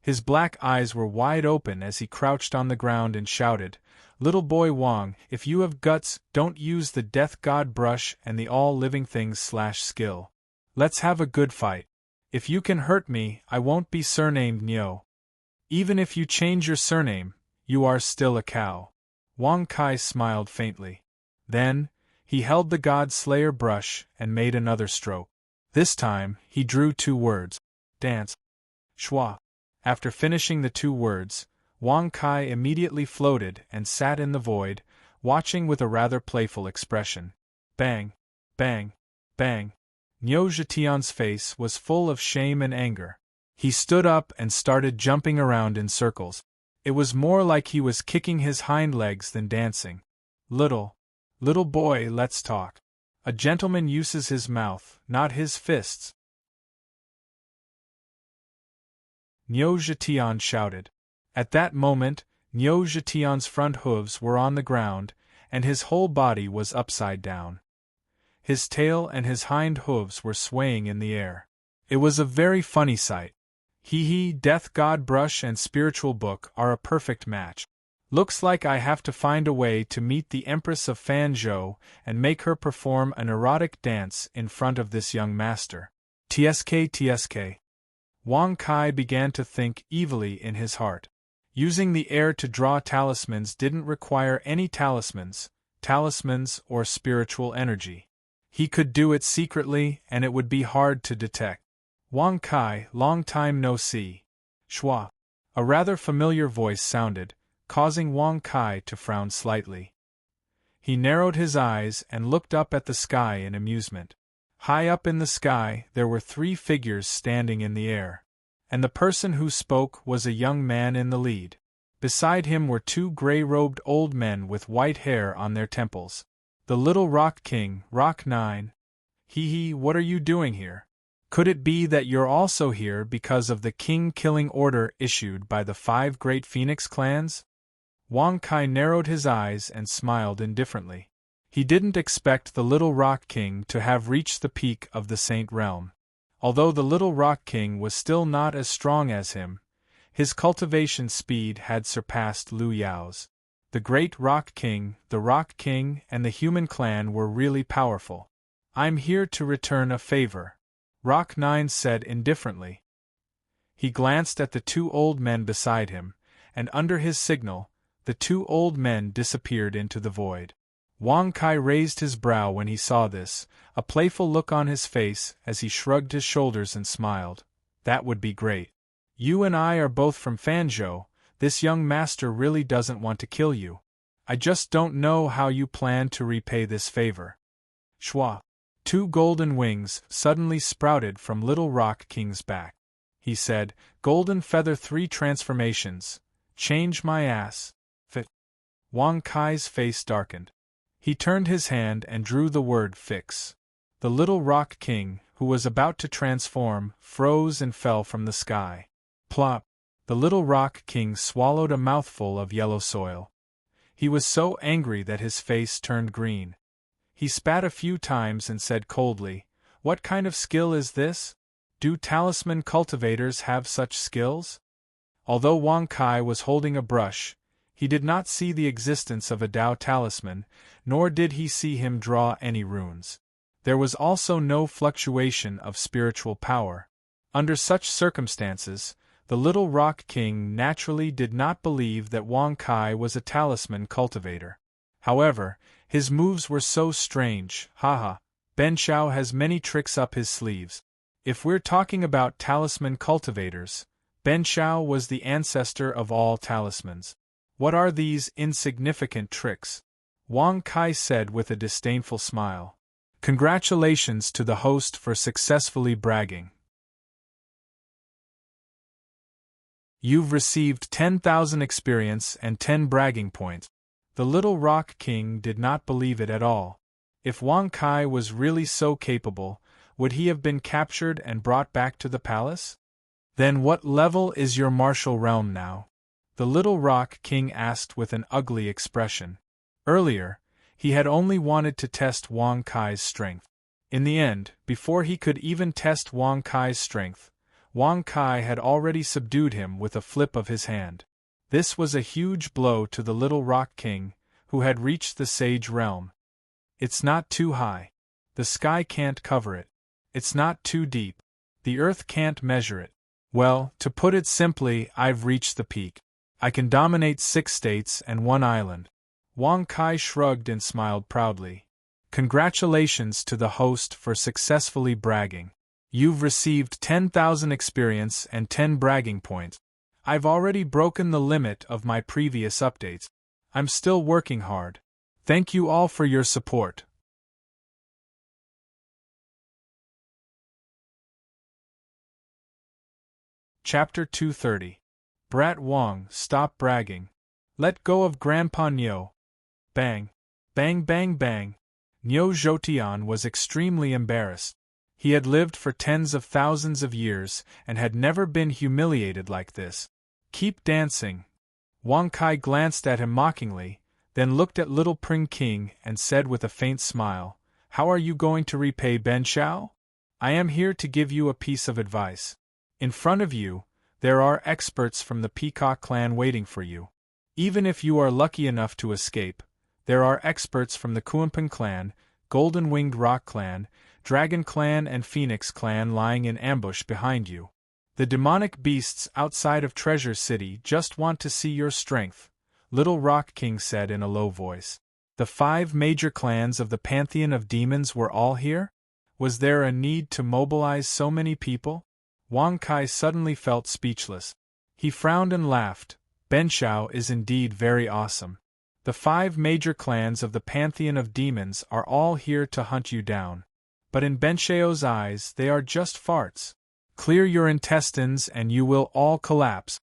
His black eyes were wide open as he crouched on the ground and shouted, "Little boy Wang, if you have guts, don't use the Death God brush and the all-living things /skill. Let's have a good fight. If you can hurt me, I won't be surnamed Niu. Even if you change your surname, you are still a cow." Wang Kai smiled faintly. Then, he held the God Slayer brush and made another stroke. This time, he drew 2 words. Dance. Schwa. After finishing the 2 words, Wang Kai immediately floated and sat in the void, watching with a rather playful expression. Bang! Bang! Bang! Niu Zhetian's face was full of shame and anger. He stood up and started jumping around in circles. It was more like he was kicking his hind legs than dancing. Little boy, let's talk. A gentleman uses his mouth, not his fists." Niu Zhetian shouted. At that moment, Niu Zhetian's front hooves were on the ground, and his whole body was upside down. His tail and his hind hooves were swaying in the air. It was a very funny sight. Death God brush and spiritual book are a perfect match. Looks like I have to find a way to meet the Empress of Fanzhou and make her perform an erotic dance in front of this young master. Tsk. Wang Kai began to think evilly in his heart. Using the air to draw talismans didn't require any talismans or spiritual energy. He could do it secretly and it would be hard to detect. Wang Kai, long time no see. Schwa. A rather familiar voice sounded, causing Wang Kai to frown slightly. He narrowed his eyes and looked up at the sky in amusement. High up in the sky, there were 3 figures standing in the air. And the person who spoke was a young man in the lead. Beside him were 2 gray-robed old men with white hair on their temples. The Little Rock King, Rock 9. Hee, what are you doing here? Could it be that you're also here because of the king-killing order issued by the 5 great Phoenix clans? Wang Kai narrowed his eyes and smiled indifferently. He didn't expect the Little Rock King to have reached the peak of the Saint Realm. Although the Little Rock King was still not as strong as him, his cultivation speed had surpassed Liu Yao's. The Great Rock King, the Rock King, and the human clan were really powerful. I'm here to return a favor, Rock 9 said indifferently. He glanced at the 2 old men beside him, and under his signal, the 2 old men disappeared into the void. Wang Kai raised his brow when he saw this, a playful look on his face as he shrugged his shoulders and smiled. That would be great. You and I are both from Fanzhou. This young master really doesn't want to kill you. I just don't know how you plan to repay this favor. Shwa. 2 golden wings suddenly sprouted from Little Rock King's back. He said, Golden Feather 3 transformations. Change my ass. Fit. Wang Kai's face darkened. He turned his hand and drew the word fix. The Little Rock King, who was about to transform, froze and fell from the sky. Plop! The Little Rock King swallowed a mouthful of yellow soil. He was so angry that his face turned green. He spat a few times and said coldly, What kind of skill is this? Do talisman cultivators have such skills? Although Wang Kai was holding a brush, he did not see the existence of a Dao talisman, nor did he see him draw any runes. There was also no fluctuation of spiritual power. Under such circumstances, the Little Rock King naturally did not believe that Wang Kai was a talisman cultivator. However, his moves were so strange. Haha, Ben Shao has many tricks up his sleeves. If we're talking about talisman cultivators, Ben Shao was the ancestor of all talismans. What are these insignificant tricks? Wang Kai said with a disdainful smile. Congratulations to the host for successfully bragging. You've received 10,000 experience and 10 bragging points. The Little Rock King did not believe it at all. If Wang Kai was really so capable, would he have been captured and brought back to the palace? Then what level is your martial realm now? The Little Rock King asked with an ugly expression. Earlier, he had only wanted to test Wang Kai's strength. In the end, before he could even test Wang Kai's strength, Wang Kai had already subdued him with a flip of his hand. This was a huge blow to the Little Rock King, who had reached the Sage Realm. It's not too high. The sky can't cover it. It's not too deep. The earth can't measure it. Well, to put it simply, I've reached the peak. I can dominate 6 states and 1 island. Wang Kai shrugged and smiled proudly. Congratulations to the host for successfully bragging. You've received 10,000 experience and 10 bragging points. I've already broken the limit of my previous updates. I'm still working hard. Thank you all for your support. Chapter 230. Brat Wang, stop bragging. Let go of Grandpa Niu. Bang. Bang bang bang. Niu Zhoutian was extremely embarrassed. He had lived for tens of thousands of years and had never been humiliated like this. Keep dancing. Wang Kai glanced at him mockingly, then looked at Little Pring King and said with a faint smile, How are you going to repay Ben Shao? I am here to give you a piece of advice. In front of you, there are experts from the Peacock clan waiting for you. Even if you are lucky enough to escape, there are experts from the Kuanping clan, Golden Winged Rock clan, Dragon clan and Phoenix clan lying in ambush behind you. The demonic beasts outside of Treasure City just want to see your strength, Little Rock King said in a low voice. The 5 major clans of the Pantheon of Demons were all here? Was there a need to mobilize so many people? Wang Kai suddenly felt speechless. He frowned and laughed. Ben Shao is indeed very awesome. The 5 major clans of the Pantheon of Demons are all here to hunt you down. But in Ben Shao's eyes they are just farts. Clear your intestines and you will all collapse.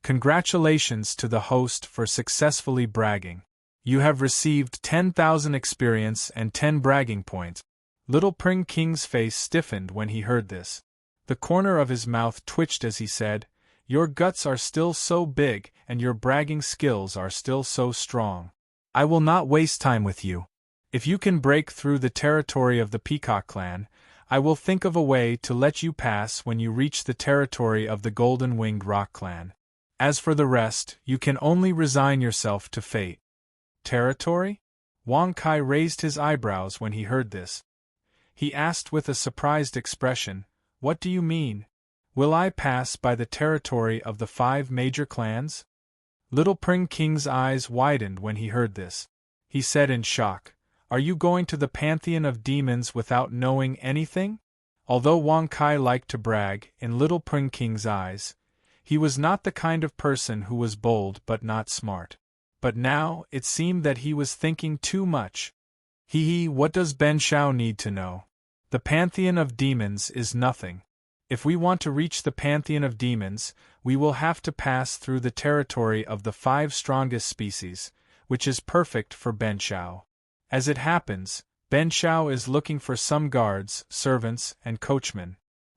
Congratulations to the host for successfully bragging. You have received 10,000 experience and 10 bragging points. Little Pring King's face stiffened when he heard this. The corner of his mouth twitched as he said, "Your guts are still so big, and your bragging skills are still so strong. I will not waste time with you. If you can break through the territory of the Peacock clan, I will think of a way to let you pass when you reach the territory of the Golden-Winged Rock clan. As for the rest, you can only resign yourself to fate." Territory? Wang Kai raised his eyebrows when he heard this. He asked with a surprised expression, "What do you mean? Will I pass by the territory of the 5 major clans?" Little Pring King's eyes widened when he heard this. He said in shock, "Are you going to the pantheon of demons without knowing anything?" Although Wang Kai liked to brag, in Little Pring King's eyes, he was not the kind of person who was bold but not smart. But now, it seemed that he was thinking too much. What does Ben Shao need to know? The pantheon of demons is nothing. If we want to reach the pantheon of demons, we will have to pass through the territory of the 5 strongest species, which is perfect for Ben Shao. As it happens, Ben Shao is looking for some guards, servants, and coachmen.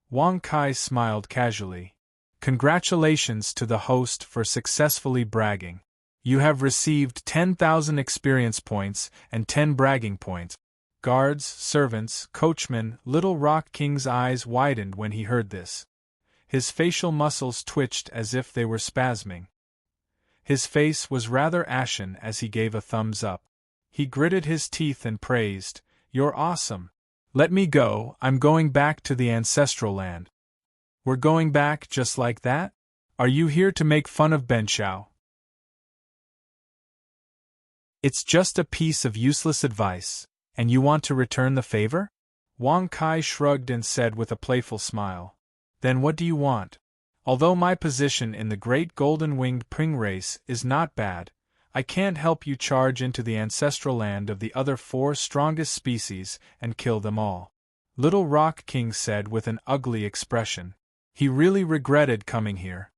Wang Kai smiled casually. Congratulations to the host for successfully bragging. You have received 10,000 experience points and 10 bragging points. Guards, servants, coachmen. Little Rock King's eyes widened when he heard this. His facial muscles twitched as if they were spasming. His face was rather ashen as he gave a thumbs up. He gritted his teeth and praised, "You're awesome. Let me go, I'm going back to the ancestral land." "We're going back just like that? Are you here to make fun of Ben Shao?" "It's just a piece of useless advice, and you want to return the favor?" Wang Kai shrugged and said with a playful smile. "Then what do you want? Although my position in the great golden-winged Pring race is not bad, I can't help you charge into the ancestral land of the other 4 strongest species and kill them all." Little Rock King said with an ugly expression. He really regretted coming here.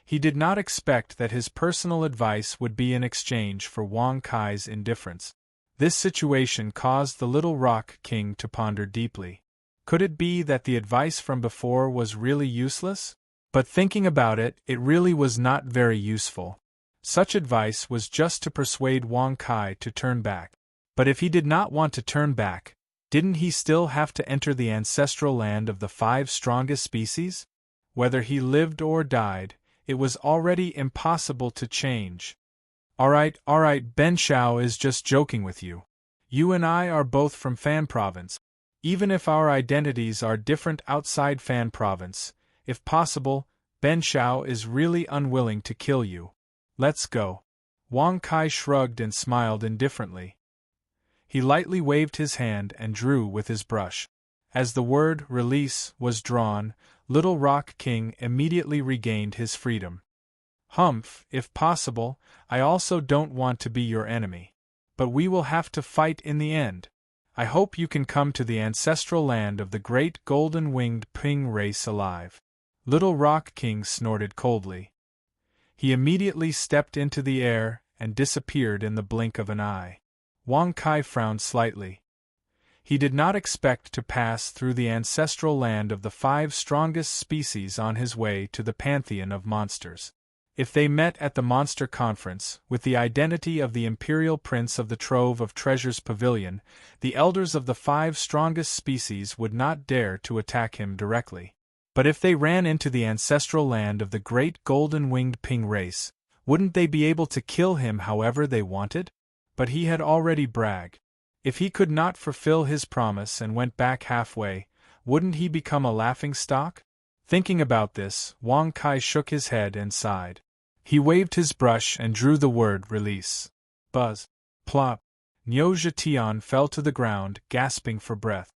He did not expect that his personal advice would be in exchange for Wang Kai's indifference. This situation caused the Little Rock King to ponder deeply. Could it be that the advice from before was really useless? But thinking about it, it really was not very useful. Such advice was just to persuade Wang Kai to turn back. But if he did not want to turn back, didn't he still have to enter the ancestral land of the 5 strongest species? Whether he lived or died, it was already impossible to change. All right, Ben Shao is just joking with you. You and I are both from Fan Province. Even if our identities are different outside Fan Province, if possible, Ben Shao is really unwilling to kill you. Let's go." Wang Kai shrugged and smiled indifferently. He lightly waved his hand and drew with his brush. As the word "release" was drawn, Little Rock King immediately regained his freedom. "Humph, if possible, I also don't want to be your enemy. But we will have to fight in the end. I hope you can come to the ancestral land of the great golden-winged Ping race alive." Little Rock King snorted coldly. He immediately stepped into the air and disappeared in the blink of an eye. Wang Kai frowned slightly. He did not expect to pass through the ancestral land of the 5 strongest species on his way to the pantheon of monsters. If they met at the monster conference, with the identity of the imperial prince of the Trove of Treasures Pavilion, the elders of the 5 strongest species would not dare to attack him directly. But if they ran into the ancestral land of the great golden-winged Ping race, wouldn't they be able to kill him however they wanted? But he had already bragged. If he could not fulfill his promise and went back halfway, wouldn't he become a laughingstock? Thinking about this, Wang Kai shook his head and sighed. He waved his brush and drew the word "release." Buzz. Plop. Niu Zhetian fell to the ground, gasping for breath.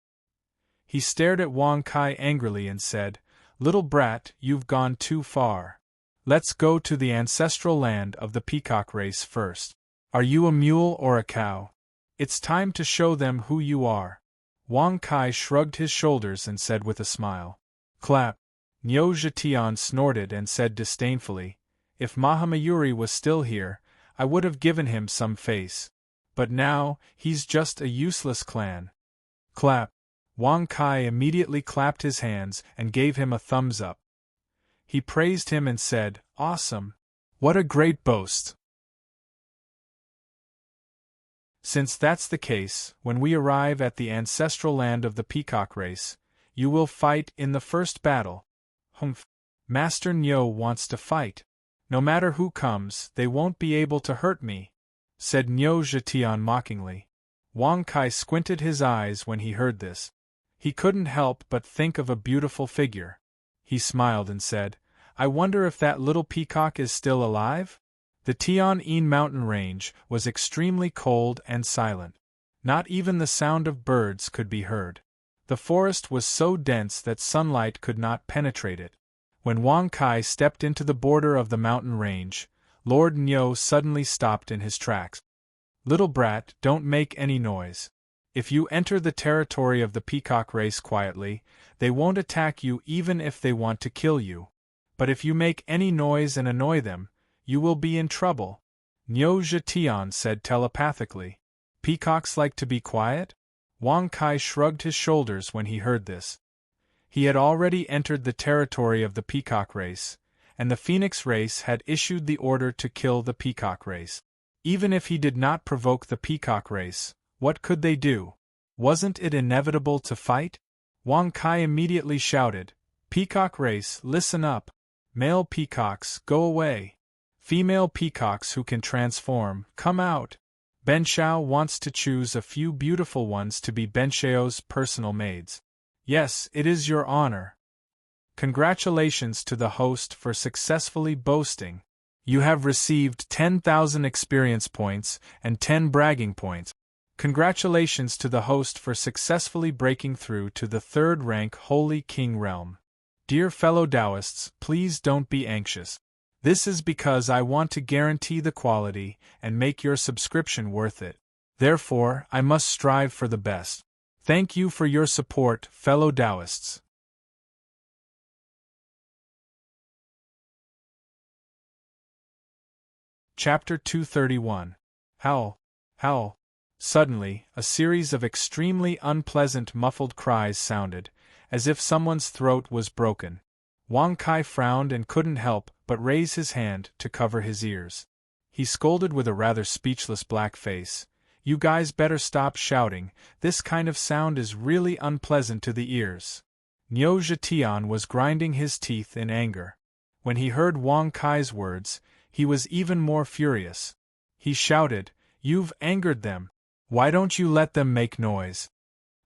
He stared at Wang Kai angrily and said, "Little brat, you've gone too far. Let's go to the ancestral land of the peacock race first. Are you a mule or a cow? It's time to show them who you are." Wang Kai shrugged his shoulders and said with a smile. Clap. Niu Zhetian snorted and said disdainfully, "If Mahamayuri was still here, I would have given him some face. But now, he's just a useless clan. Clap. Wang Kai immediately clapped his hands and gave him a thumbs up. He praised him and said, "Awesome! What a great boast!" Since that's the case, when we arrive at the ancestral land of the peacock race, you will fight in the first battle. Humph. Master Nyo wants to fight. No matter who comes, they won't be able to hurt me, said Nyo Zhetian mockingly. Wang Kai squinted his eyes when he heard this. He couldn't help but think of a beautiful figure. He smiled and said, "I wonder if that little peacock is still alive?" The Tian-En mountain range was extremely cold and silent. Not even the sound of birds could be heard. The forest was so dense that sunlight could not penetrate it. When Wang Kai stepped into the border of the mountain range, Lord Nyo suddenly stopped in his tracks. "Little brat, don't make any noise. If you enter the territory of the peacock race quietly, they won't attack you even if they want to kill you. But if you make any noise and annoy them, you will be in trouble," Nyo Zhetian said telepathically. "Peacocks like to be quiet?" Wang Kai shrugged his shoulders when he heard this. He had already entered the territory of the peacock race, and the phoenix race had issued the order to kill the peacock race. Even if he did not provoke the peacock race, what could they do? Wasn't it inevitable to fight? Wang Kai immediately shouted, "Peacock race, listen up! Male peacocks, go away! Female peacocks who can transform, come out! Benshao wants to choose a few beautiful ones to be Benshao's personal maids." "Yes, it is your honor. Congratulations to the host for successfully boasting. You have received 10,000 experience points and 10 bragging points. Congratulations to the host for successfully breaking through to the 3rd rank Holy King realm. Dear fellow Taoists, please don't be anxious. This is because I want to guarantee the quality and make your subscription worth it. Therefore, I must strive for the best. Thank you for your support, fellow Taoists." Chapter 231. Howl. Howl. Suddenly, a series of extremely unpleasant muffled cries sounded, as if someone's throat was broken. Wang Kai frowned and couldn't help but raise his hand to cover his ears. He scolded with a rather speechless black face, "You guys better stop shouting, this kind of sound is really unpleasant to the ears." Nyo Zhetian was grinding his teeth in anger. When he heard Wang Kai's words, he was even more furious. He shouted, "You've angered them. Why don't you let them make noise?"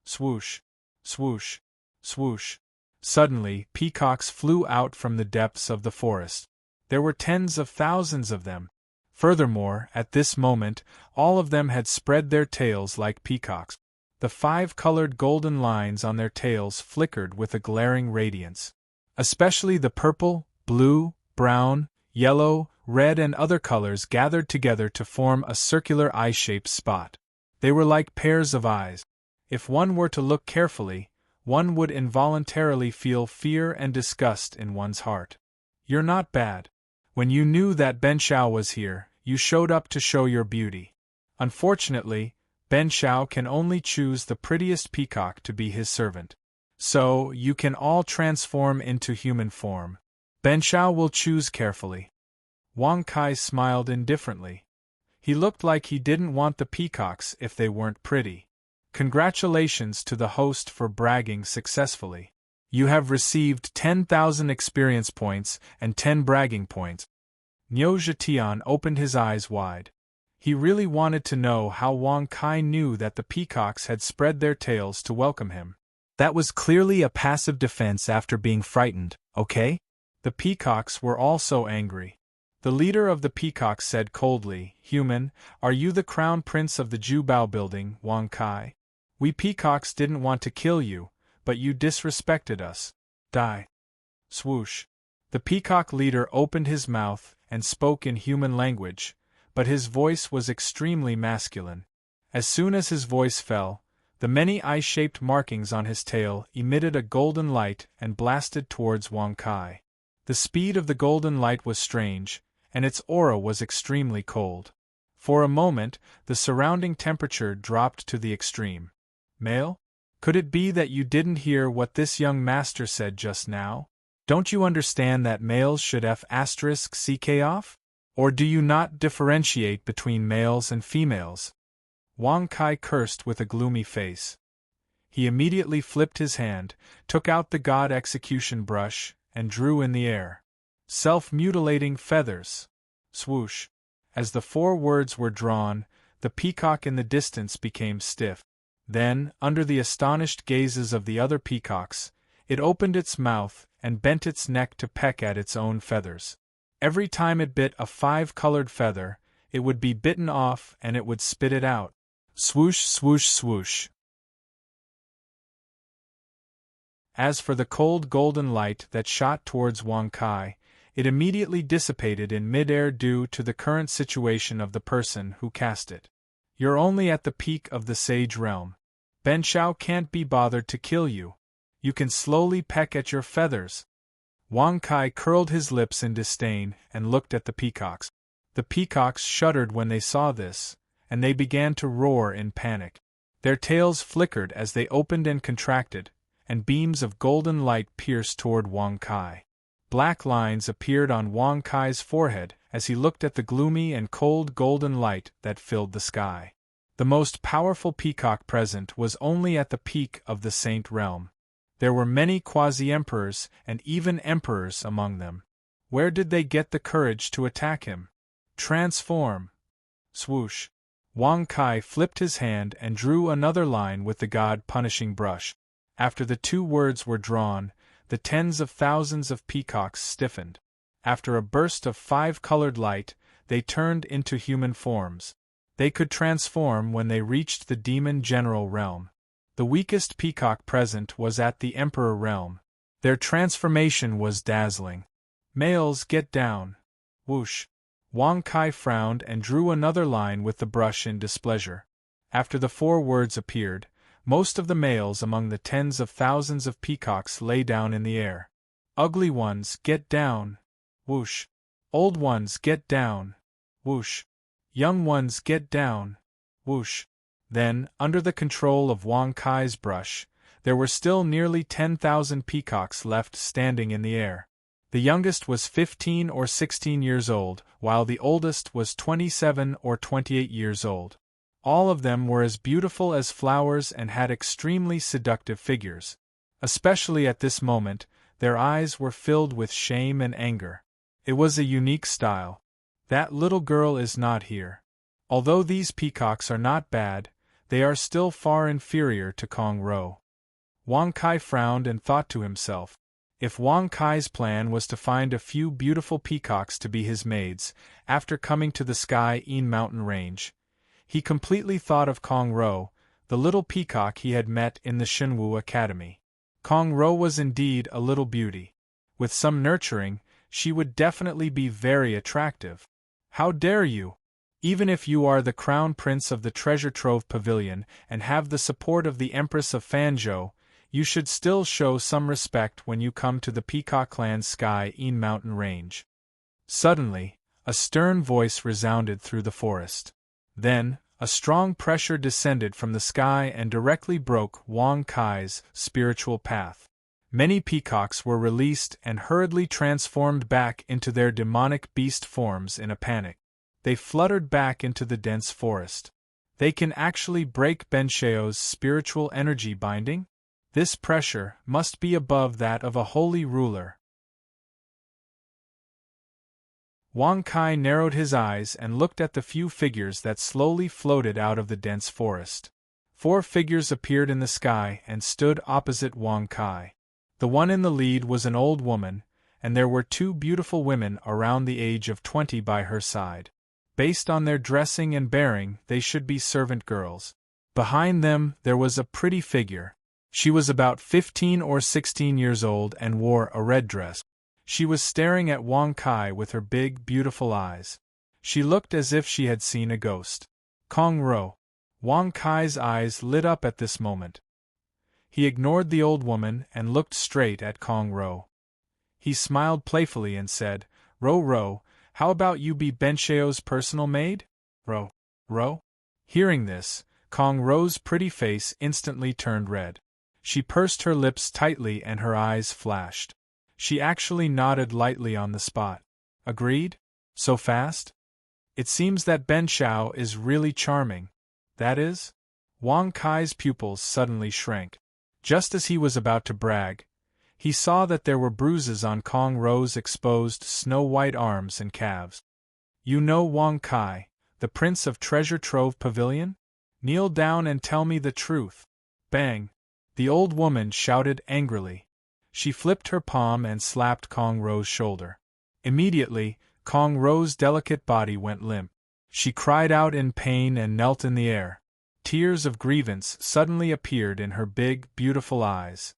Swoosh, swoosh, swoosh. Suddenly, peacocks flew out from the depths of the forest. There were tens of thousands of them. Furthermore, at this moment, all of them had spread their tails like peacocks. The 5-colored golden lines on their tails flickered with a glaring radiance. Especially the purple, blue, brown, yellow, red and other colors gathered together to form a circular eye-shaped spot. They were like pairs of eyes. If one were to look carefully, one would involuntarily feel fear and disgust in one's heart. You're not bad. When you knew that Benshao was here, you showed up to show your beauty. Unfortunately, Benshao can only choose the prettiest peacock to be his servant. So, you can all transform into human form. Benshao will choose carefully. Wang Kai smiled indifferently. He looked like he didn't want the peacocks if they weren't pretty. Congratulations to the host for bragging successfully. You have received 10,000 experience points and 10 bragging points. Nyo Zhetian opened his eyes wide. He really wanted to know how Wang Kai knew that the peacocks had spread their tails to welcome him. That was clearly a passive defense after being frightened, okay? The peacocks were also angry. The leader of the peacocks said coldly, "Human, are you the crown prince of the Jubao building, Wang Kai? We peacocks didn't want to kill you, but you disrespected us. Die." Swoosh. The peacock leader opened his mouth and spoke in human language, but his voice was extremely masculine. As soon as his voice fell, the many eye-shaped markings on his tail emitted a golden light and blasted towards Wang Kai. The speed of the golden light was strange, and its aura was extremely cold. For a moment, the surrounding temperature dropped to the extreme. Male? Could it be that you didn't hear what this young master said just now? Don't you understand that males should *ck off? Or do you not differentiate between males and females? Wang Kai cursed with a gloomy face. He immediately flipped his hand, took out the god execution brush, and drew in the air. Self-mutilating feathers. Swoosh. As the 4 words were drawn, the peacock in the distance became stiff. Then, under the astonished gazes of the other peacocks, it opened its mouth and bent its neck to peck at its own feathers. Every time it bit a 5-colored feather, it would be bitten off and it would spit it out. Swoosh, swoosh, swoosh. As for the cold golden light that shot towards Wang Kai, it immediately dissipated in mid-air due to the current situation of the person who cast it. You're only at the peak of the sage realm. Ben Shao can't be bothered to kill you. You can slowly peck at your feathers. Wang Kai curled his lips in disdain and looked at the peacocks. The peacocks shuddered when they saw this, and they began to roar in panic. Their tails flickered as they opened and contracted, and beams of golden light pierced toward Wang Kai. Black lines appeared on Wang Kai's forehead as he looked at the gloomy and cold golden light that filled the sky. The most powerful peacock present was only at the peak of the Saint Realm. There were many quasi-emperors and even emperors among them. Where did they get the courage to attack him? Transform! Swoosh! Wang Kai flipped his hand and drew another line with the god-punishing brush. After the 2 words were drawn, the tens of thousands of peacocks stiffened. After a burst of 5-colored light, they turned into human forms. They could transform when they reached the demon general realm. The weakest peacock present was at the emperor realm. Their transformation was dazzling. Males, get down. Whoosh. Wang Kai frowned and drew another line with the brush in displeasure. After the 4 words appeared, most of the males among the tens of thousands of peacocks lay down in the air. Ugly ones, get down. Whoosh. Old ones, get down. Whoosh. Young ones, get down. Whoosh. Then, under the control of Wang Kai's brush, there were still nearly 10,000 peacocks left standing in the air. The youngest was 15 or 16 years old, while the oldest was 27 or 28 years old. All of them were as beautiful as flowers and had extremely seductive figures. Especially at this moment, their eyes were filled with shame and anger. It was a unique style. That little girl is not here. Although these peacocks are not bad, they are still far inferior to Kong Ro. Wang Kai frowned and thought to himself, if Wang Kai's plan was to find a few beautiful peacocks to be his maids, after coming to the Sky Een mountain range, he completely thought of Kong Ro, the little peacock he had met in the Shenwu Academy. Kong Ro was indeed a little beauty. With some nurturing, she would definitely be very attractive. How dare you? Even if you are the crown prince of the treasure trove pavilion and have the support of the Empress of Fanzhou, you should still show some respect when you come to the Peacock Clan's Sky Een mountain range. Suddenly, a stern voice resounded through the forest. Then, a strong pressure descended from the sky and directly broke Wang Kai's spiritual path. Many peacocks were released and hurriedly transformed back into their demonic beast forms in a panic. They fluttered back into the dense forest. They can actually break Ben Shao's spiritual energy binding? This pressure must be above that of a holy ruler. Wang Kai narrowed his eyes and looked at the few figures that slowly floated out of the dense forest. 4 figures appeared in the sky and stood opposite Wang Kai. The one in the lead was an old woman, and there were 2 beautiful women around the age of 20 by her side. Based on their dressing and bearing, they should be servant girls. Behind them, there was a pretty figure. She was about 15 or 16 years old and wore a red dress. She was staring at Wang Kai with her big, beautiful eyes. She looked as if she had seen a ghost. Kong Ro. Wang Kai's eyes lit up at this moment. He ignored the old woman and looked straight at Kong Ro. He smiled playfully and said, Ro, how about you be Ben Shao's personal maid? Ro. Ro? Hearing this, Kong Ro's pretty face instantly turned red. She pursed her lips tightly and her eyes flashed. She actually nodded lightly on the spot. Agreed? So fast? It seems that Ben Xiao is really charming. That is? Wang Kai's pupils suddenly shrank. Just as he was about to brag, he saw that there were bruises on Kong Ro's exposed snow-white arms and calves. You know Wang Kai, the Prince of Treasure Trove Pavilion? Kneel down and tell me the truth. Bang! The old woman shouted angrily. She flipped her palm and slapped Kong Ro's shoulder. Immediately, Kong Ro's delicate body went limp. She cried out in pain and knelt in the air. Tears of grievance suddenly appeared in her big, beautiful eyes.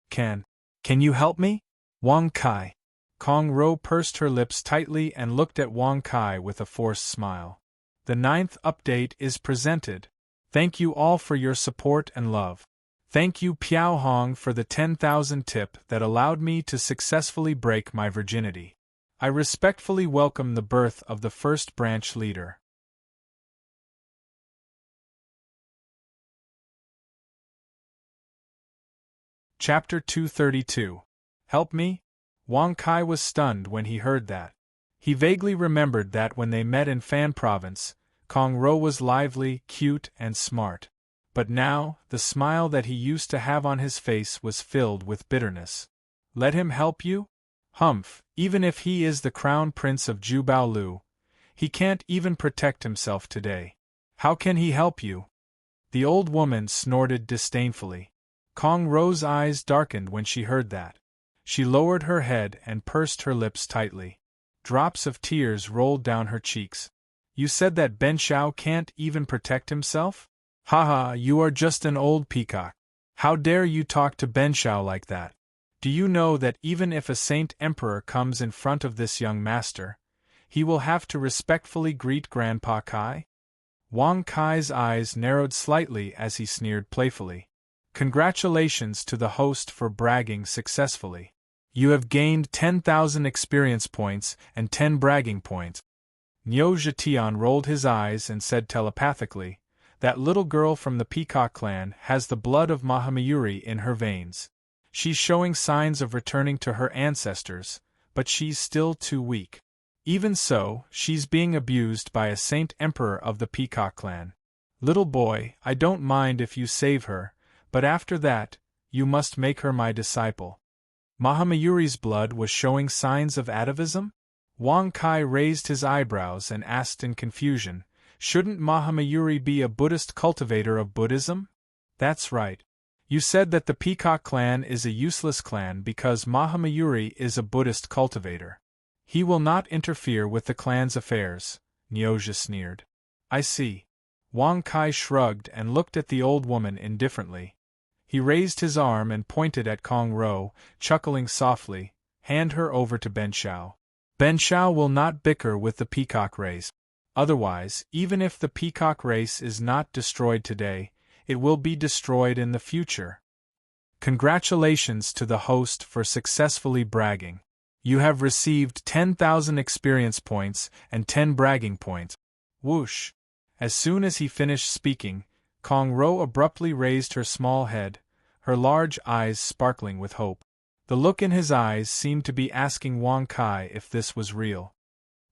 Can you help me? Wang Kai. Kong Ro pursed her lips tightly and looked at Wang Kai with a forced smile. The 9th update is presented. Thank you all for your support and love. Thank you Piao Hong for the 10,000 tip that allowed me to successfully break my virginity. I respectfully welcome the birth of the first branch leader. Chapter 232. Help me? Wang Kai was stunned when he heard that. He vaguely remembered that when they met in Fan Province, Kong Ro was lively, cute, and smart. But now, the smile that he used to have on his face was filled with bitterness. Let him help you? Humph, even if he is the crown prince of Jubaolu, he can't even protect himself today. How can he help you? The old woman snorted disdainfully. Kong Ro's eyes darkened when she heard that. She lowered her head and pursed her lips tightly. Drops of tears rolled down her cheeks. You said that Ben Xiao can't even protect himself? Haha, you are just an old peacock. How dare you talk to Ben Xiao like that? Do you know that even if a Saint Emperor comes in front of this young master, he will have to respectfully greet Grandpa Kai? Wang Kai's eyes narrowed slightly as he sneered playfully. Congratulations to the host for bragging successfully. You have gained 10,000 experience points and 10 bragging points. Niu Zhetian rolled his eyes and said telepathically, that little girl from the Peacock clan has the blood of Mahamayuri in her veins. She's showing signs of returning to her ancestors, but she's still too weak. Even so, she's being abused by a Saint Emperor of the Peacock clan. Little boy, I don't mind if you save her, but after that, you must make her my disciple. Mahamayuri's blood was showing signs of atavism? Wang Kai raised his eyebrows and asked in confusion, shouldn't Mahamayuri be a Buddhist cultivator of Buddhism? That's right. You said that the Peacock clan is a useless clan because Mahamayuri is a Buddhist cultivator. He will not interfere with the clan's affairs, Niuzha sneered. I see. Wang Kai shrugged and looked at the old woman indifferently. He raised his arm and pointed at Kong Ro, chuckling softly, hand her over to Ben Xiao. Ben Xiao will not bicker with the Peacock race. Otherwise, even if the Peacock race is not destroyed today, it will be destroyed in the future. Congratulations to the host for successfully bragging. You have received 10,000 experience points and 10 bragging points. Whoosh! As soon as he finished speaking, Kong Ro abruptly raised her small head, her large eyes sparkling with hope. The look in his eyes seemed to be asking Wang Kai if this was real.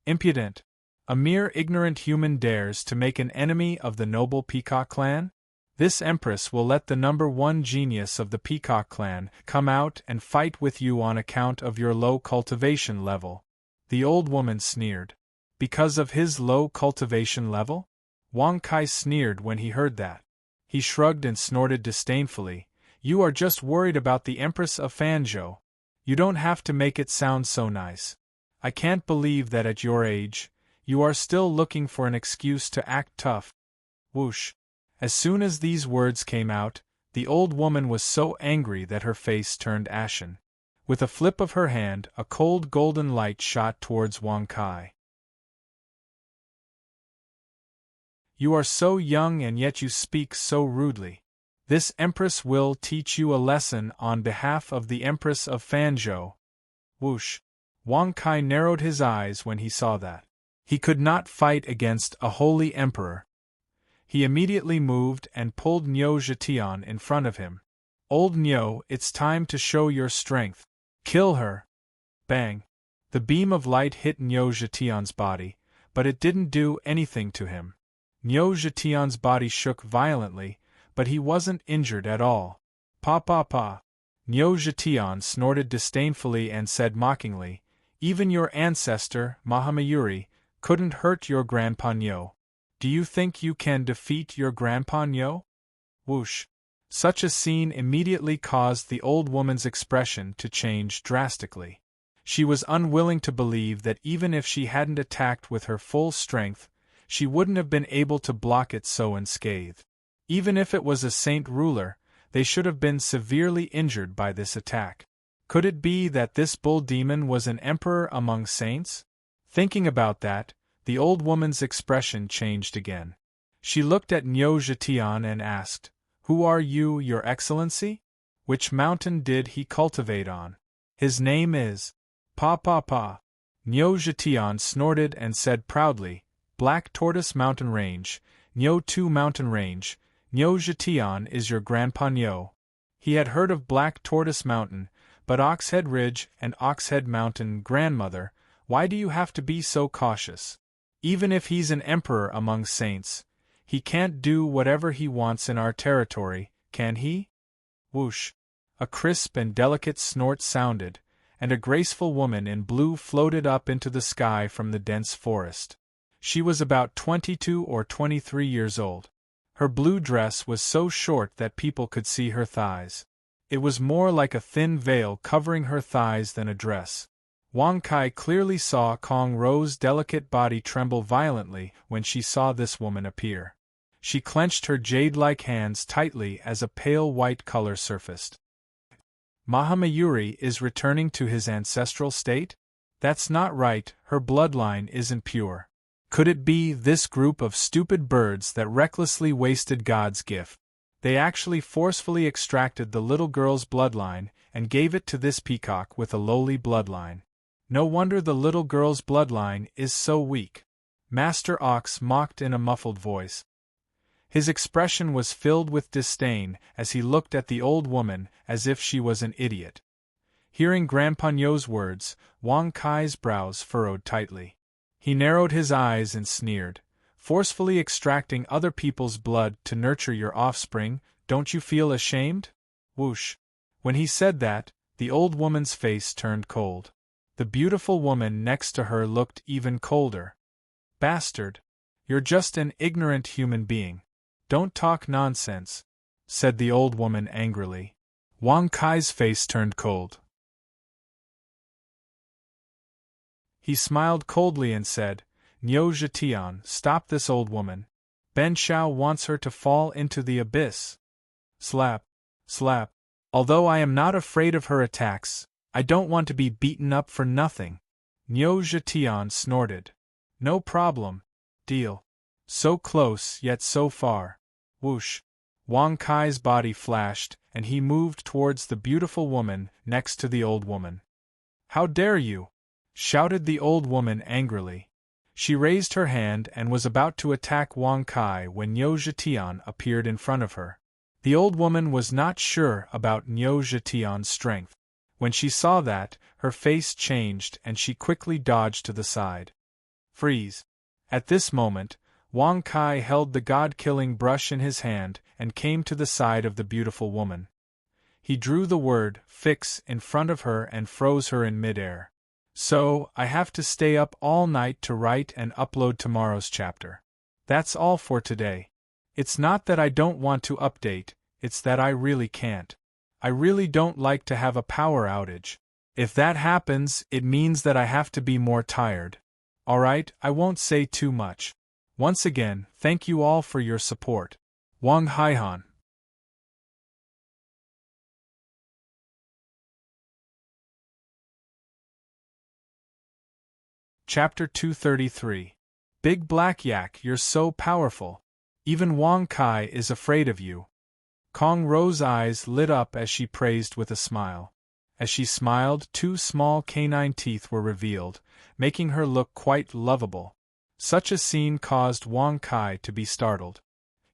Impudent! A mere ignorant human dares to make an enemy of the noble Peacock clan? This Empress will let the #1 genius of the Peacock clan come out and fight with you on account of your low cultivation level. The old woman sneered. Because of his low cultivation level? Wang Kai sneered when he heard that. He shrugged and snorted disdainfully. You are just worried about the Empress of Fanzhou. You don't have to make it sound so nice. I can't believe that at your age, you are still looking for an excuse to act tough. Whoosh! As soon as these words came out, the old woman was so angry that her face turned ashen. With a flip of her hand, a cold golden light shot towards Wang Kai. You are so young and yet you speak so rudely. This Empress will teach you a lesson on behalf of the Empress of Fanzhou. Whoosh! Wang Kai narrowed his eyes when he saw that. He could not fight against a holy emperor. He immediately moved and pulled Niu Zhetian in front of him. Old Niu, it's time to show your strength. Kill her! Bang! The beam of light hit Niu Zhetian's body, but it didn't do anything to him. Niu Zhetian's body shook violently, but he wasn't injured at all. Pa pa pa! Niu Zhetian snorted disdainfully and said mockingly, even your ancestor, Mahamayuri, couldn't hurt your grandpa Niu. Do you think you can defeat your grandpa Niu? Whoosh! Such a scene immediately caused the old woman's expression to change drastically. She was unwilling to believe that even if she hadn't attacked with her full strength, she wouldn't have been able to block it so unscathed. Even if it was a saint ruler, they should have been severely injured by this attack. Could it be that this bull demon was an emperor among saints? Thinking about that, the old woman's expression changed again. She looked at Niu Zhetian and asked, "Who are you, your excellency? Which mountain did he cultivate on? His name is…" Pa pa pa! Niu Zhetian snorted and said proudly, "Black Tortoise Mountain Range, Niu 2 Mountain Range. Niu Zhetian is your grandpa Niu." He had heard of Black Tortoise Mountain, but Oxhead Ridge and Oxhead Mountain. Grandmother, why do you have to be so cautious? Even if he's an emperor among saints, he can't do whatever he wants in our territory, can he? Whoosh! A crisp and delicate snort sounded, and a graceful woman in blue floated up into the sky from the dense forest. She was about 22 or 23 years old. Her blue dress was so short that people could see her thighs. It was more like a thin veil covering her thighs than a dress. Wang Kai clearly saw Kong Ro's delicate body tremble violently when she saw this woman appear. She clenched her jade-like hands tightly as a pale white color surfaced. Mahamayuri is returning to his ancestral state? That's not right, her bloodline isn't pure. Could it be this group of stupid birds that recklessly wasted God's gift? They actually forcefully extracted the little girl's bloodline and gave it to this peacock with a lowly bloodline. No wonder the little girl's bloodline is so weak. Master Ox mocked in a muffled voice. His expression was filled with disdain as he looked at the old woman as if she was an idiot. Hearing Grandpa Niu's words, Wang Kai's brows furrowed tightly. He narrowed his eyes and sneered, "Forcefully extracting other people's blood to nurture your offspring, don't you feel ashamed?" Whoosh! When he said that, the old woman's face turned cold. The beautiful woman next to her looked even colder. "Bastard! You're just an ignorant human being. Don't talk nonsense," said the old woman angrily. Wang Kai's face turned cold. He smiled coldly and said, "Niu Zhetian, stop this old woman. Ben Shao wants her to fall into the abyss." Slap, slap. "Although I am not afraid of her attacks, I don't want to be beaten up for nothing." Niu Zhetian snorted. "No problem. Deal. So close yet so far." Whoosh! Wang Kai's body flashed, and he moved towards the beautiful woman next to the old woman. "How dare you!" shouted the old woman angrily. She raised her hand and was about to attack Wang Kai when Niu Zhetian appeared in front of her. The old woman was not sure about Niu Zhetian's strength. When she saw that, her face changed and she quickly dodged to the side. Freeze! At this moment, Wang Kai held the god-killing brush in his hand and came to the side of the beautiful woman. He drew the word "fix" in front of her and froze her in midair. "So, I have to stay up all night to write and upload tomorrow's chapter. That's all for today. It's not that I don't want to update, it's that I really can't. I really don't like to have a power outage. If that happens, it means that I have to be more tired. Alright, I won't say too much. Once again, thank you all for your support. Wang Haihan." Chapter 233. Big Black Yak, you're so powerful. Even Wang Kai is afraid of you. Kong Ro's eyes lit up as she praised with a smile. As she smiled, two small canine teeth were revealed, making her look quite lovable. Such a scene caused Wang Kai to be startled.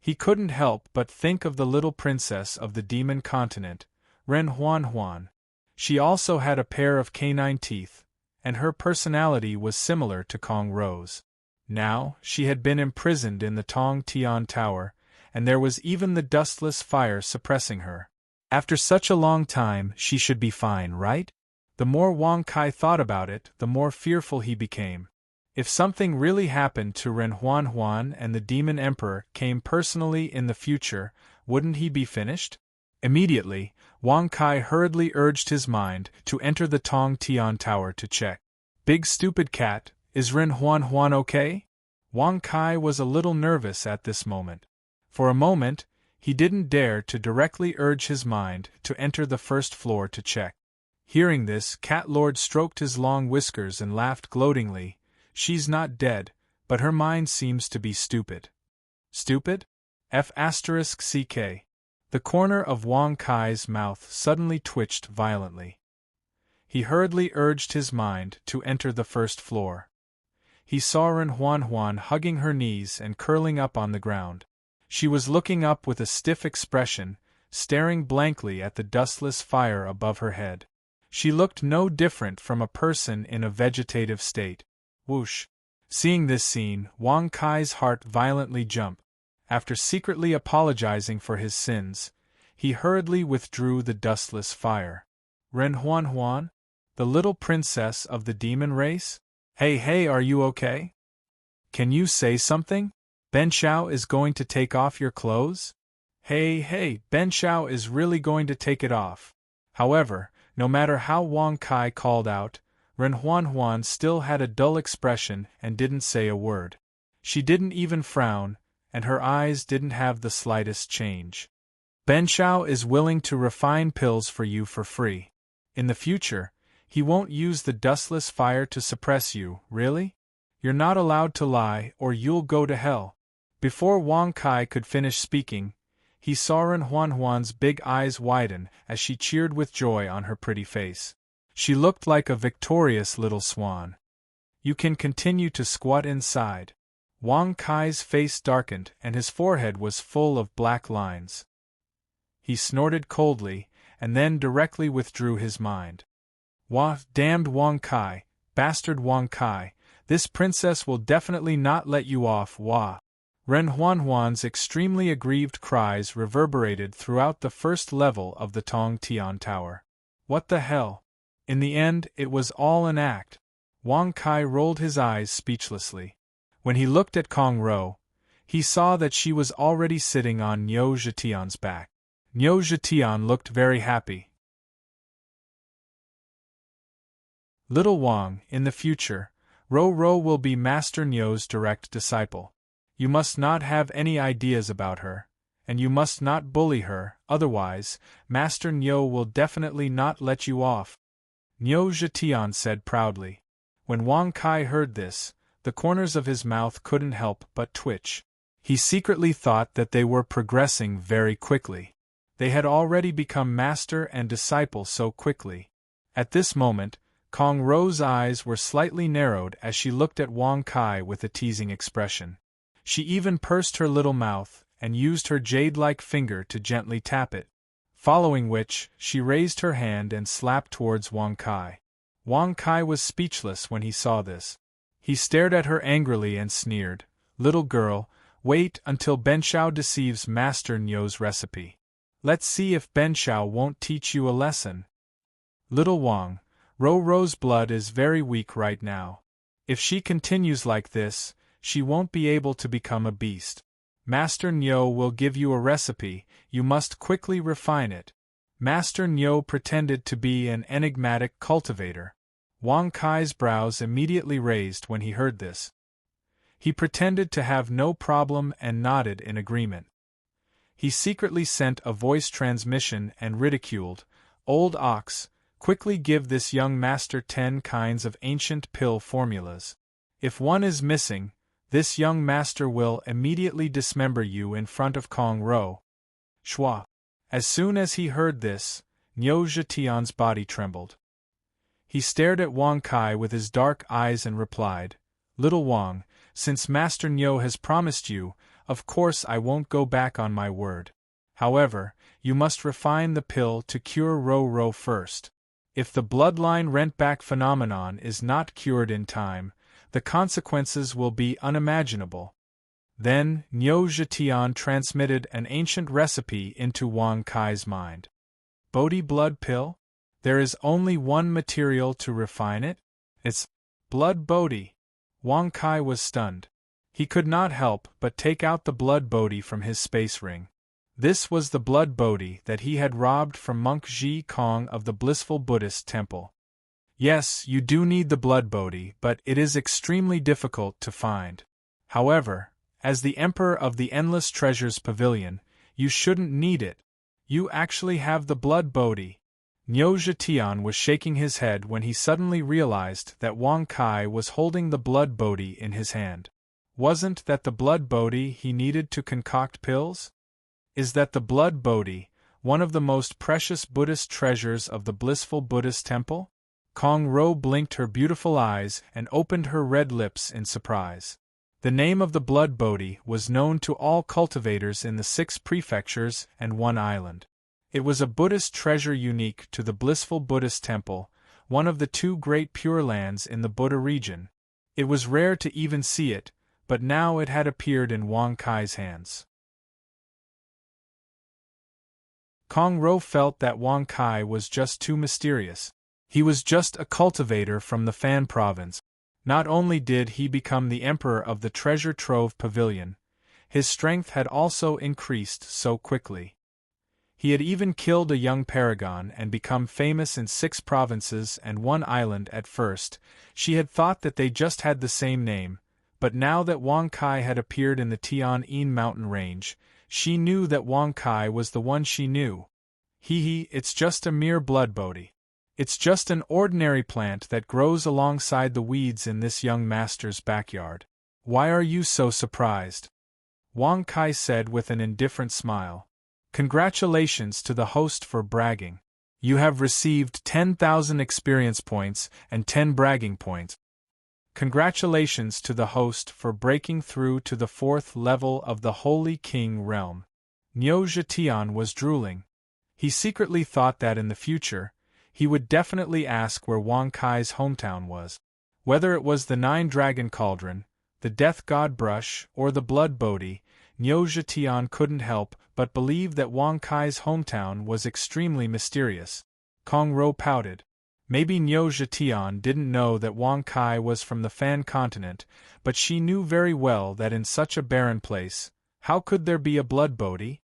He couldn't help but think of the little princess of the demon continent, Ren Huan Huan. She also had a pair of canine teeth, and her personality was similar to Kong Ro's. Now, she had been imprisoned in the Tong Tian Tower, and there was even the dustless fire suppressing her. After such a long time, she should be fine, right? The more Wang Kai thought about it, the more fearful he became. If something really happened to Ren Huan Huan and the Demon Emperor came personally in the future, wouldn't he be finished? Immediately, Wang Kai hurriedly urged his mind to enter the Tong Tian Tower to check. Big stupid cat, is Ren Huan Huan okay? Wang Kai was a little nervous at this moment. For a moment, he didn't dare to directly urge his mind to enter the first floor to check. Hearing this, Cat Lord stroked his long whiskers and laughed gloatingly. She's not dead, but her mind seems to be stupid. Stupid? F***ck. The corner of Wang Kai's mouth suddenly twitched violently. He hurriedly urged his mind to enter the first floor. He saw Ren Huan Huan hugging her knees and curling up on the ground. She was looking up with a stiff expression, staring blankly at the dustless fire above her head. She looked no different from a person in a vegetative state. Whoosh! Seeing this scene, Wang Kai's heart violently jumped. After secretly apologizing for his sins, he hurriedly withdrew the dustless fire. Ren Huan Huan? The little princess of the demon race? Hey, are you okay? Can you say something? Ben Shao is going to take off your clothes? Hey, Ben Shao is really going to take it off. However, no matter how Wang Kai called out, Ren Huan Huan still had a dull expression and didn't say a word. She didn't even frown, and her eyes didn't have the slightest change. Ben Shao is willing to refine pills for you for free. In the future, he won't use the dustless fire to suppress you, really? You're not allowed to lie or you'll go to hell. Before Wang Kai could finish speaking, he saw Ren Huan Huan's big eyes widen as she cheered with joy on her pretty face. She looked like a victorious little swan. You can continue to squat inside. Wang Kai's face darkened and his forehead was full of black lines. He snorted coldly, and then directly withdrew his mind. Wah, damned Wang Kai, bastard Wang Kai, this princess will definitely not let you off, wah. Ren Huan Huan's extremely aggrieved cries reverberated throughout the first level of the Tong Tian Tower. What the hell? In the end, it was all an act. Wang Kai rolled his eyes speechlessly. When he looked at Kong Ro, he saw that she was already sitting on Niu Zhetian's back. Niu Zhetian looked very happy. Little Wang, in the future, Ro will be Master Niu's direct disciple. You must not have any ideas about her, and you must not bully her, otherwise, Master Niu will definitely not let you off. Niu Zhetian said proudly. When Wang Kai heard this, the corners of his mouth couldn't help but twitch. He secretly thought that they were progressing very quickly. They had already become master and disciple so quickly. At this moment, Kong Ro's eyes were slightly narrowed as she looked at Wang Kai with a teasing expression. She even pursed her little mouth and used her jade-like finger to gently tap it, following which, she raised her hand and slapped towards Wang Kai. Wang Kai was speechless when he saw this. He stared at her angrily and sneered, "Little girl, wait until Ben Shao deceives Master Niu's recipe. Let's see if Ben Shao won't teach you a lesson." Little Wang, Ro's blood is very weak right now. If she continues like this, she won't be able to become a beast. Master Niu will give you a recipe, you must quickly refine it. Master Niu pretended to be an enigmatic cultivator. Wang Kai's brows immediately raised when he heard this. He pretended to have no problem and nodded in agreement. He secretly sent a voice transmission and ridiculed, "Old ox, quickly give this young master 10 kinds of ancient pill formulas. If one is missing, this young master will immediately dismember you in front of Kong Ro." Shwa. As soon as he heard this, Niu Zhetian's body trembled. He stared at Wang Kai with his dark eyes and replied, "Little Wang, since Master Niu has promised you Of course I won't go back on my word. However, you must refine the pill to cure Ro first. If the bloodline rent-back phenomenon is not cured in time, the consequences will be unimaginable. Then, Niu Zhetian transmitted an ancient recipe into Wang Kai's mind. Bodhi blood pill? There is only one material to refine it? It's blood Bodhi. Wang Kai was stunned. He could not help but take out the blood Bodhi from his space ring. This was the blood Bodhi that he had robbed from monk Ji Kong of the blissful Buddhist temple. Yes, you do need the blood Bodhi, but it is extremely difficult to find. However, as the Emperor of the Endless Treasures Pavilion, you shouldn't need it. You actually have the blood Bodhi. Niu Zhetian was shaking his head when he suddenly realized that Wang Kai was holding the blood Bodhi in his hand. Wasn't that the blood Bodhi he needed to concoct pills? Is that the blood Bodhi, one of the most precious Buddhist treasures of the blissful Buddhist temple? Kong Ro blinked her beautiful eyes and opened her red lips in surprise. The name of the blood Bodhi was known to all cultivators in the 6 prefectures and 1 island. It was a Buddhist treasure unique to the blissful Buddhist temple, one of the 2 great pure lands in the Buddha region. It was rare to even see it, but now it had appeared in Wang Kai's hands. Kong Ro felt that Wang Kai was just too mysterious. He was just a cultivator from the Fan province. Not only did he become the emperor of the Treasure Trove Pavilion, his strength had also increased so quickly. He had even killed a young paragon and become famous in 6 provinces and 1 island. At first, she had thought that they just had the same name, but now that Wang Kai had appeared in the Tian-En mountain range, she knew that Wang Kai was the one she knew. It's just a mere blood Bodhi. It's just an ordinary plant that grows alongside the weeds in this young master's backyard. Why are you so surprised? Wang Kai said with an indifferent smile. Congratulations to the host for bragging. You have received 10,000 experience points and 10 bragging points. Congratulations to the host for breaking through to the 4th level of the Holy King realm. Niu Zhetian was drooling. He secretly thought that in the future, he would definitely ask where Wang Kai's hometown was. Whether it was the 9-dragon cauldron, the death god brush, or the blood Bodhi, Niu Zhetian couldn't help but believe that Wang Kai's hometown was extremely mysterious. Kong Ro pouted. Maybe Niu Zhetian didn't know that Wang Kai was from the Fan continent, but she knew very well that in such a barren place, how could there be a blood Bodhi?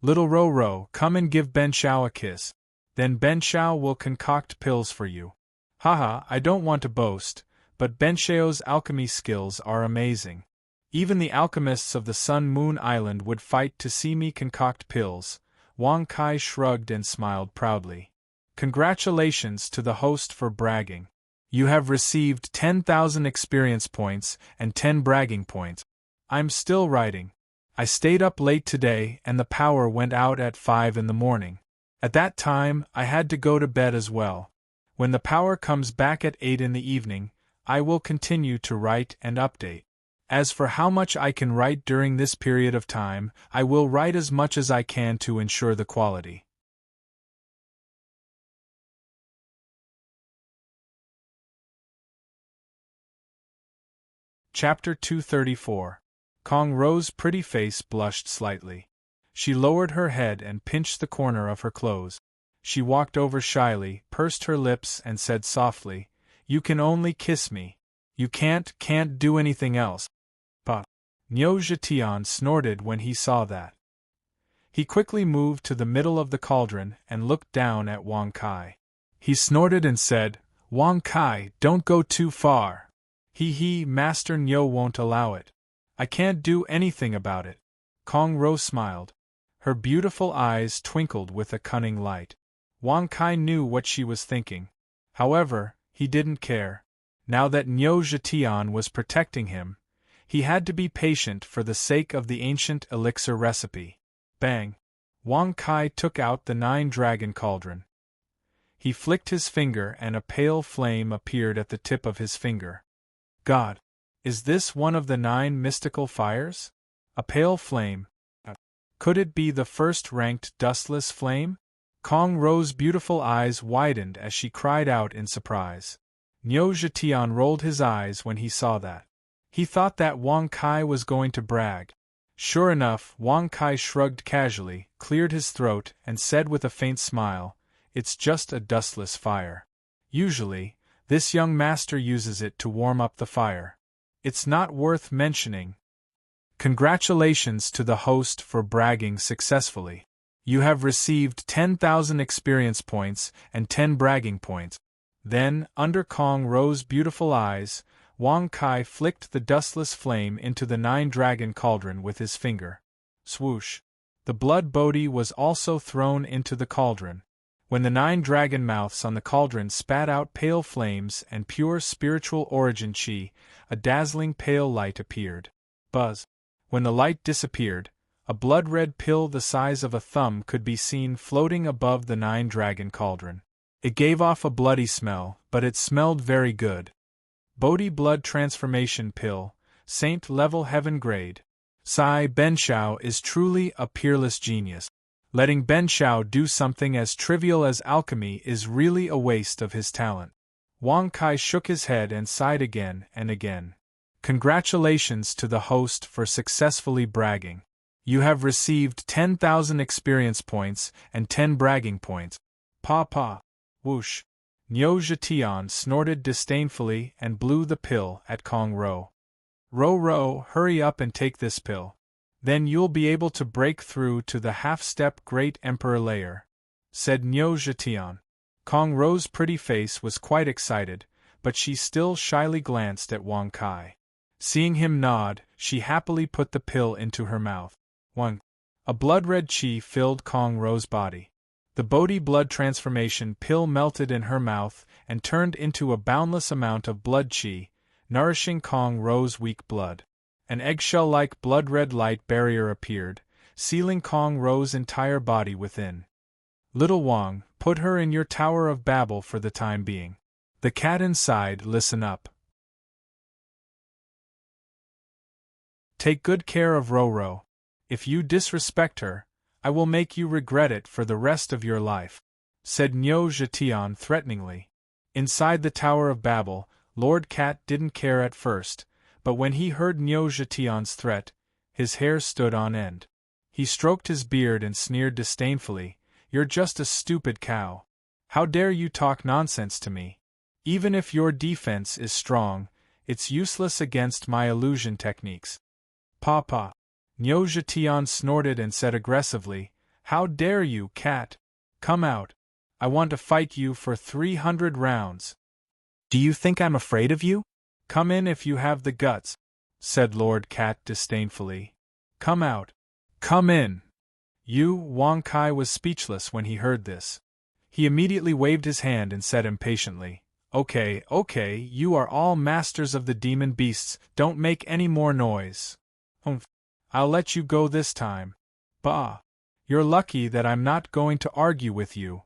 Little Ro, come and give Ben Shao a kiss. Then Ben Shao will concoct pills for you. Haha, I don't want to boast, but Ben Shao's alchemy skills are amazing. Even the alchemists of the Sun Moon Island would fight to see me concoct pills. Wang Kai shrugged and smiled proudly. Congratulations to the host for bragging. You have received 10,000 experience points and 10 bragging points. I'm still writing. I stayed up late today and the power went out at 5 in the morning. At that time, I had to go to bed as well. When the power comes back at 8 in the evening, I will continue to write and update. As for how much I can write during this period of time, I will write as much as I can to ensure the quality. Chapter 234. Kong Ro's pretty face blushed slightly. She lowered her head and pinched the corner of her clothes. She walked over shyly, pursed her lips and said softly, "You can only kiss me. You can't do anything else." But Niu Zhetian snorted when he saw that. He quickly moved to the middle of the cauldron and looked down at Wang Kai. He snorted and said, "Wang Kai, don't go too far. Master Niu won't allow it. I can't do anything about it." Kong Ro smiled. Her beautiful eyes twinkled with a cunning light. Wang Kai knew what she was thinking. However, he didn't care. Now that Niu Zhetian was protecting him, he had to be patient for the sake of the ancient elixir recipe. Bang! Wang Kai took out the 9-dragon cauldron. He flicked his finger and a pale flame appeared at the tip of his finger. God! Is this one of the 9 mystical fires? A pale flame. Could it be the first-ranked dustless flame? Kong Ro's beautiful eyes widened as she cried out in surprise. Niu Zhetian rolled his eyes when he saw that. He thought that Wang Kai was going to brag. Sure enough, Wang Kai shrugged casually, cleared his throat, and said with a faint smile, "It's just a dustless fire. Usually, this young master uses it to warm up the fire. It's not worth mentioning." Congratulations to the host for bragging successfully. You have received 10,000 experience points and 10 bragging points. Then, under Kong Ro's beautiful eyes, Wang Kai flicked the dustless flame into the 9-dragon cauldron with his finger. Swoosh! The blood bodhi was also thrown into the cauldron. When the 9-dragon mouths on the cauldron spat out pale flames and pure spiritual origin chi, a dazzling pale light appeared. Buzz! When the light disappeared, a blood-red pill the size of a thumb could be seen floating above the 9-dragon cauldron. It gave off a bloody smell, but it smelled very good. Bodhi Blood Transformation Pill, Saint Level Heaven Grade. Sai Benshao is truly a peerless genius. Letting Benshao do something as trivial as alchemy is really a waste of his talent. Wang Kai shook his head and sighed again and again. Congratulations to the host for successfully bragging. You have received 10,000 experience points and 10 bragging points. Pa. Whoosh! Niu Zhetian snorted disdainfully and blew the pill at Kong Ro. Ro, hurry up and take this pill. Then you'll be able to break through to the half-step Great Emperor layer, said Niu Zhetian. Kong Ro's pretty face was quite excited, but she still shyly glanced at Wang Kai. Seeing him nod, she happily put the pill into her mouth. A blood-red chi filled Kong Ro's body. The Bodhi blood transformation pill melted in her mouth and turned into a boundless amount of blood chi, nourishing Kong Ro's weak blood. An eggshell-like blood-red light barrier appeared, sealing Kong Ro's entire body within. Little Wang, put her in your Tower of Babel for the time being. The cat inside, listen up. Take good care of Ro. If you disrespect her, I will make you regret it for the rest of your life, said Niu Zhetian threateningly. Inside the Tower of Babel, Lord Cat didn't care at first, but when he heard Niu Zhetian's threat, his hair stood on end. He stroked his beard and sneered disdainfully, "You're just a stupid cow. How dare you talk nonsense to me? Even if your defense is strong, it's useless against my illusion techniques." Pa. Niu Zhetian snorted and said aggressively, "How dare you, cat? Come out. I want to fight you for 300 rounds. Do you think I'm afraid of you? Come in if you have the guts," said Lord Cat disdainfully. "Come out. Come in." Wang Kai was speechless when he heard this. He immediately waved his hand and said impatiently, Okay, you are all masters of the demon beasts, don't make any more noise. I'll let you go this time. Bah! You're lucky that I'm not going to argue with you.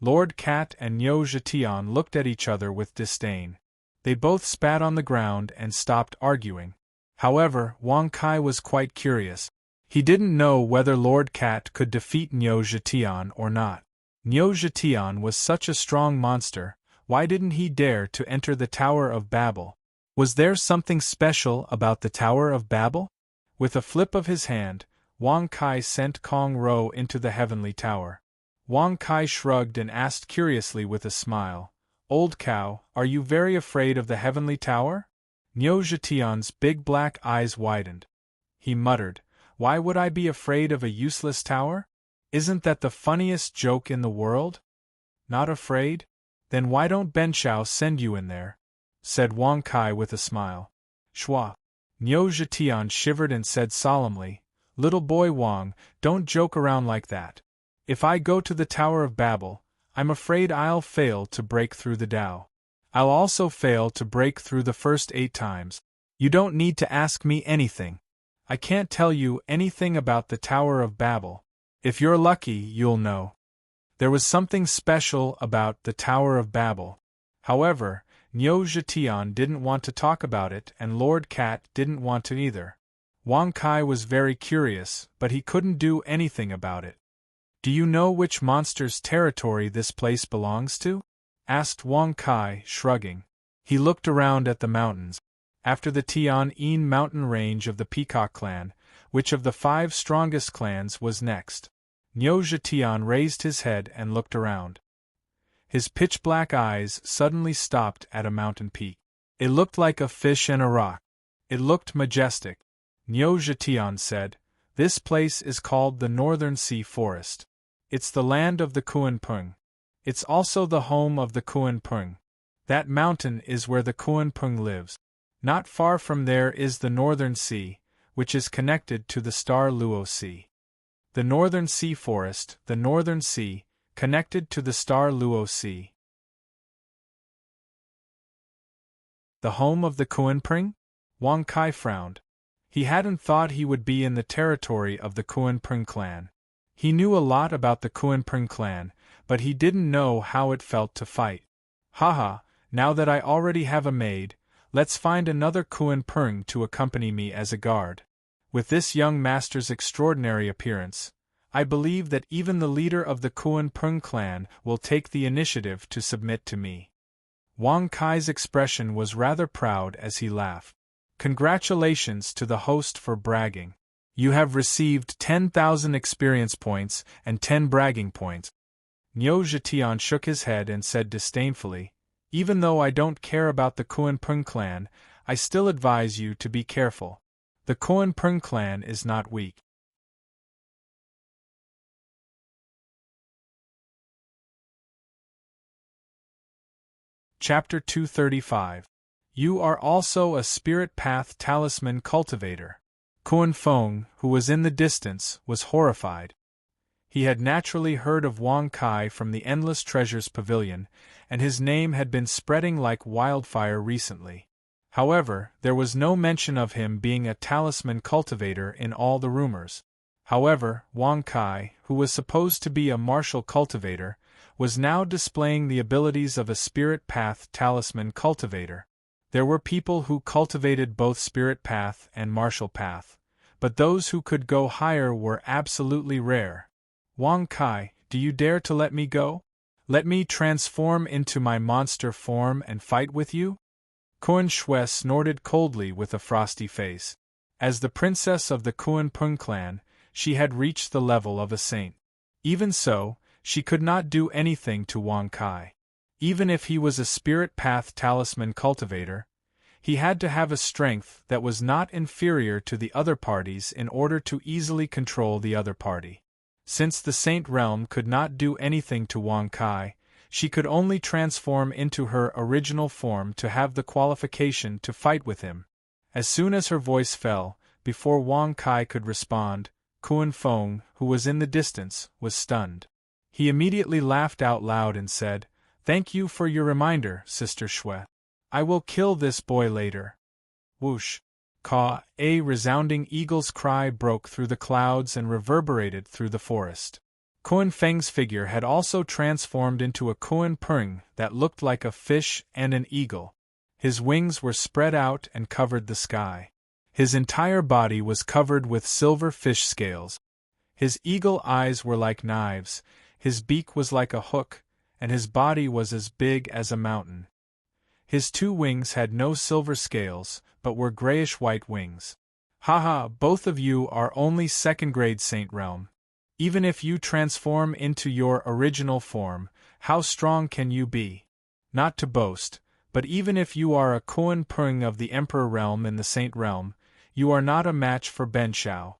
Lord Cat and Niu Zhetian looked at each other with disdain. They both spat on the ground and stopped arguing. However, Wang Kai was quite curious. He didn't know whether Lord Cat could defeat Niu Zhetian or not. Niu Zhetian was such a strong monster, why didn't he dare to enter the Tower of Babel? Was there something special about the Tower of Babel? With a flip of his hand, Wang Kai sent Kong Ro into the heavenly tower. Wang Kai shrugged and asked curiously with a smile, "Old cow, are you very afraid of the heavenly tower?" Niu Zhetian's big black eyes widened. He muttered, "Why would I be afraid of a useless tower? Isn't that the funniest joke in the world?" "Not afraid? Then why don't Benshao send you in there?" said Wang Kai with a smile. "Shwa." Niu Zhetian shivered and said solemnly, "Little boy Wang, don't joke around like that. If I go to the Tower of Babel, I'm afraid I'll fail to break through the Tao. I'll also fail to break through the first 8 times. You don't need to ask me anything. I can't tell you anything about the Tower of Babel. If you're lucky, you'll know." There was something special about the Tower of Babel. However, Niu Zhetian didn't want to talk about it and Lord Cat didn't want to either. Wang Kai was very curious, but he couldn't do anything about it. Do you know which monster's territory this place belongs to? Asked Wang Kai, shrugging. He looked around at the mountains. After the Tian-En mountain range of the Peacock clan, which of the 5 strongest clans was next? Niu Zhetian raised his head and looked around. His pitch-black eyes suddenly stopped at a mountain peak. It looked like a fish and a rock. It looked majestic. Niu Zhetian said, "This place is called the Northern Sea Forest. It's the land of the Kuan-Pung. It's also the home of the Kuan-Pung. That mountain is where the Kuan-Pung lives. Not far from there is the Northern Sea, which is connected to the star Luo Sea. The Northern Sea Forest, the Northern Sea, connected to the star Luo Sea. The home of the Kuan-Pung?" Wang Kai frowned. He hadn't thought he would be in the territory of the Kuan-Pung clan. He knew a lot about the Kuan-Pung clan, but he didn't know how it felt to fight. Haha, now that I already have a maid, let's find another Kuan-Pung to accompany me as a guard. With this young master's extraordinary appearance, I believe that even the leader of the Kuan-Pung clan will take the initiative to submit to me. Wang Kai's expression was rather proud as he laughed. Congratulations to the host for bragging. You have received 10,000 experience points and 10 bragging points. Niu Zhetian shook his head and said disdainfully, "Even though I don't care about the Kuan-Pung clan, I still advise you to be careful. The Kuan-Pung clan is not weak." Chapter 235. You are also a Spirit Path Talisman Cultivator. Kuan Feng, who was in the distance, was horrified. He had naturally heard of Wang Kai from the Endless Treasures Pavilion, and his name had been spreading like wildfire recently. However, there was no mention of him being a talisman cultivator in all the rumors. However, Wang Kai, who was supposed to be a martial cultivator, was now displaying the abilities of a Spirit Path Talisman Cultivator. There were people who cultivated both Spirit Path and Martial Path, but those who could go higher were absolutely rare. Wang Kai, do you dare to let me go? Let me transform into my monster form and fight with you? Kuan Shui snorted coldly with a frosty face. As the princess of the Kuan-Pung clan, she had reached the level of a saint. Even so, she could not do anything to Wang Kai. Even if he was a Spirit Path Talisman Cultivator, he had to have a strength that was not inferior to the other parties in order to easily control the other party. Since the Saint Realm could not do anything to Wang Kai, she could only transform into her original form to have the qualification to fight with him. As soon as her voice fell, before Wang Kai could respond, Kuan Feng, who was in the distance, was stunned. He immediately laughed out loud and said, "Thank you for your reminder, Sister Shui. I will kill this boy later." Whoosh! Caw! A resounding eagle's cry broke through the clouds and reverberated through the forest. Kuan Feng's figure had also transformed into a Kuan-Pung that looked like a fish and an eagle. His wings were spread out and covered the sky. His entire body was covered with silver fish scales. His eagle eyes were like knives, his beak was like a hook, and his body was as big as a mountain. His 2 wings had no silver scales, but were grayish-white wings. Haha, both of you are only second-grade Saint Realm. Even if you transform into your original form, how strong can you be? Not to boast, but even if you are a Kuan-Pung of the Emperor Realm in the Saint Realm, you are not a match for Ben Shao.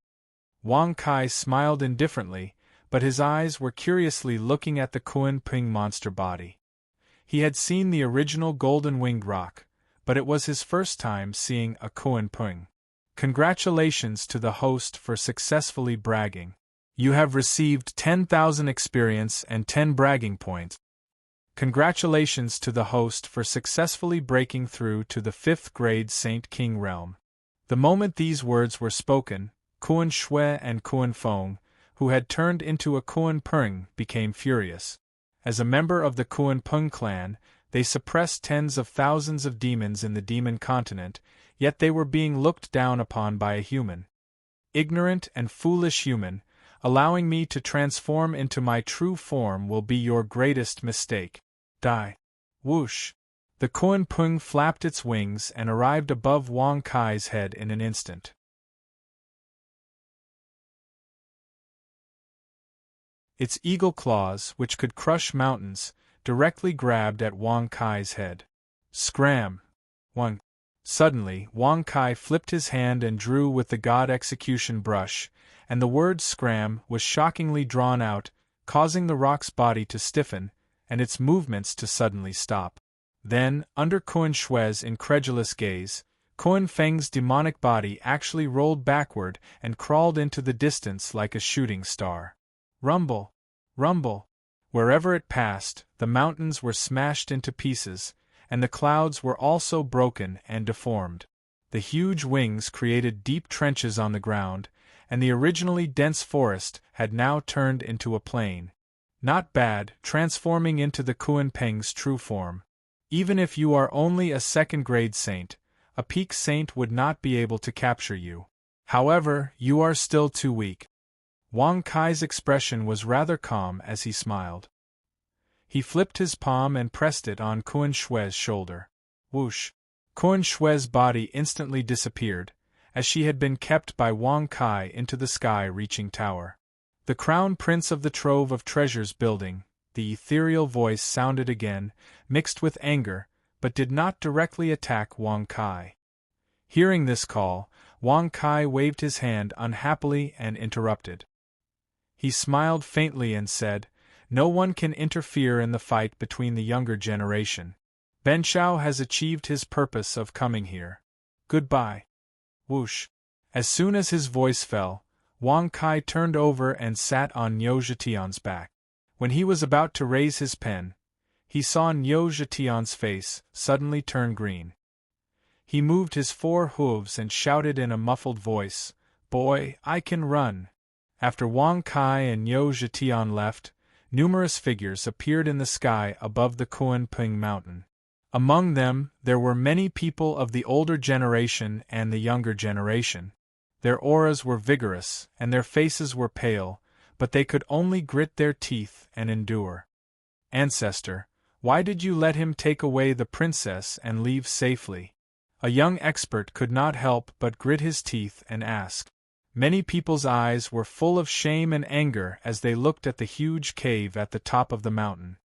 Wang Kai smiled indifferently, but his eyes were curiously looking at the Kuan-Pung monster body. He had seen the original golden-winged rock, but it was his first time seeing a Kuan-Pung. Congratulations to the host for successfully bragging. You have received 10,000 experience and 10 bragging points. Congratulations to the host for successfully breaking through to the 5th grade Saint King Realm. The moment these words were spoken, Kuan Shui and Kuan Feng, who had turned into a Kuan-Pung, became furious. As a member of the Kuan-Pung clan, they suppressed tens of thousands of demons in the demon continent, yet they were being looked down upon by a human. ignorant and foolish human, allowing me to transform into my true form will be your greatest mistake. Die. Whoosh! The Kuan Pung flapped its wings and arrived above Wang Kai's head in an instant. Its eagle claws, which could crush mountains, directly grabbed at Wang Kai's head. Scram! Wang! Suddenly, Wang Kai flipped his hand and drew with the god execution brush, and the word scram was shockingly drawn out, causing the rock's body to stiffen, and its movements to suddenly stop. Then, under Kuan Shui's incredulous gaze, Kuan Feng's demonic body actually rolled backward and crawled into the distance like a shooting star. Rumble! Rumble! Wherever it passed, the mountains were smashed into pieces, and the clouds were also broken and deformed. The huge wings created deep trenches on the ground, and the originally dense forest had now turned into a plain. Not bad, transforming into the Kuan Peng's true form. Even if you are only a second-grade saint, a peak saint would not be able to capture you. However, you are still too weak. Wang Kai's expression was rather calm as he smiled. He flipped his palm and pressed it on Kuan Shui's shoulder. Whoosh! Kuan Shui's body instantly disappeared, as she had been kept by Wang Kai into the sky-reaching tower. The crown prince of the trove of treasures building, the ethereal voice sounded again, mixed with anger, but did not directly attack Wang Kai. Hearing this call, Wang Kai waved his hand unhappily and interrupted. He smiled faintly and said, "No one can interfere in the fight between the younger generation. Ben Shao has achieved his purpose of coming here. Goodbye." Whoosh! As soon as his voice fell, Wang Kai turned over and sat on Niu Zhetian's back. When he was about to raise his pen, he saw Niu Zhetian's face suddenly turn green. He moved his 4 hooves and shouted in a muffled voice, "Boy, I can run." After Wang Kai and Niu Zhetian left, numerous figures appeared in the sky above the Kuan Pung mountain. Among them, there were many people of the older generation and the younger generation. Their auras were vigorous, and their faces were pale, but they could only grit their teeth and endure. "Ancestor, why did you let him take away the princess and leave safely?" A young expert could not help but grit his teeth and ask. Many people's eyes were full of shame and anger as they looked at the huge cave at the top of the mountain.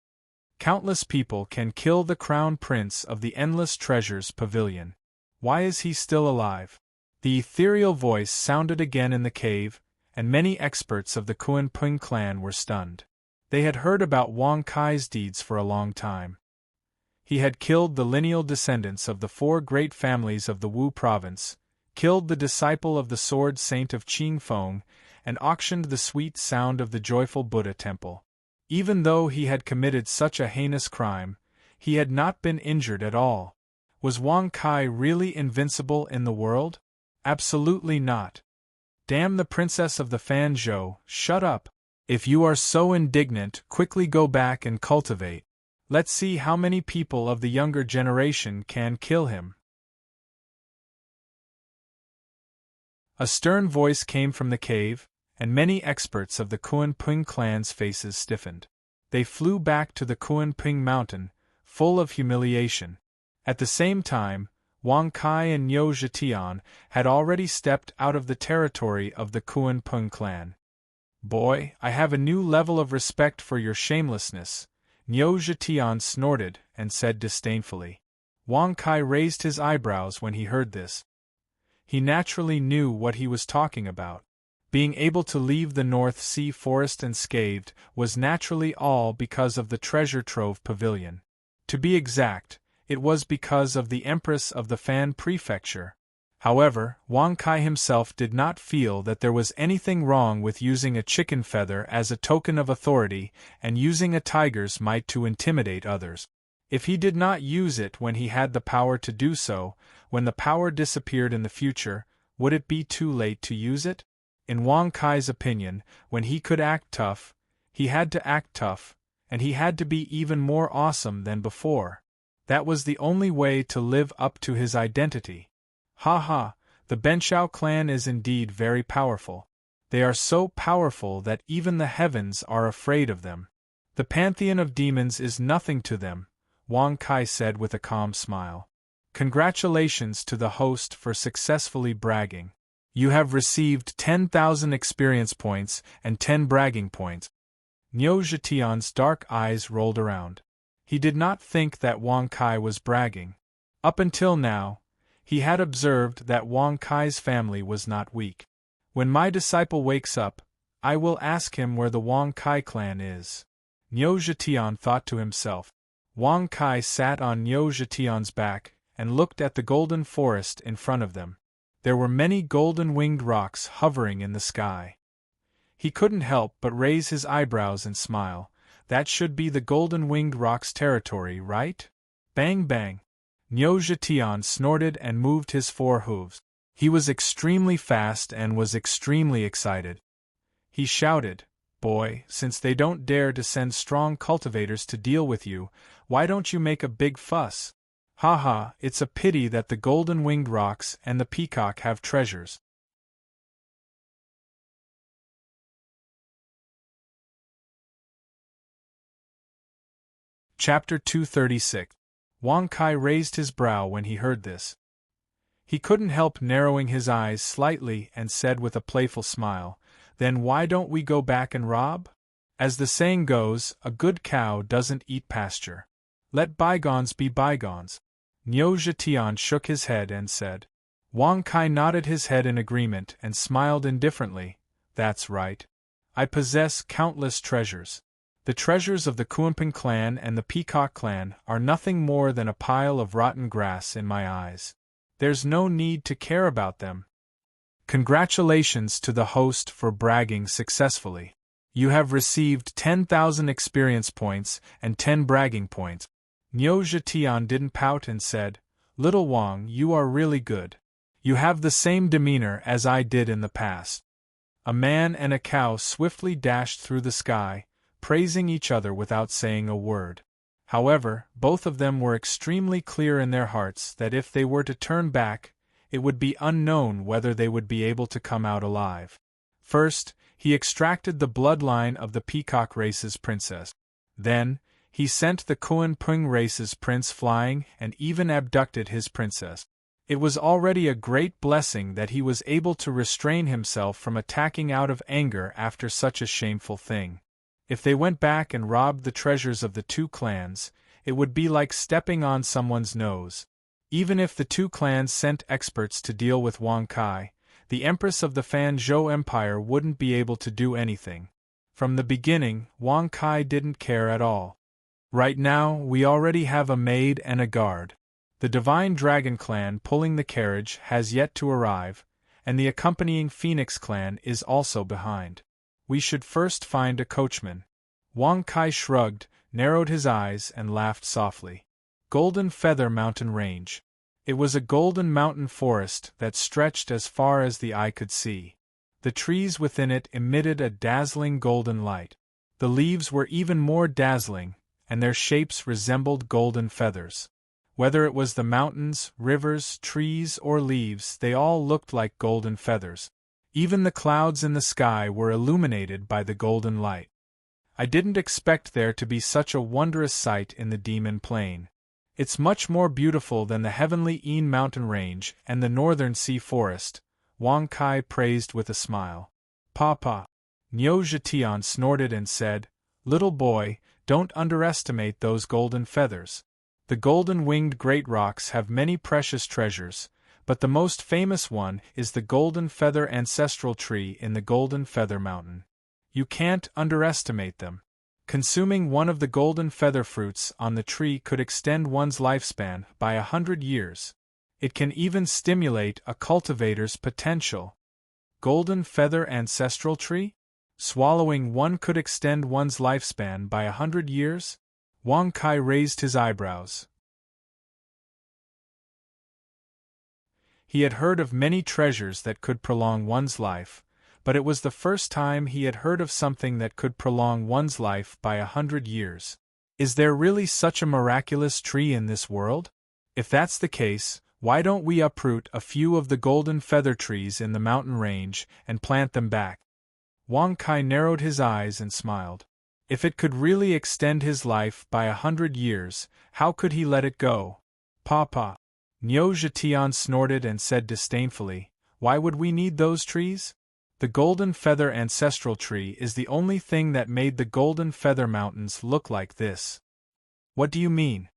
Countless people can kill the crown prince of the Endless Treasures Pavilion. Why is he still alive? The ethereal voice sounded again in the cave, and many experts of the Kuan Pung clan were stunned. They had heard about Wang Kai's deeds for a long time. He had killed the lineal descendants of the 4 great families of the Wu province, killed the disciple of the sword saint of Qingfeng, and auctioned the sweet sound of the joyful Buddha temple. Even though he had committed such a heinous crime, he had not been injured at all. Was Wang Kai really invincible in the world? Absolutely not. Damn the princess of the Fan Zhou, shut up. If you are so indignant, quickly go back and cultivate. Let's see how many people of the younger generation can kill him. A stern voice came from the cave, and many experts of the Kuan Pung clan's faces stiffened. They flew back to the Kuan Pung mountain, full of humiliation. At the same time, Wang Kai and Niu Zhetian had already stepped out of the territory of the Kuan Pung clan. "Boy, I have a new level of respect for your shamelessness," Niu Zhetian snorted and said disdainfully. Wang Kai raised his eyebrows when he heard this. He naturally knew what he was talking about. Being able to leave the North Sea forest unscathed was naturally all because of the treasure trove pavilion. To be exact, it was because of the Empress of the Fan Prefecture. However, Wang Kai himself did not feel that there was anything wrong with using a chicken feather as a token of authority and using a tiger's might to intimidate others. If he did not use it when he had the power to do so, when the power disappeared in the future, would it be too late to use it? In Wang Kai's opinion, when he could act tough, he had to act tough, and he had to be even more awesome than before. That was the only way to live up to his identity. Ha ha, The Benchao clan is indeed very powerful. They are so powerful that even the heavens are afraid of them. The pantheon of demons is nothing to them, Wang Kai said with a calm smile. Congratulations to the host for successfully bragging. You have received 10,000 experience points and 10 bragging points. Niu Zhetian's dark eyes rolled around. He did not think that Wang Kai was bragging. Up until now, he had observed that Wang Kai's family was not weak. When my disciple wakes up, I will ask him where the Wang Kai clan is. Niu Zhetian thought to himself. Wang Kai sat on Niu Zhetian's back and looked at the golden forest in front of them. There were many golden-winged rocks hovering in the sky. He couldn't help but raise his eyebrows and smile. That should be the golden-winged rocks territory, right? Bang bang. Niu Zhetian snorted and moved his 4 hooves. He was extremely fast and was extremely excited. He shouted, "Boy, since they don't dare to send strong cultivators to deal with you, why don't you make a big fuss? Haha, it's a pity that the golden-winged rocks and the peacock have treasures." Chapter 236. Wang Kai raised his brow when he heard this. He couldn't help narrowing his eyes slightly and said with a playful smile, "Then why don't we go back and rob? As the saying goes, a good cow doesn't eat pasture. Let bygones be bygones." Niu Zhetian shook his head and said. Wang Kai nodded his head in agreement and smiled indifferently. "That's right. I possess countless treasures. The treasures of the Kuanping clan and the Peacock clan are nothing more than a pile of rotten grass in my eyes. There's no need to care about them." Congratulations to the host for bragging successfully. You have received 10,000 experience points and 10 bragging points. Niu Zhetian didn't pout and said, "Little Wang, you are really good. You have the same demeanor as I did in the past." A man and a cow swiftly dashed through the sky, praising each other without saying a word. However, both of them were extremely clear in their hearts that if they were to turn back, it would be unknown whether they would be able to come out alive. First, he extracted the bloodline of the Peacock race's princess. Then, he sent the Kuanping race's prince flying and even abducted his princess. It was already a great blessing that he was able to restrain himself from attacking out of anger after such a shameful thing. If they went back and robbed the treasures of the 2 clans, it would be like stepping on someone's nose. Even if the 2 clans sent experts to deal with Wang Kai, the Empress of the Fan Zhou Empire wouldn't be able to do anything. From the beginning, Wang Kai didn't care at all. Right now, we already have a maid and a guard. The Divine Dragon clan pulling the carriage has yet to arrive, and the accompanying Phoenix clan is also behind. We should first find a coachman. Wang Kai shrugged, narrowed his eyes and laughed softly. Golden Feather Mountain Range. It was a golden mountain forest that stretched as far as the eye could see. The trees within it emitted a dazzling golden light. The leaves were even more dazzling, and their shapes resembled golden feathers. Whether it was the mountains, rivers, trees, or leaves, they all looked like golden feathers. Even the clouds in the sky were illuminated by the golden light. I didn't expect there to be such a wondrous sight in the Demon Plain. It's much more beautiful than the heavenly Yin mountain range and the northern sea forest, Wang Kai praised with a smile. "Papa." Niu Zhetian snorted and said, "Little boy, don't underestimate those golden feathers. The golden-winged great rocks have many precious treasures, but the most famous one is the Golden Feather Ancestral Tree in the Golden Feather Mountain. You can't underestimate them. Consuming one of the golden feather fruits on the tree could extend one's lifespan by 100 years. It can even stimulate a cultivator's potential." Golden Feather Ancestral Tree? Swallowing one could extend one's lifespan by 100 years? Wang Kai raised his eyebrows. He had heard of many treasures that could prolong one's life, but it was the first time he had heard of something that could prolong one's life by 100 years. Is there really such a miraculous tree in this world? If that's the case, Why don't we uproot a few of the golden feather trees in the mountain range and plant them back? Wang Kai narrowed his eyes and smiled. If it could really extend his life by 100 years, how could he let it go? Papa. Niu Zhetian snorted and said disdainfully, why would we need those trees? The golden feather ancestral tree is the only thing that made the golden feather mountains look like this. What do you mean?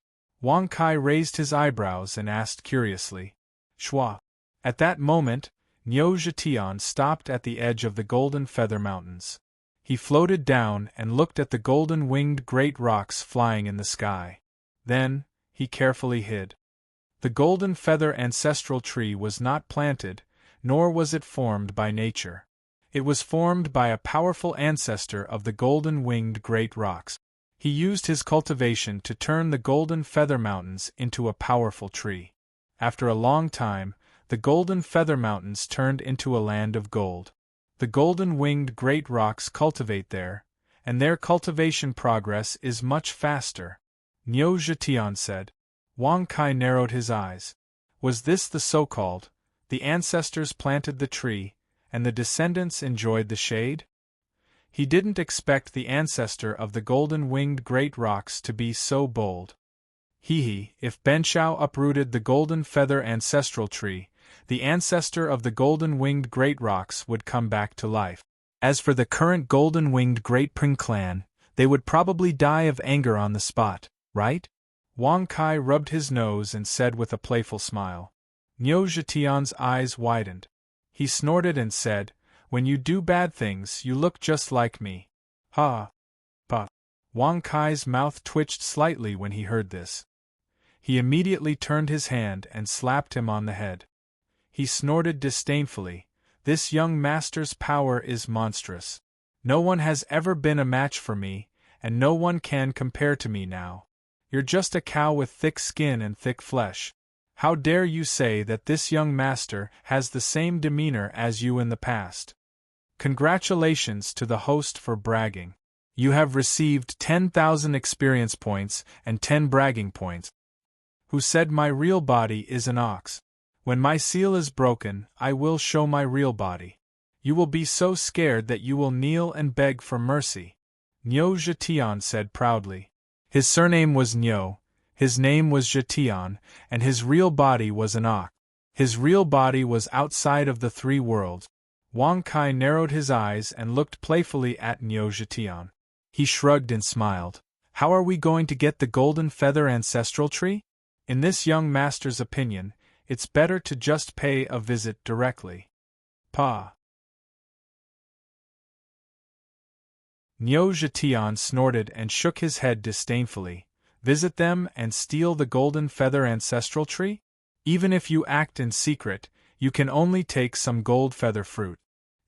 Wang Kai raised his eyebrows and asked curiously. Shua. At that moment, Niu Zhetian stopped at the edge of the golden feather mountains. He floated down and looked at the golden-winged great rocks flying in the sky. Then, he carefully hid. The golden feather ancestral tree was not planted, nor was it formed by nature. It was formed by a powerful ancestor of the golden-winged great rocks. He used his cultivation to turn the golden feather mountains into a powerful tree. After a long time, the golden feather mountains turned into a land of gold. The golden-winged great rocks cultivate there, and their cultivation progress is much faster. Niu Zhetian said. Wang Kai narrowed his eyes. Was this the so-called, the ancestors planted the tree, and the descendants enjoyed the shade? He didn't expect the ancestor of the golden-winged great rocks to be so bold. If Benshao uprooted the golden feather ancestral tree, the ancestor of the golden-winged great rocks would come back to life. As for the current golden-winged great Ping clan, they would probably die of anger on the spot, right? Wang Kai rubbed his nose and said with a playful smile. Niu Zhetian's eyes widened. He snorted and said, when you do bad things you look just like me. Ha! Pa! Wang Kai's mouth twitched slightly when he heard this. He immediately turned his hand and slapped him on the head. He snorted disdainfully, this young master's power is monstrous. No one has ever been a match for me, and no one can compare to me now. You're just a cow with thick skin and thick flesh. How dare you say that this young master has the same demeanor as you in the past? Congratulations to the host for bragging. You have received 10,000 experience points and 10 bragging points. Who said my real body is an ox? When my seal is broken, I will show my real body. You will be so scared that you will kneel and beg for mercy. Niu Zhetian said proudly. His surname was Niu, his name was Zhetian, and his real body was an ox. His real body was outside of the three worlds. Wang Kai narrowed his eyes and looked playfully at Niu Zhetian. He shrugged and smiled. How are we going to get the golden feather ancestral tree? In this young master's opinion, it's better to just pay a visit directly. Pa! Niu Zhetian snorted and shook his head disdainfully. Visit them and steal the golden feather ancestral tree? Even if you act in secret, you can only take some gold feather fruit.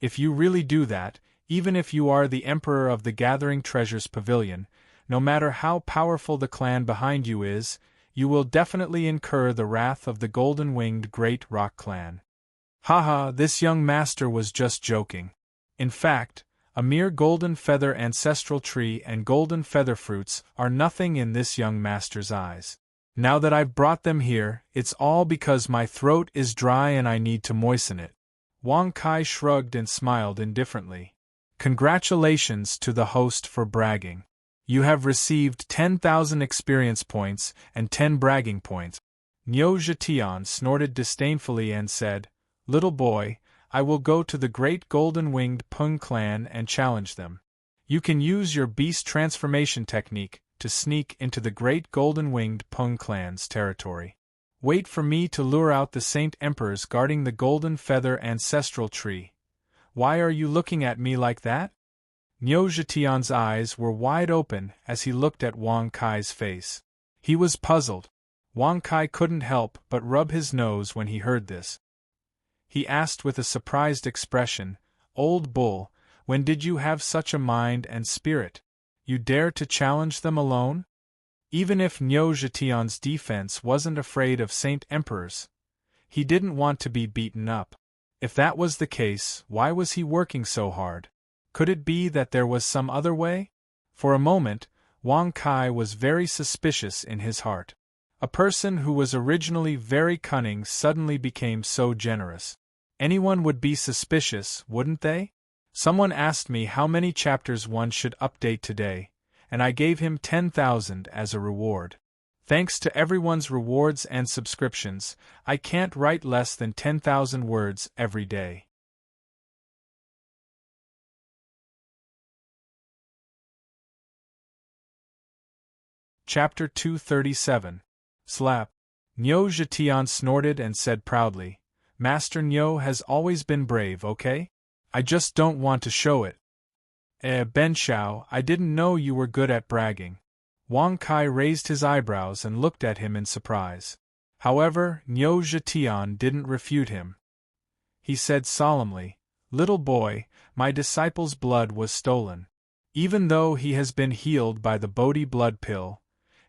If you really do that, even if you are the emperor of the Gathering Treasures Pavilion, no matter how powerful the clan behind you is, you will definitely incur the wrath of the golden-winged Great Rock Clan. Haha, this young master was just joking. In fact, a mere golden feather ancestral tree and golden feather fruits are nothing in this young master's eyes. Now that I've brought them here, it's all because my throat is dry and I need to moisten it. Wang Kai shrugged and smiled indifferently. Congratulations to the host for bragging. You have received 10,000 experience points and 10 bragging points. Niu Zhetian snorted disdainfully and said, Little boy, I will go to the great golden-winged Peng clan and challenge them. You can use your beast transformation technique to sneak into the great golden-winged Peng clan's territory. Wait for me to lure out the Saint Emperors guarding the golden feather ancestral tree. Why are you looking at me like that? Niu Zhetian's eyes were wide open as he looked at Wang Kai's face. He was puzzled. Wang Kai couldn't help but rub his nose when he heard this. He asked with a surprised expression, Old bull, when did you have such a mind and spirit? You dare to challenge them alone? Even if Niu Zhetian's defense wasn't afraid of Saint Emperors, he didn't want to be beaten up. If that was the case, why was he working so hard? Could it be that there was some other way? For a moment, Wang Kai was very suspicious in his heart. A person who was originally very cunning suddenly became so generous. Anyone would be suspicious, wouldn't they? Someone asked me how many chapters one should update today, and I gave him 10,000 as a reward. Thanks to everyone's rewards and subscriptions, I can't write less than 10,000 words every day. Chapter 237. Slap. Nyo Jitian snorted and said proudly, Master Nyo has always been brave, okay? I just don't want to show it. Ben Shao, I didn't know you were good at bragging. Wang Kai raised his eyebrows and looked at him in surprise. However, Nyo Jitian didn't refute him. He said solemnly, Little boy, my disciple's blood was stolen. Even though he has been healed by the Bodhi blood pill,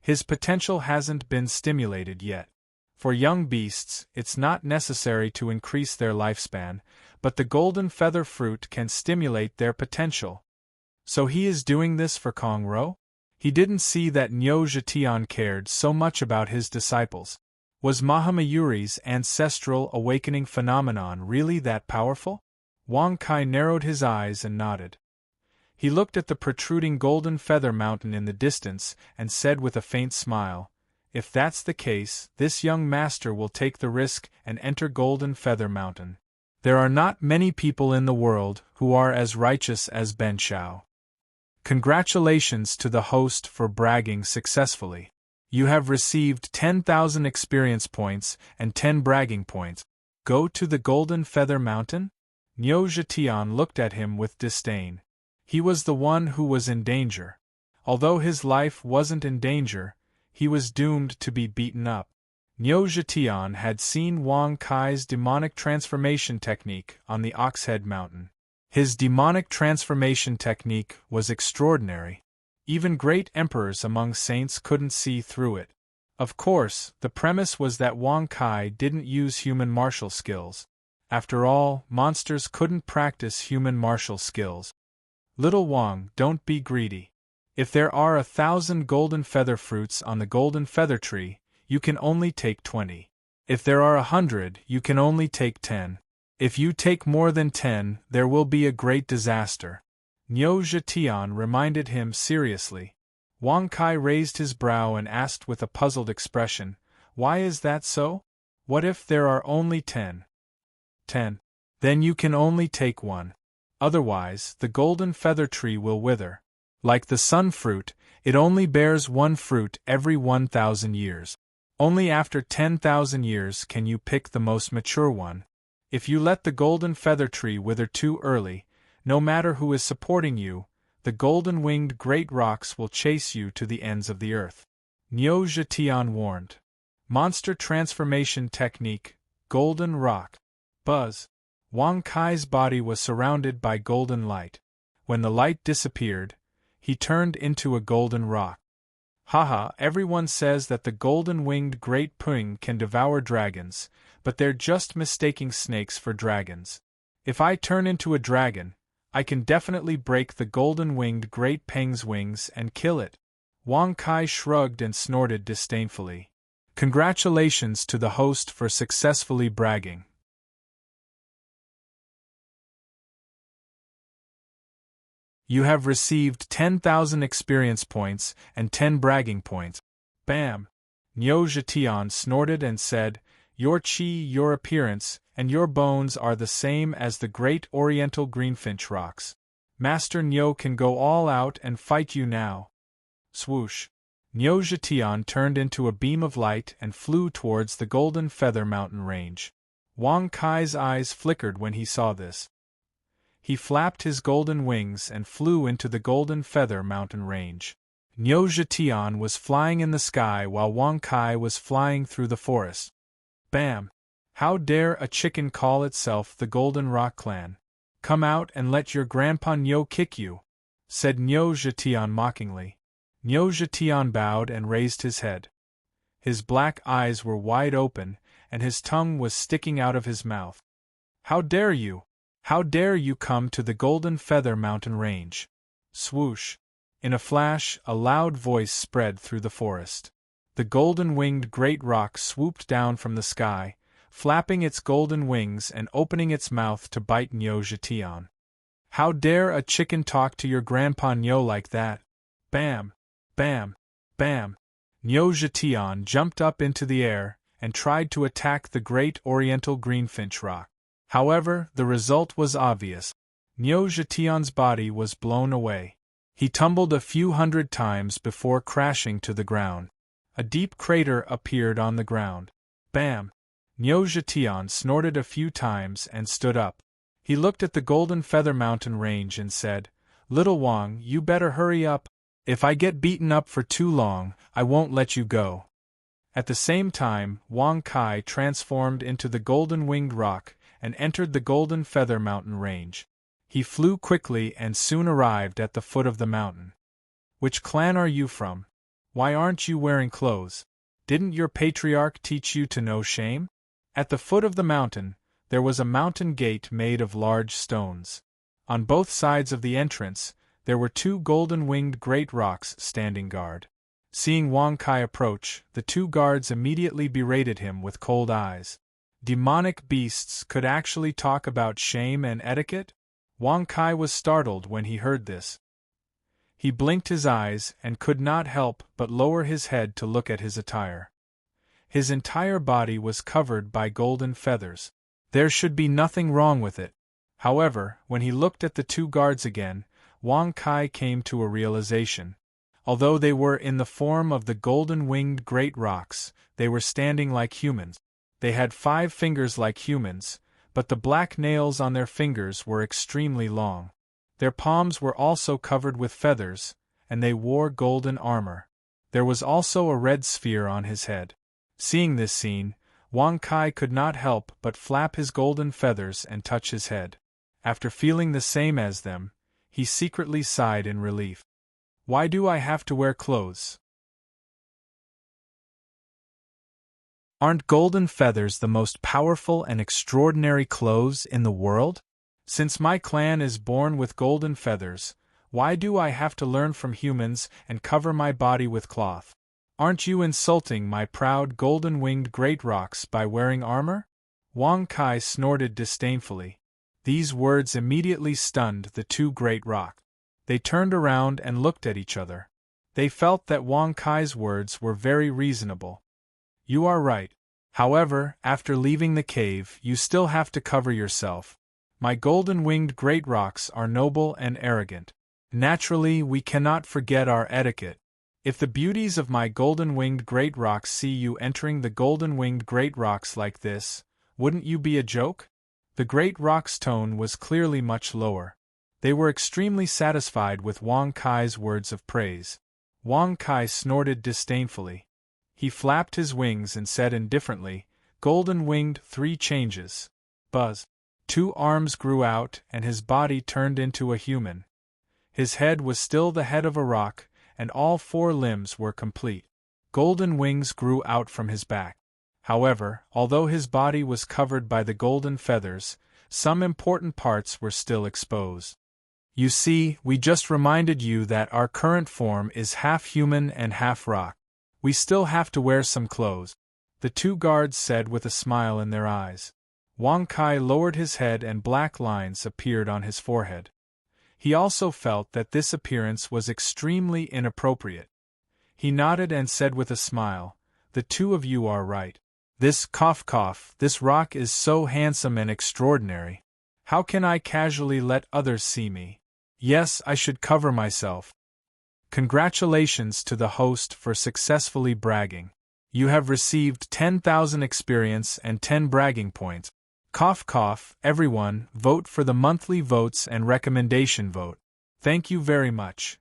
his potential hasn't been stimulated yet. For young beasts, it's not necessary to increase their lifespan, but the golden feather fruit can stimulate their potential. So he is doing this for Kong Ro? He didn't see that Nyo Jitian cared so much about his disciples. Was Mahamayuri's ancestral awakening phenomenon really that powerful? Wang Kai narrowed his eyes and nodded. He looked at the protruding golden feather mountain in the distance and said with a faint smile, If that's the case, this young master will take the risk and enter Golden Feather Mountain. There are not many people in the world who are as righteous as Ben Shao. Congratulations to the host for bragging successfully. You have received 10,000 experience points and 10 bragging points. Go to the Golden Feather Mountain? Nyo Jitian looked at him with disdain. He was the one who was in danger. Although his life wasn't in danger, he was doomed to be beaten up. Nyo Jitian had seen Wang Kai's demonic transformation technique on the Oxhead Mountain. His demonic transformation technique was extraordinary. Even great emperors among saints couldn't see through it. Of course, the premise was that Wang Kai didn't use human martial skills. After all, monsters couldn't practice human martial skills. Little Wang, don't be greedy. If there are 1,000 golden feather fruits on the golden feather tree, you can only take 20. If there are 100, you can only take 10. If you take more than 10, there will be a great disaster. Nyo Jitian reminded him seriously. Wang Kai raised his brow and asked with a puzzled expression, Why is that so? What if there are only 10? 10. Then you can only take 1. Otherwise, the golden feather tree will wither. Like the sun fruit, it only bears 1 fruit every 1,000 years. Only after 10,000 years can you pick the most mature one. If you let the golden feather tree wither too early, no matter who is supporting you, the golden-winged great rocks will chase you to the ends of the earth. Nyo Jitian warned. Monster transformation technique, golden rock. Buzz. Wang Kai's body was surrounded by golden light. When the light disappeared, he turned into a golden rock. Haha, everyone says that the golden-winged great Pung can devour dragons, but they're just mistaking snakes for dragons. If I turn into a dragon, I can definitely break the golden-winged great Peng's wings and kill it. Wang Kai shrugged and snorted disdainfully. Congratulations to the host for successfully bragging. You have received 10,000 experience points and 10 bragging points. Bam! Nyo Jitian snorted and said, Your chi, your appearance, and your bones are the same as the great oriental greenfinch rocks. Master Nyo can go all out and fight you now. Swoosh! Nyo Jitian turned into a beam of light and flew towards the Golden Feather Mountain range. Wang Kai's eyes flickered when he saw this. He flapped his golden wings and flew into the Golden Feather Mountain range. Nyo Jitian was flying in the sky while Wang Kai was flying through the forest. Bam! How dare a chicken call itself the Golden Rock Clan? Come out and let your grandpa Nyo kick you, said Nyo Jitian mockingly. Nyo Jitian bowed and raised his head. His black eyes were wide open, and his tongue was sticking out of his mouth. How dare you? How dare you come to the Golden Feather Mountain range? Swoosh! In a flash, a loud voice spread through the forest. The golden-winged great rock swooped down from the sky, flapping its golden wings and opening its mouth to bite Nyo Jitian. How dare a chicken talk to your grandpa Nyo like that? Bam! Bam! Bam! Nyo Jitian jumped up into the air and tried to attack the great oriental greenfinch rock. However, the result was obvious. Nyo Jitian's body was blown away. He tumbled a few hundred times before crashing to the ground. A deep crater appeared on the ground. Bam! Nyo Jitian snorted a few times and stood up. He looked at the Golden Feather Mountain range and said, "Little Wang, you better hurry up. If I get beaten up for too long, I won't let you go." At the same time, Wang Kai transformed into the golden-winged rock and entered the Golden Feather Mountain range. He flew quickly and soon arrived at the foot of the mountain. "Which clan are you from? Why aren't you wearing clothes? Didn't your patriarch teach you to know shame?" At the foot of the mountain, there was a mountain gate made of large stones. On both sides of the entrance, there were two golden-winged great rocks standing guard. Seeing Wang Kai approach, the two guards immediately berated him with cold eyes. Demonic beasts could actually talk about shame and etiquette? Wang Kai was startled when he heard this. He blinked his eyes and could not help but lower his head to look at his attire. His entire body was covered by golden feathers. There should be nothing wrong with it. However, when he looked at the two guards again, Wang Kai came to a realization. Although they were in the form of the golden-winged great rocks, they were standing like humans. They had 5 fingers like humans, but the black nails on their fingers were extremely long. Their palms were also covered with feathers, and they wore golden armor. There was also a red sphere on his head. Seeing this scene, Wang Kai could not help but flap his golden feathers and touch his head. After feeling the same as them, he secretly sighed in relief. Why do I have to wear clothes? Aren't golden feathers the most powerful and extraordinary clothes in the world? Since my clan is born with golden feathers, why do I have to learn from humans and cover my body with cloth? Aren't you insulting my proud golden-winged great rocks by wearing armor? Wang Kai snorted disdainfully. These words immediately stunned the two great rocks. They turned around and looked at each other. They felt that Wang Kai's words were very reasonable. You are right. However, after leaving the cave, you still have to cover yourself. My golden-winged great rocks are noble and arrogant. Naturally, we cannot forget our etiquette. If the beauties of my golden-winged great rocks see you entering the golden-winged great rocks like this, wouldn't you be a joke? The great rock's tone was clearly much lower. They were extremely satisfied with Wang Kai's words of praise. Wang Kai snorted disdainfully. He flapped his wings and said indifferently, "Golden-winged 3 changes." Buzz. 2 arms grew out and his body turned into a human. His head was still the head of a rock, and all 4 limbs were complete. Golden wings grew out from his back. However, although his body was covered by the golden feathers, some important parts were still exposed. You see, we just reminded you that our current form is half human and half rock. We still have to wear some clothes, the 2 guards said with a smile in their eyes. Wang Kai lowered his head and black lines appeared on his forehead. He also felt that this appearance was extremely inappropriate. He nodded and said with a smile, "The 2 of you are right. This this rock is so handsome and extraordinary. How can I casually let others see me? Yes, I should cover myself." Congratulations to the host for successfully bragging. You have received 10,000 experience and 10 bragging points. Everyone, vote for the monthly votes and recommendation vote. Thank you very much.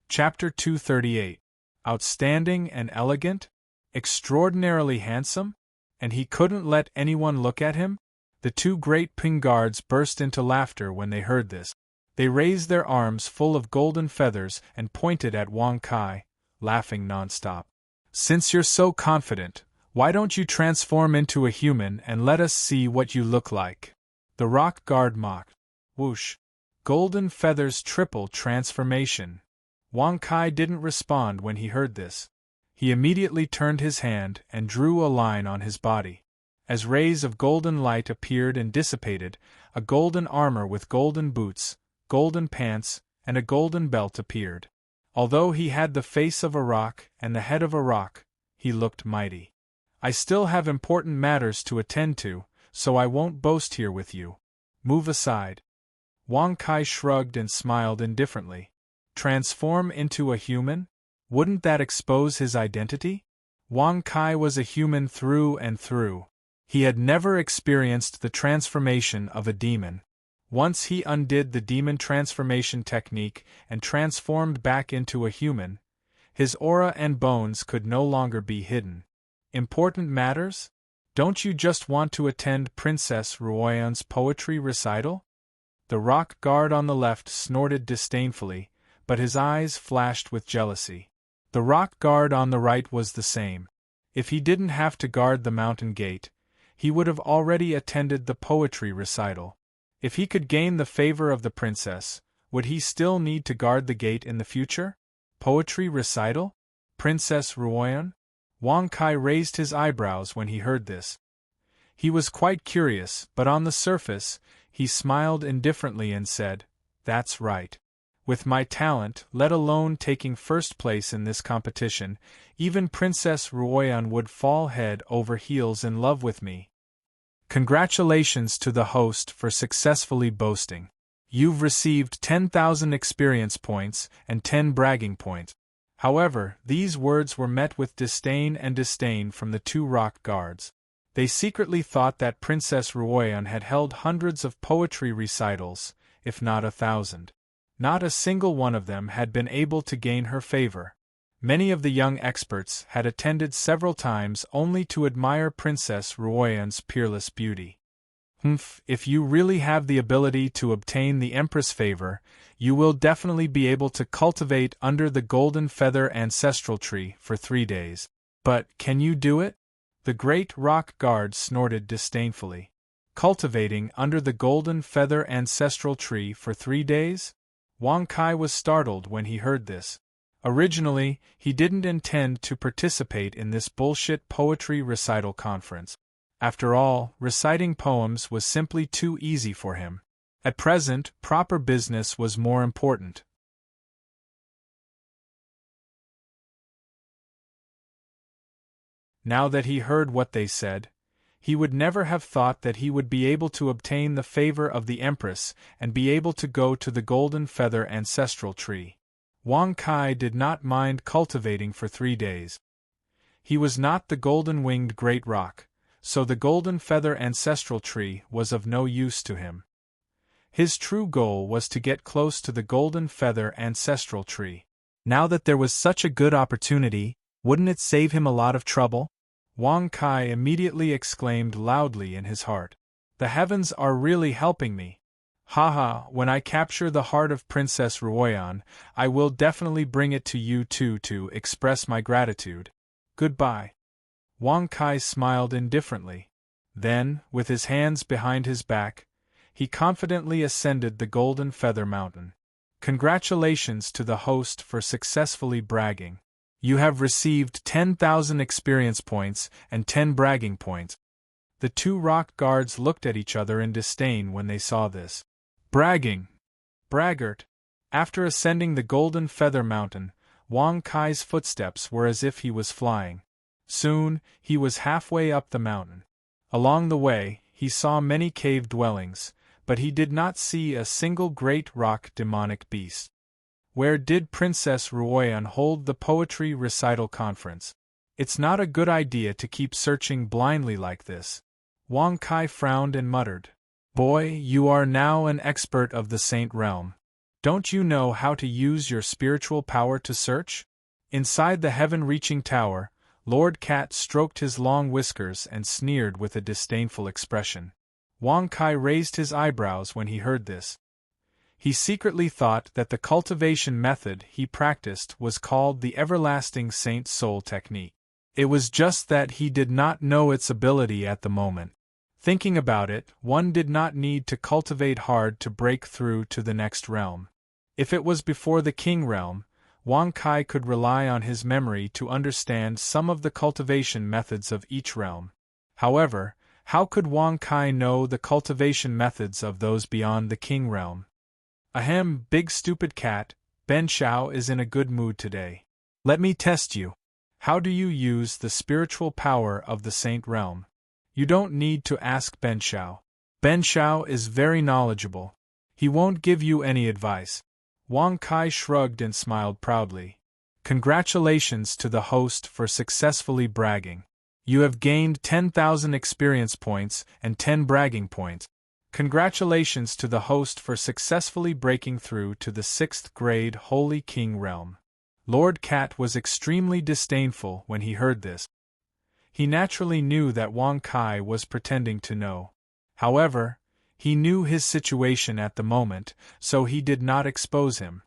Chapter 238. Outstanding and elegant? Extraordinarily handsome? And he couldn't let anyone look at him? The 2 great Ping guards burst into laughter when they heard this. They raised their arms full of golden feathers and pointed at Wang Kai, laughing non-stop. Since you're so confident, why don't you transform into a human and let us see what you look like? The rock guard mocked. Whoosh! Golden Feather's triple transformation. Wang Kai didn't respond when he heard this. He immediately turned his hand and drew a line on his body. As rays of golden light appeared and dissipated, a golden armor with golden boots, golden pants, and a golden belt appeared. Although he had the face of a rock and the head of a rock, he looked mighty. I still have important matters to attend to, so I won't boast here with you. Move aside. Wang Kai shrugged and smiled indifferently. Transform into a human? Wouldn't that expose his identity? Wang Kai was a human through and through. He had never experienced the transformation of a demon. Once he undid the demon transformation technique and transformed back into a human, his aura and bones could no longer be hidden. Important matters? Don't you just want to attend Princess Ruoyan's poetry recital? The rock guard on the left snorted disdainfully, but his eyes flashed with jealousy. The rock guard on the right was the same. If he didn't have to guard the mountain gate, he would have already attended the poetry recital. If he could gain the favor of the princess, would he still need to guard the gate in the future? Poetry recital? Princess Ruoyan? Wang Kai raised his eyebrows when he heard this. He was quite curious, but on the surface, he smiled indifferently and said, "That's right. With my talent, let alone taking first place in this competition, even Princess Ruoyan would fall head over heels in love with me." Congratulations to the host for successfully boasting. You've received 10,000 experience points and 10 bragging points. However, these words were met with disdain from the two rock guards. They secretly thought that Princess Ruoyan had held hundreds of poetry recitals, if not 1,000. Not a single one of them had been able to gain her favor. Many of the young experts had attended several times only to admire Princess Ruoyan's peerless beauty. If you really have the ability to obtain the Empress' favor, you will definitely be able to cultivate under the Golden Feather Ancestral Tree for 3 days. But, can you do it? The great rock guard snorted disdainfully. Cultivating under the Golden Feather Ancestral Tree for 3 days? Wang Kai was startled when he heard this. Originally, he didn't intend to participate in this bullshit poetry recital conference. After all, reciting poems was simply too easy for him. At present, proper business was more important. Now that he heard what they said, he would never have thought that he would be able to obtain the favor of the Empress and be able to go to the Golden Feather Ancestral Tree. Wang Kai did not mind cultivating for 3 days. He was not the golden-winged great rock, so the Golden Feather Ancestral Tree was of no use to him. His true goal was to get close to the Golden Feather Ancestral Tree. Now that there was such a good opportunity, wouldn't it save him a lot of trouble? Wang Kai immediately exclaimed loudly in his heart. The heavens are really helping me. Haha, when I capture the heart of Princess Ruoyan, I will definitely bring it to you too to express my gratitude. Goodbye. Wang Kai smiled indifferently. Then, with his hands behind his back, he confidently ascended the Golden Feather Mountain. Congratulations to the host for successfully bragging. You have received 10,000 experience points and 10 bragging points. The two rock guards looked at each other in disdain when they saw this. Bragging! Braggart! After ascending the Golden Feather Mountain, Wang Kai's footsteps were as if he was flying. Soon, he was halfway up the mountain. Along the way, he saw many cave dwellings, but he did not see a single great rock demonic beast. Where did Princess Ruoyan hold the poetry recital conference? It's not a good idea to keep searching blindly like this. Wang Kai frowned and muttered. Boy, you are now an expert of the Saint Realm. Don't you know how to use your spiritual power to search? Inside the heaven-reaching tower, Lord Cat stroked his long whiskers and sneered with a disdainful expression. Wang Kai raised his eyebrows when he heard this. He secretly thought that the cultivation method he practiced was called the Everlasting Saint Soul Technique. It was just that he did not know its ability at the moment. Thinking about it, one did not need to cultivate hard to break through to the next realm. If it was before the king realm, Wang Kai could rely on his memory to understand some of the cultivation methods of each realm. However, how could Wang Kai know the cultivation methods of those beyond the king realm? Ahem, big stupid cat, Ben Shao is in a good mood today. Let me test you. How do you use the spiritual power of the saint realm? You don't need to ask Ben Shao. Ben Shao is very knowledgeable. He won't give you any advice. Wang Kai shrugged and smiled proudly. Congratulations to the host for successfully bragging. You have gained 10,000 experience points and 10 bragging points. Congratulations to the host for successfully breaking through to the 6th grade Holy King realm. Lord Cat was extremely disdainful when he heard this. He naturally knew that Wang Kai was pretending to know. However, he knew his situation at the moment, so he did not expose him.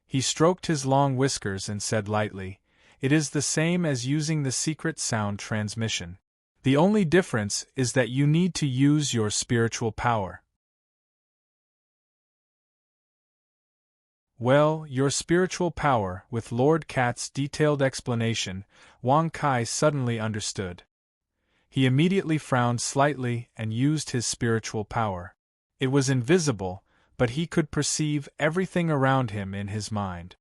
He stroked his long whiskers and said lightly, "It is the same as using the secret sound transmission. The only difference is that you need to use your spiritual power." Well, your spiritual power, with Lord Cat's detailed explanation, Wang Kai suddenly understood. He immediately frowned slightly and used his spiritual power. It was invisible, but he could perceive everything around him in his mind.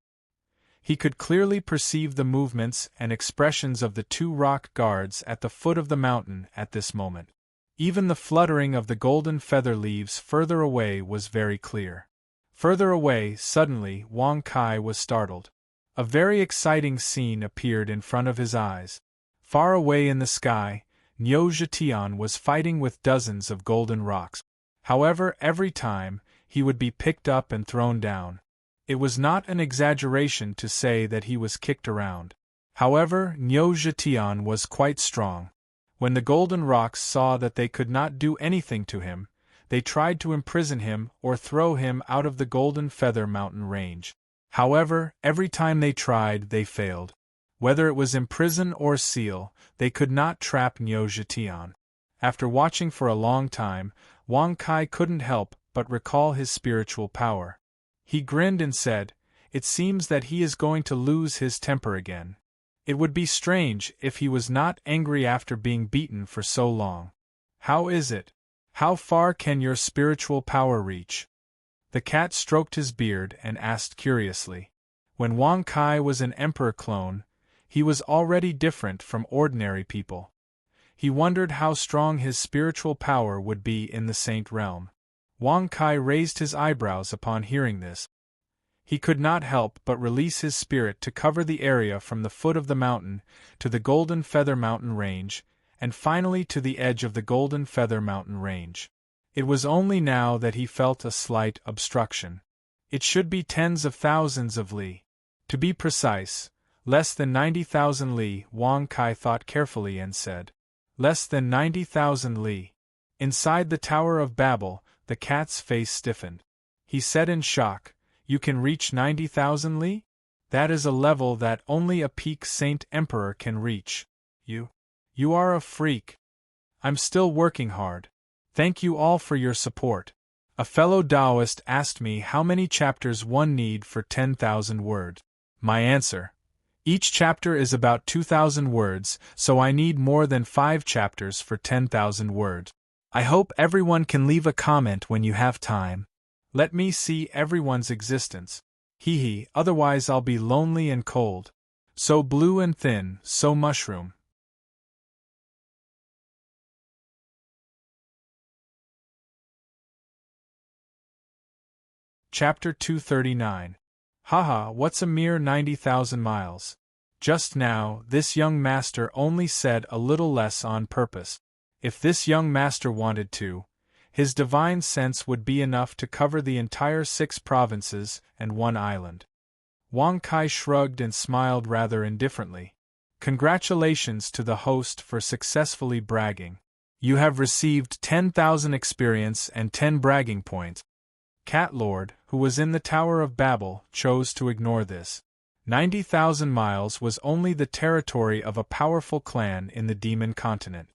He could clearly perceive the movements and expressions of the 2 rock guards at the foot of the mountain at this moment. Even the fluttering of the golden feather leaves further away was very clear. Further away, suddenly, Wang Kai was startled. A very exciting scene appeared in front of his eyes. Far away in the sky, Niu Zhetian was fighting with dozens of golden rocks. However, every time, he would be picked up and thrown down. It was not an exaggeration to say that he was kicked around. However, Niu Zhetian was quite strong. When the golden rocks saw that they could not do anything to him, they tried to imprison him or throw him out of the Golden Feather Mountain range. However, every time they tried, they failed. Whether it was imprison or seal, they could not trap Niu Zhetian. After watching for a long time, Wang Kai couldn't help but recall his spiritual power. He grinned and said, "It seems that he is going to lose his temper again. It would be strange if he was not angry after being beaten for so long. How is it? How far can your spiritual power reach?" The cat stroked his beard and asked curiously. When Wang Kai was an emperor clone, he was already different from ordinary people. He wondered how strong his spiritual power would be in the saint realm. Wang Kai raised his eyebrows upon hearing this. He could not help but release his spirit to cover the area from the foot of the mountain to the Golden Feather Mountain range, and finally to the edge of the Golden Feather Mountain range. It was only now that he felt a slight obstruction. It should be tens of thousands of li. To be precise, less than 90,000 li. Wang Kai thought carefully and said, "Less than 90,000 li." Inside the Tower of Babel, the cat's face stiffened. He said in shock, "You can reach 90,000 li? That is a level that only a peak saint emperor can reach. You are a freak." "I'm still working hard. Thank you all for your support." A fellow Taoist asked me how many chapters one need for 10,000 words. My answer: each chapter is about 2,000 words, so I need more than 5 chapters for 10,000 words. I hope everyone can leave a comment when you have time. Let me see everyone's existence. Hee, otherwise I'll be lonely and cold. So blue and thin, so mushroom. Chapter 239. Haha, what's a mere 90,000 miles? Just now, this young master only said a little less on purpose. If this young master wanted to, his divine sense would be enough to cover the entire 6 provinces and 1 island. Wang Kai shrugged and smiled rather indifferently. Congratulations to the host for successfully bragging. You have received 10,000 experience and 10 bragging points. Cat Lord, who was in the Tower of Babel, chose to ignore this. 90,000 miles was only the territory of a powerful clan in the demon continent.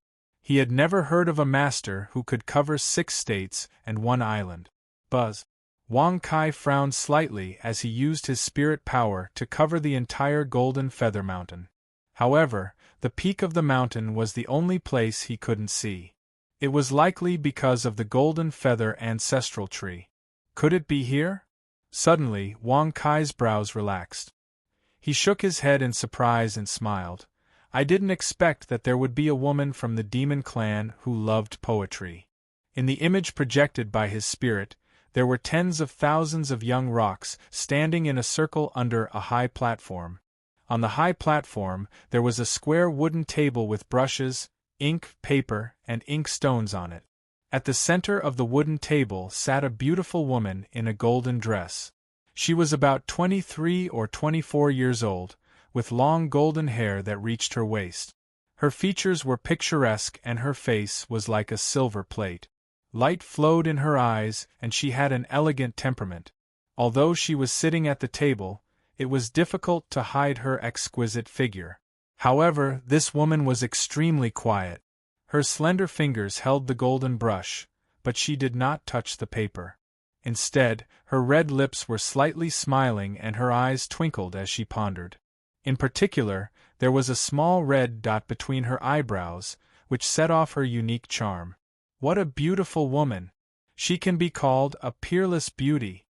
He had never heard of a master who could cover 6 states and 1 island. Buzz. Wang Kai frowned slightly as he used his spirit power to cover the entire Golden Feather Mountain. However, the peak of the mountain was the only place he couldn't see. It was likely because of the Golden Feather ancestral tree. Could it be here? Suddenly, Wang Kai's brows relaxed. He shook his head in surprise and smiled. I didn't expect that there would be a woman from the demon clan who loved poetry. In the image projected by his spirit, there were tens of thousands of young rocks standing in a circle under a high platform. On the high platform, there was a square wooden table with brushes, ink, paper, and ink stones on it. At the center of the wooden table sat a beautiful woman in a golden dress. She was about 23 or 24 years old, with long golden hair that reached her waist. Her features were picturesque and her face was like a silver plate. Light flowed in her eyes and she had an elegant temperament. Although she was sitting at the table, it was difficult to hide her exquisite figure. However, this woman was extremely quiet. Her slender fingers held the golden brush, but she did not touch the paper. Instead, her red lips were slightly smiling and her eyes twinkled as she pondered. In particular, there was a small red dot between her eyebrows, which set off her unique charm. What a beautiful woman! She can be called a peerless beauty.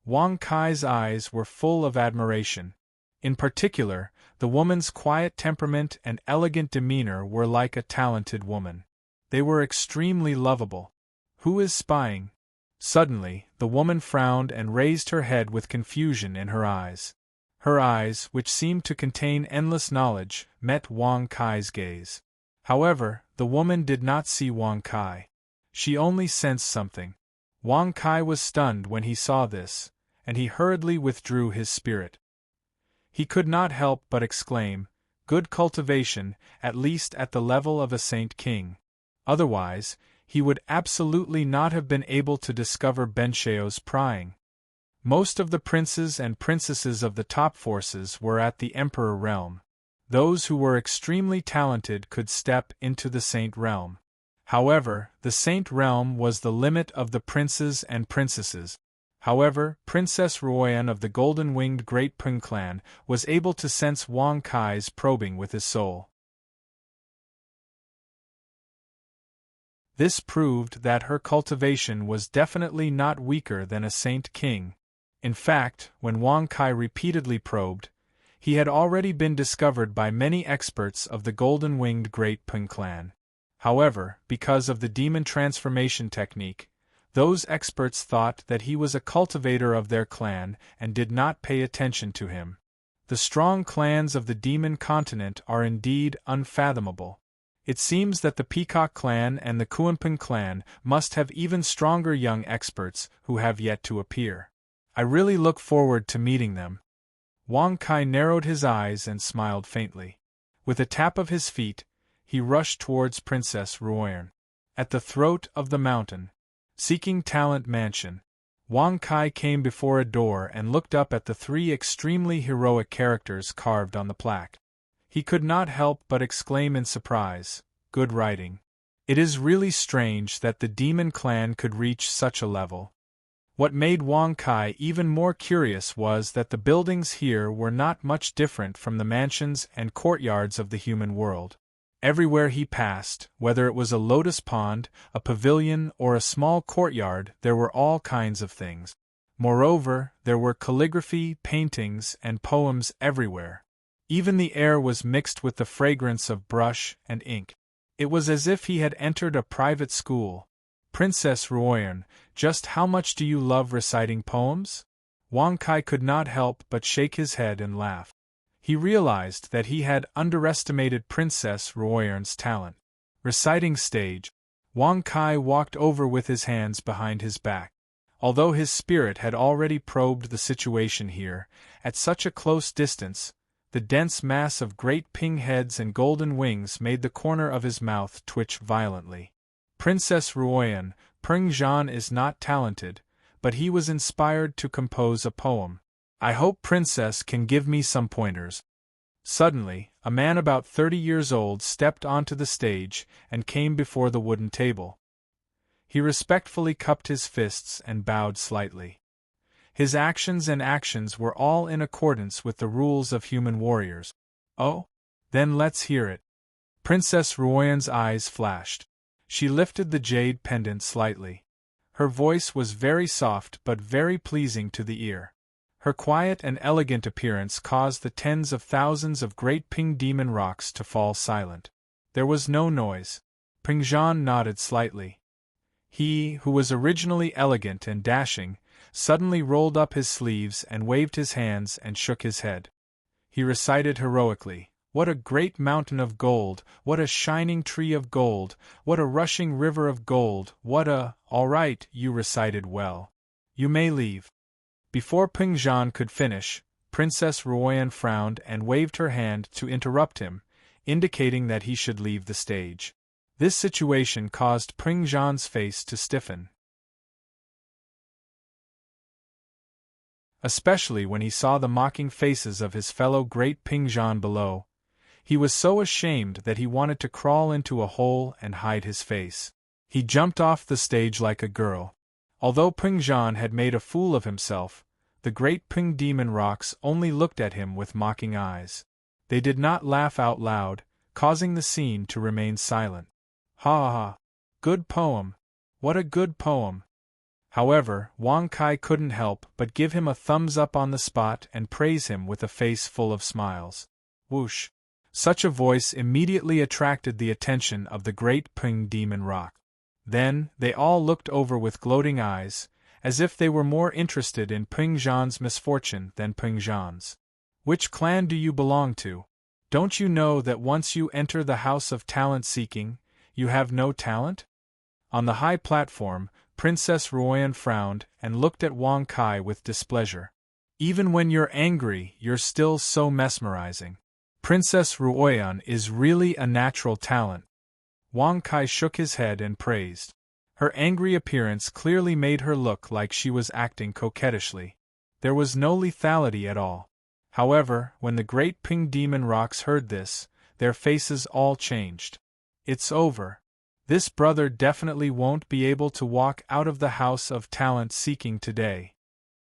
Wang Kai's eyes were full of admiration. In particular, the woman's quiet temperament and elegant demeanor were like a talented woman. They were extremely lovable. Who is spying? Suddenly, the woman frowned and raised her head with confusion in her eyes. Her eyes, which seemed to contain endless knowledge, met Wang Kai's gaze. However, the woman did not see Wang Kai. She only sensed something. Wang Kai was stunned when he saw this, and he hurriedly withdrew his spirit. He could not help but exclaim, "Good cultivation, at least at the level of a saint king." Otherwise, he would absolutely not have been able to discover Bencheo's prying. Most of the princes and princesses of the top forces were at the Emperor realm. Those who were extremely talented could step into the Saint realm. However, the Saint realm was the limit of the princes and princesses. However, Princess Ruoyan of the golden-winged Great Peng clan was able to sense Wang Kai's probing with his soul. This proved that her cultivation was definitely not weaker than a Saint King. In fact, when Wang Kai repeatedly probed, he had already been discovered by many experts of the golden-winged Great Peng clan. However, because of the demon transformation technique, those experts thought that he was a cultivator of their clan and did not pay attention to him. The strong clans of the demon continent are indeed unfathomable. It seems that the Peacock clan and the Kuanping clan must have even stronger young experts who have yet to appear. I really look forward to meeting them. Wang Kai narrowed his eyes and smiled faintly. With a tap of his feet, he rushed towards Princess Ruoyan. At the throat of the mountain, seeking Talent Mansion, Wang Kai came before a door and looked up at the 3 extremely heroic characters carved on the plaque. He could not help but exclaim in surprise, "Good writing. It is really strange that the demon clan could reach such a level." What made Wang Kai even more curious was that the buildings here were not much different from the mansions and courtyards of the human world. Everywhere he passed, whether it was a lotus pond, a pavilion, or a small courtyard, there were all kinds of things. Moreover, there were calligraphy, paintings, and poems everywhere. Even the air was mixed with the fragrance of brush and ink. It was as if he had entered a private school. Princess Ruoyan, just how much do you love reciting poems? Wang Kai could not help but shake his head and laugh. He realized that he had underestimated Princess Ruoyan's talent. Reciting stage. Wang Kai walked over with his hands behind his back. Although his spirit had already probed the situation here, at such a close distance, the dense mass of great ping heads and golden wings made the corner of his mouth twitch violently. Princess Ruoyan, Peng Zhan is not talented, but he was inspired to compose a poem. I hope Princess can give me some pointers. Suddenly, a man about 30 years old stepped onto the stage and came before the wooden table. He respectfully cupped his fists and bowed slightly. His actions were all in accordance with the rules of human warriors. Oh? Then let's hear it. Princess Ruoyan's eyes flashed. She lifted the jade pendant slightly. Her voice was very soft but very pleasing to the ear. Her quiet and elegant appearance caused the tens of thousands of great pink demon rocks to fall silent. There was no noise. Pingzhan nodded slightly. He, who was originally elegant and dashing, suddenly rolled up his sleeves and waved his hands and shook his head. He recited heroically, "What a great mountain of gold, what a shining tree of gold, what a rushing river of gold, what a—" "All right, you recited well. You may leave." Before Pingzhan could finish, Princess Ruoyan frowned and waved her hand to interrupt him, indicating that he should leave the stage. This situation caused Pingzhan's face to stiffen, especially when he saw the mocking faces of his fellow great Pingzhan below. He was so ashamed that he wanted to crawl into a hole and hide his face. He jumped off the stage like a girl. Although Pingzhan had made a fool of himself, the great Ping demon rocks only looked at him with mocking eyes. They did not laugh out loud, causing the scene to remain silent. Ha ha ha! Good poem! What a good poem! However, Wang Kai couldn't help but give him a thumbs up on the spot and praise him with a face full of smiles. Whoosh! Such a voice immediately attracted the attention of the great Ping demon rock. Then, they all looked over with gloating eyes, as if they were more interested in Pingzhan's misfortune than Pingzhan's. Which clan do you belong to? Don't you know that once you enter the house of talent seeking, you have no talent? On the high platform, Princess Ruoyan frowned and looked at Wang Kai with displeasure. Even when you're angry, you're still so mesmerizing. Princess Ruoyan is really a natural talent. Wang Kai shook his head and praised. Her angry appearance clearly made her look like she was acting coquettishly. There was no lethality at all. However, when the great Ping demon rocks heard this, their faces all changed. It's over. This brother definitely won't be able to walk out of the house of talent seeking today.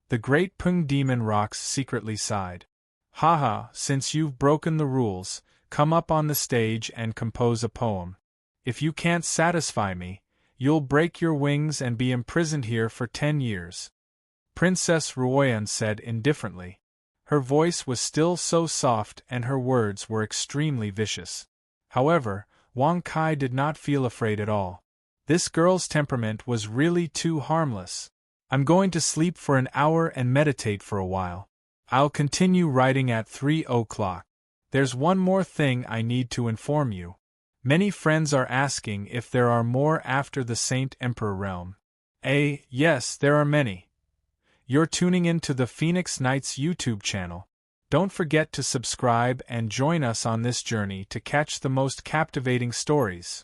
The great Ping demon rocks secretly sighed. Haha, since you've broken the rules, come up on the stage and compose a poem. If you can't satisfy me, you'll break your wings and be imprisoned here for 10 years. Princess Ruoyan said indifferently. Her voice was still so soft and her words were extremely vicious. However, Wang Kai did not feel afraid at all. This girl's temperament was really too harmless. I'm going to sleep for an hour and meditate for a while. I'll continue writing at 3 o'clock. There's one more thing I need to inform you. Many friends are asking if there are more after the Saint Emperor realm. Yes, there are many. You're tuning in to the Phoenix Knights YouTube channel. Don't forget to subscribe and join us on this journey to catch the most captivating stories.